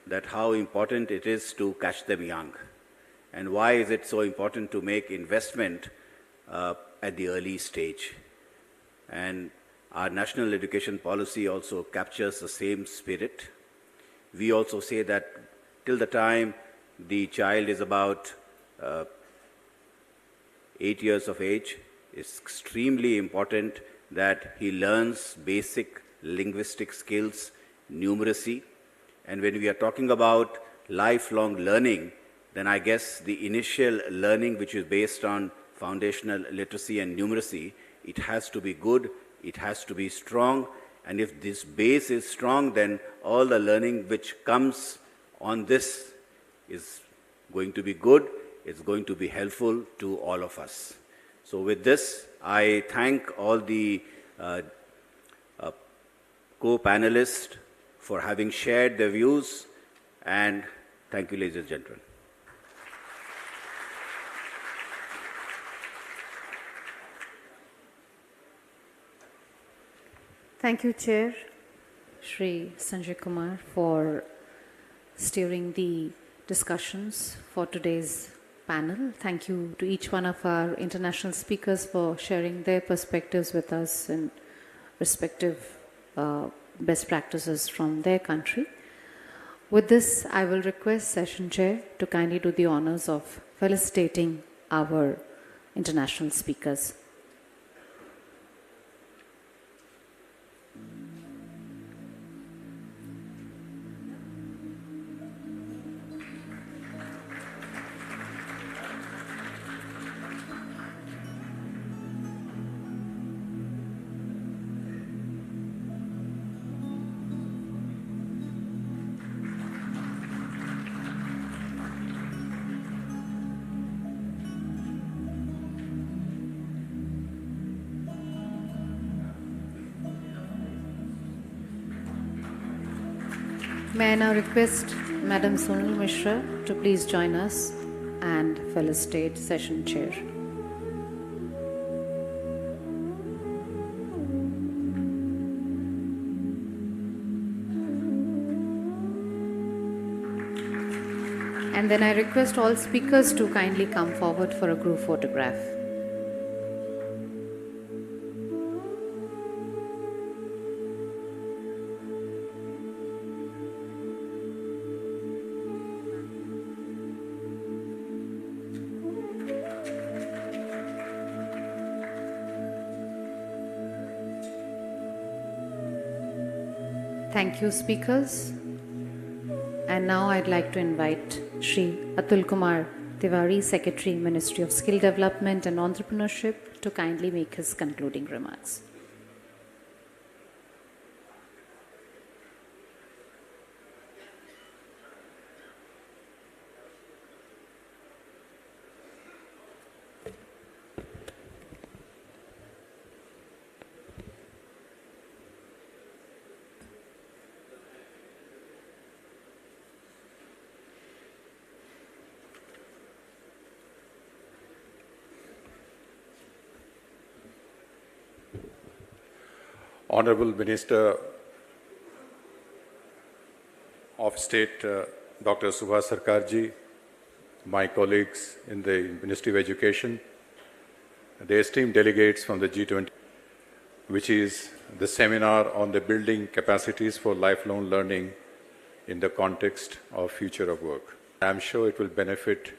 [SPEAKER 15] that how important it is to catch them young, and why is it so important to make investment at the early stage. And our national education policy also captures the same spirit. We also say that till the time the child is about 8 years of age, it's extremely important that he learns basic linguistic skills, numeracy. And when we are talking about lifelong learning, then I guess the initial learning, which is based on foundational literacy and numeracy, it has to be good, it has to be strong. And if this base is strong, then all the learning which comes on this is going to be good, it's going to be helpful to all of us. So with this, I thank all the co-panelists for having shared their views, and thank you, ladies and gentlemen.
[SPEAKER 1] Thank you, Chair Shri Sanjay Kumar, for steering the discussions for today's panel. Thank you to each one of our international speakers for sharing their perspectives with us and respective best practices from their country. With this, I will request Session Chair to kindly do the honors of felicitating our international speakers. May I now request Madam Sonal Mishra to please join us and felicitate Session Chair. And then I request all speakers to kindly come forward for a group photograph. Thank you, speakers. And now I'd like to invite Shri Atul Kumar Tiwari, Secretary, Ministry of Skill Development and Entrepreneurship, to kindly make his concluding remarks.
[SPEAKER 6] Honorable Minister of State, Dr. Subhas Sarkarji, my colleagues in the Ministry of Education, the esteemed delegates from the G20, which is the seminar on the building capacities for lifelong learning in the context of future of work. I'm sure it will benefit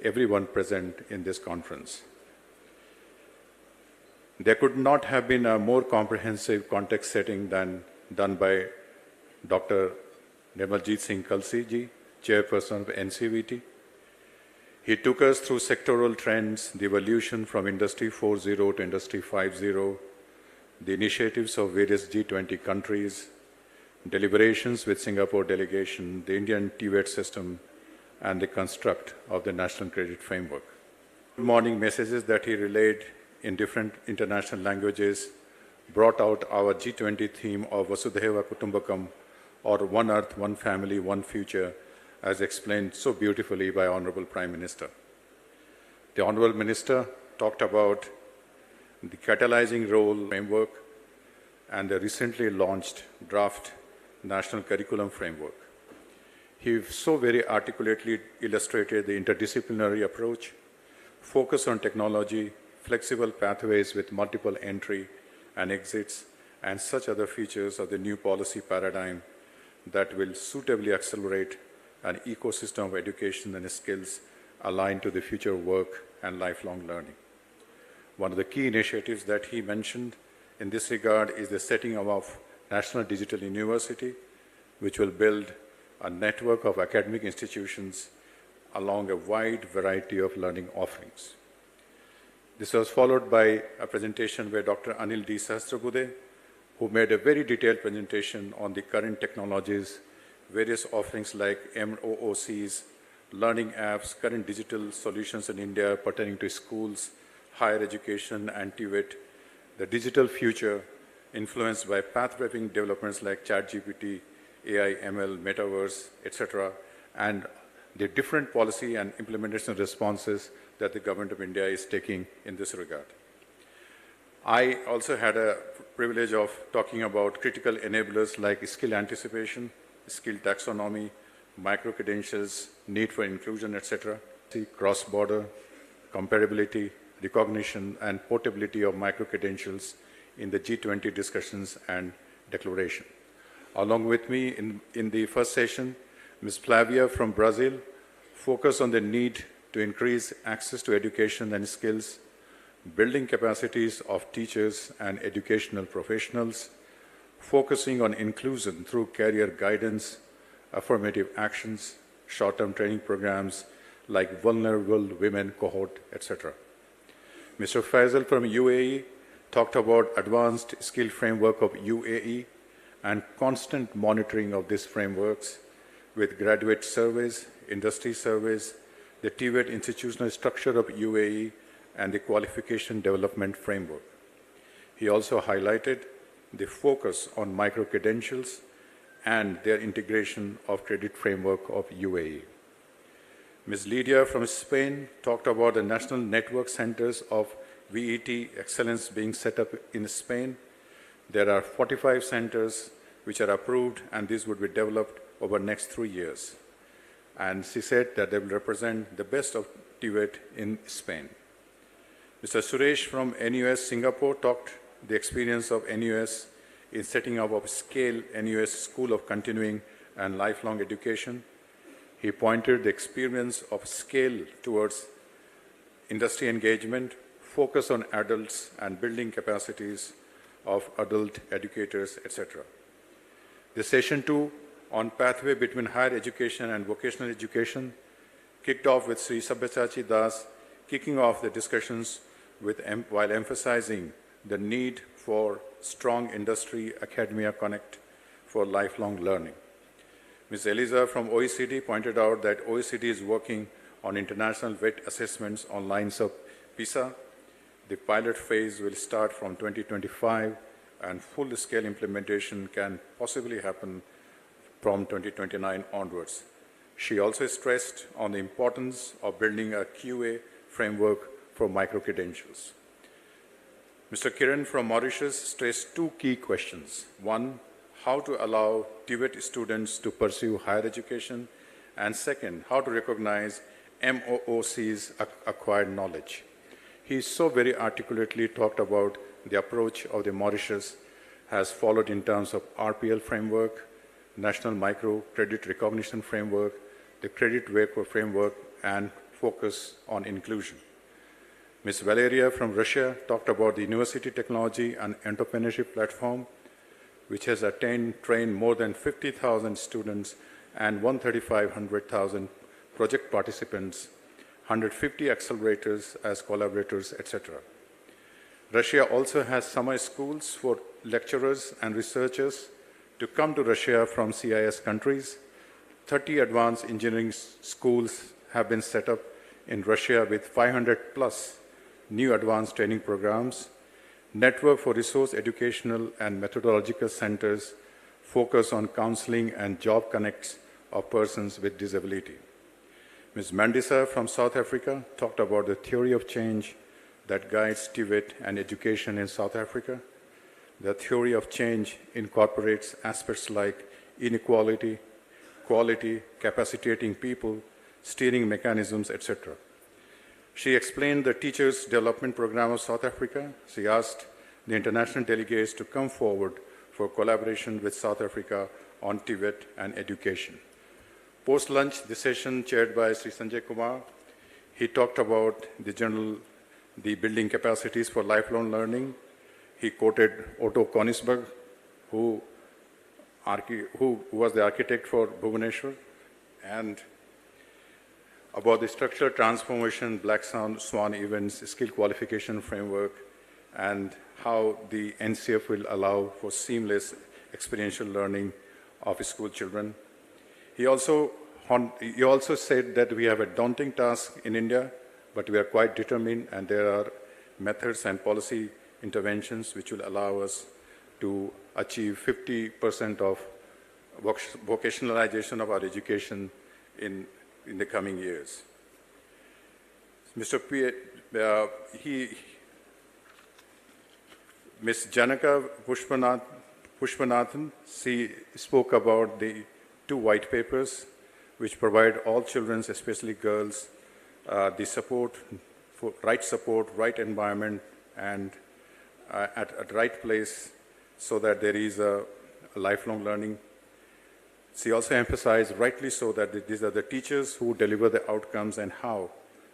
[SPEAKER 6] everyone present in this conference. There could not have been a more comprehensive context setting than done by Dr. Nirmaljeet Singh Kalsi ji chairperson of NCVT. He took us through sectoral trends, the evolution from Industry 4.0 to Industry 5.0, the initiatives of various G20 countries, deliberations with Singapore delegation, the Indian TVET system, and the construct of the National Credit Framework. Good morning messages that he relayed in different international languages brought out our G20 theme of Vasudhaiva Kutumbakam, or One Earth, One Family, One Future, as explained so beautifully by Honorable Prime Minister. The Honorable Minister talked about the catalyzing role framework and the recently launched draft National Curriculum Framework. He so very articulately illustrated the interdisciplinary approach, focus on technology, flexible pathways with multiple entry and exits, and such other features of the new policy paradigm that will suitably accelerate an ecosystem of education and skills aligned to the future work and lifelong learning. One of the key initiatives that he mentioned in this regard is the setting up of National Digital University, which will build a network of academic institutions along a wide variety of learning offerings. This was followed by a presentation by Dr. Anil D. Sahasrabuddhe, who made a very detailed presentation on the current technologies, various offerings like MOOCs, learning apps, current digital solutions in India pertaining to schools, higher education, and TVET, the digital future influenced by path-breaking developments like ChatGPT, AI, ML, Metaverse, etc., and the different policy and implementation responses that the Government of India is taking in this regard. I also had a privilege of talking about critical enablers like skill anticipation, skill taxonomy, micro-credentials, need for inclusion, etc., cross-border, comparability, recognition, and portability of micro-credentials in the G20 discussions and declaration. Along with me in the first session, Ms. Flavia from Brazil focused on the need to increase access to education and skills, building capacities of teachers and educational professionals, focusing on inclusion through career guidance, affirmative actions, short-term training programs like vulnerable women cohort, etc. Mr. Faisal from UAE talked about advanced skill framework of UAE and constant monitoring of these frameworks with graduate surveys, industry surveys, the TVET institutional structure of UAE, and the qualification development framework. He also highlighted the focus on micro-credentials and their integration of credit framework of UAE. Ms. Lydia from Spain talked about the national network centers of VET excellence being set up in Spain. There are 45 centers which are approved, and these would be developed over the next 3 years. And she said that they will represent the best of TVET in Spain. Mr. Suresh from NUS Singapore talked the experience of NUS in setting up a scale NUS School of Continuing and Lifelong Education. He pointed the experience of scale towards industry engagement, focus on adults and building capacities of adult educators, etc. The session 2 on pathway between higher education and vocational education kicked off with Sri Sabyasachi Das kicking off the discussions while emphasizing the need for strong industry-academia connect for lifelong learning. Ms. Eliza from OECD pointed out that OECD is working on international VET assessments on lines of PISA. The pilot phase will start from 2025, and full-scale implementation can possibly happen from 2029 onwards. She also stressed on the importance of building a QA framework for micro-credentials. Mr. Kiran from Mauritius stressed 2 key questions. One, how to allow TVET students to pursue higher education, and second, how to recognize MOOC's acquired knowledge. He so very articulately talked about the approach of the Mauritius has followed in terms of RPL framework, National Micro Credit Recognition Framework, the Credit Waiver Framework, and focus on inclusion. Ms. Valeria from Russia talked about the University Technology and Entrepreneurship Platform, which has trained more than 50,000 students and 1,500,000 project participants, 150 accelerators as collaborators, etc. Russia also has summer schools for lecturers and researchers to come to Russia from CIS countries. 30 advanced engineering schools have been set up in Russia with 500 plus new advanced training programs. Network for resource educational and methodological centers focus on counseling and job connects of persons with disability. Ms. Mandisa from South Africa talked about the theory of change that guides TVET and education in South Africa. The theory of change incorporates aspects like inequality, quality, capacitating people, steering mechanisms, etc. She explained the Teachers Development Program of South Africa. She asked the international delegates to come forward for collaboration with South Africa on TVET and education. Post-lunch, the session chaired by Sri Sanjay Kumar, he talked about the building capacities for lifelong learning. He quoted Otto Königsberg, who was the architect for Bhubaneswar, and about the structural transformation, Black Swan events, skill qualification framework, and how the NCF will allow for seamless experiential learning of school children. He also said that we have a daunting task in India, but we are quite determined, and there are methods and policy interventions which will allow us to achieve 50% of vocationalization of our education in the coming years. Ms. Janaka Pushpanathan, she spoke about the 2 white papers which provide all children, especially girls, the support, right environment, and at right place so that there is a lifelong learning. She also emphasized, rightly so, that these are the teachers who deliver the outcomes and how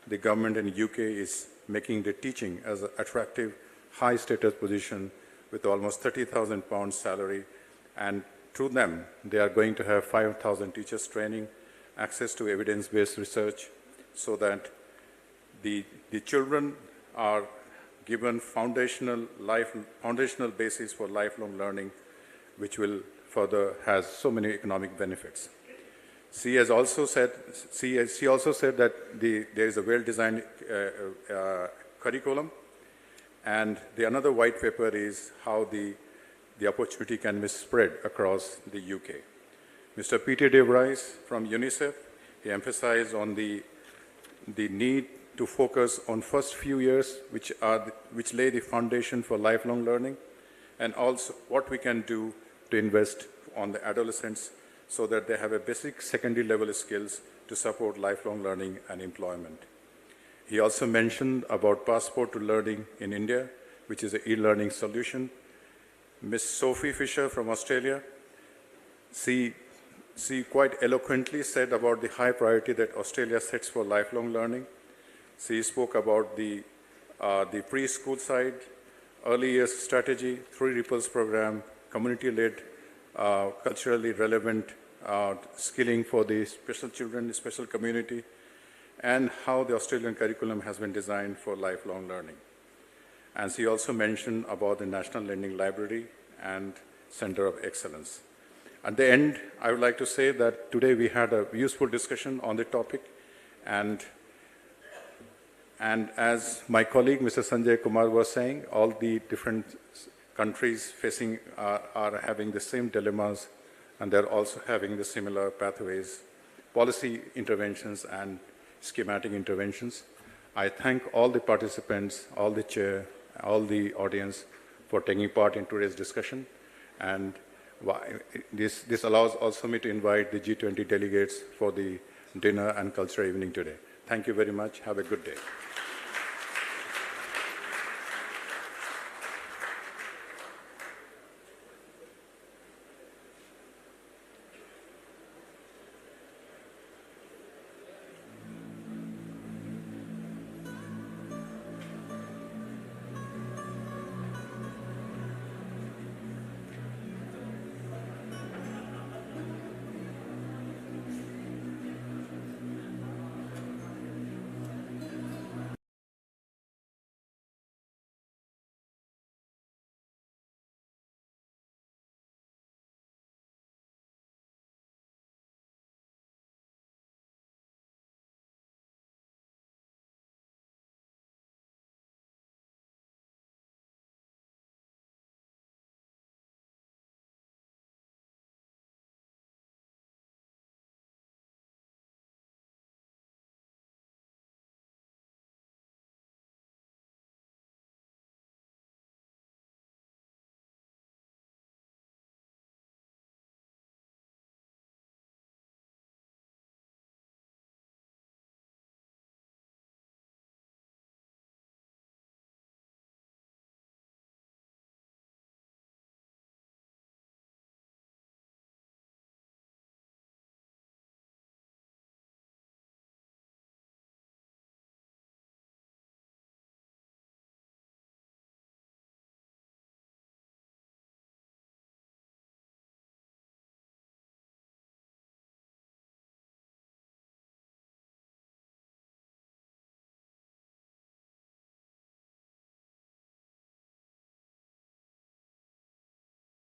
[SPEAKER 6] the government in UK is making the teaching as an attractive, high-status position with almost £30,000 salary. And through them, they are going to have 5,000 teachers training, access to evidence-based research, so that the children are given foundational basis for lifelong learning, which will further has so many economic benefits. She also said that there is a well-designed curriculum, and another white paper is how the opportunity can be spread across the UK. Mr. Peter De Vries from UNICEF, he emphasized on the need to focus on first few years, which lay the foundation for lifelong learning, and also what we can do to invest on the adolescents so that they have a basic secondary level skills to support lifelong learning and employment. He also mentioned about Passport to Learning in India, which is an e-learning solution. Ms. Sophie Fisher from Australia, she quite eloquently said about the high priority that Australia sets for lifelong learning. She spoke about the preschool side, early years strategy, 3 Ripples program, community-led, culturally relevant skilling for the special children, special community, and how the Australian curriculum has been designed for lifelong learning. And she also mentioned about the National Learning Library and Center of Excellence. At the end, I would like to say that today we had a useful discussion on the topic, and as my colleague, Mr. Sanjay Kumar, was saying, all the different countries facing are having the same dilemmas, and they're also having the similar pathways, policy interventions, and schematic interventions. I thank all the participants, all the chair, all the audience for taking part in today's discussion. And this allows also me to invite the G20 delegates for the dinner and culture evening today. Thank you very much. Have a good day.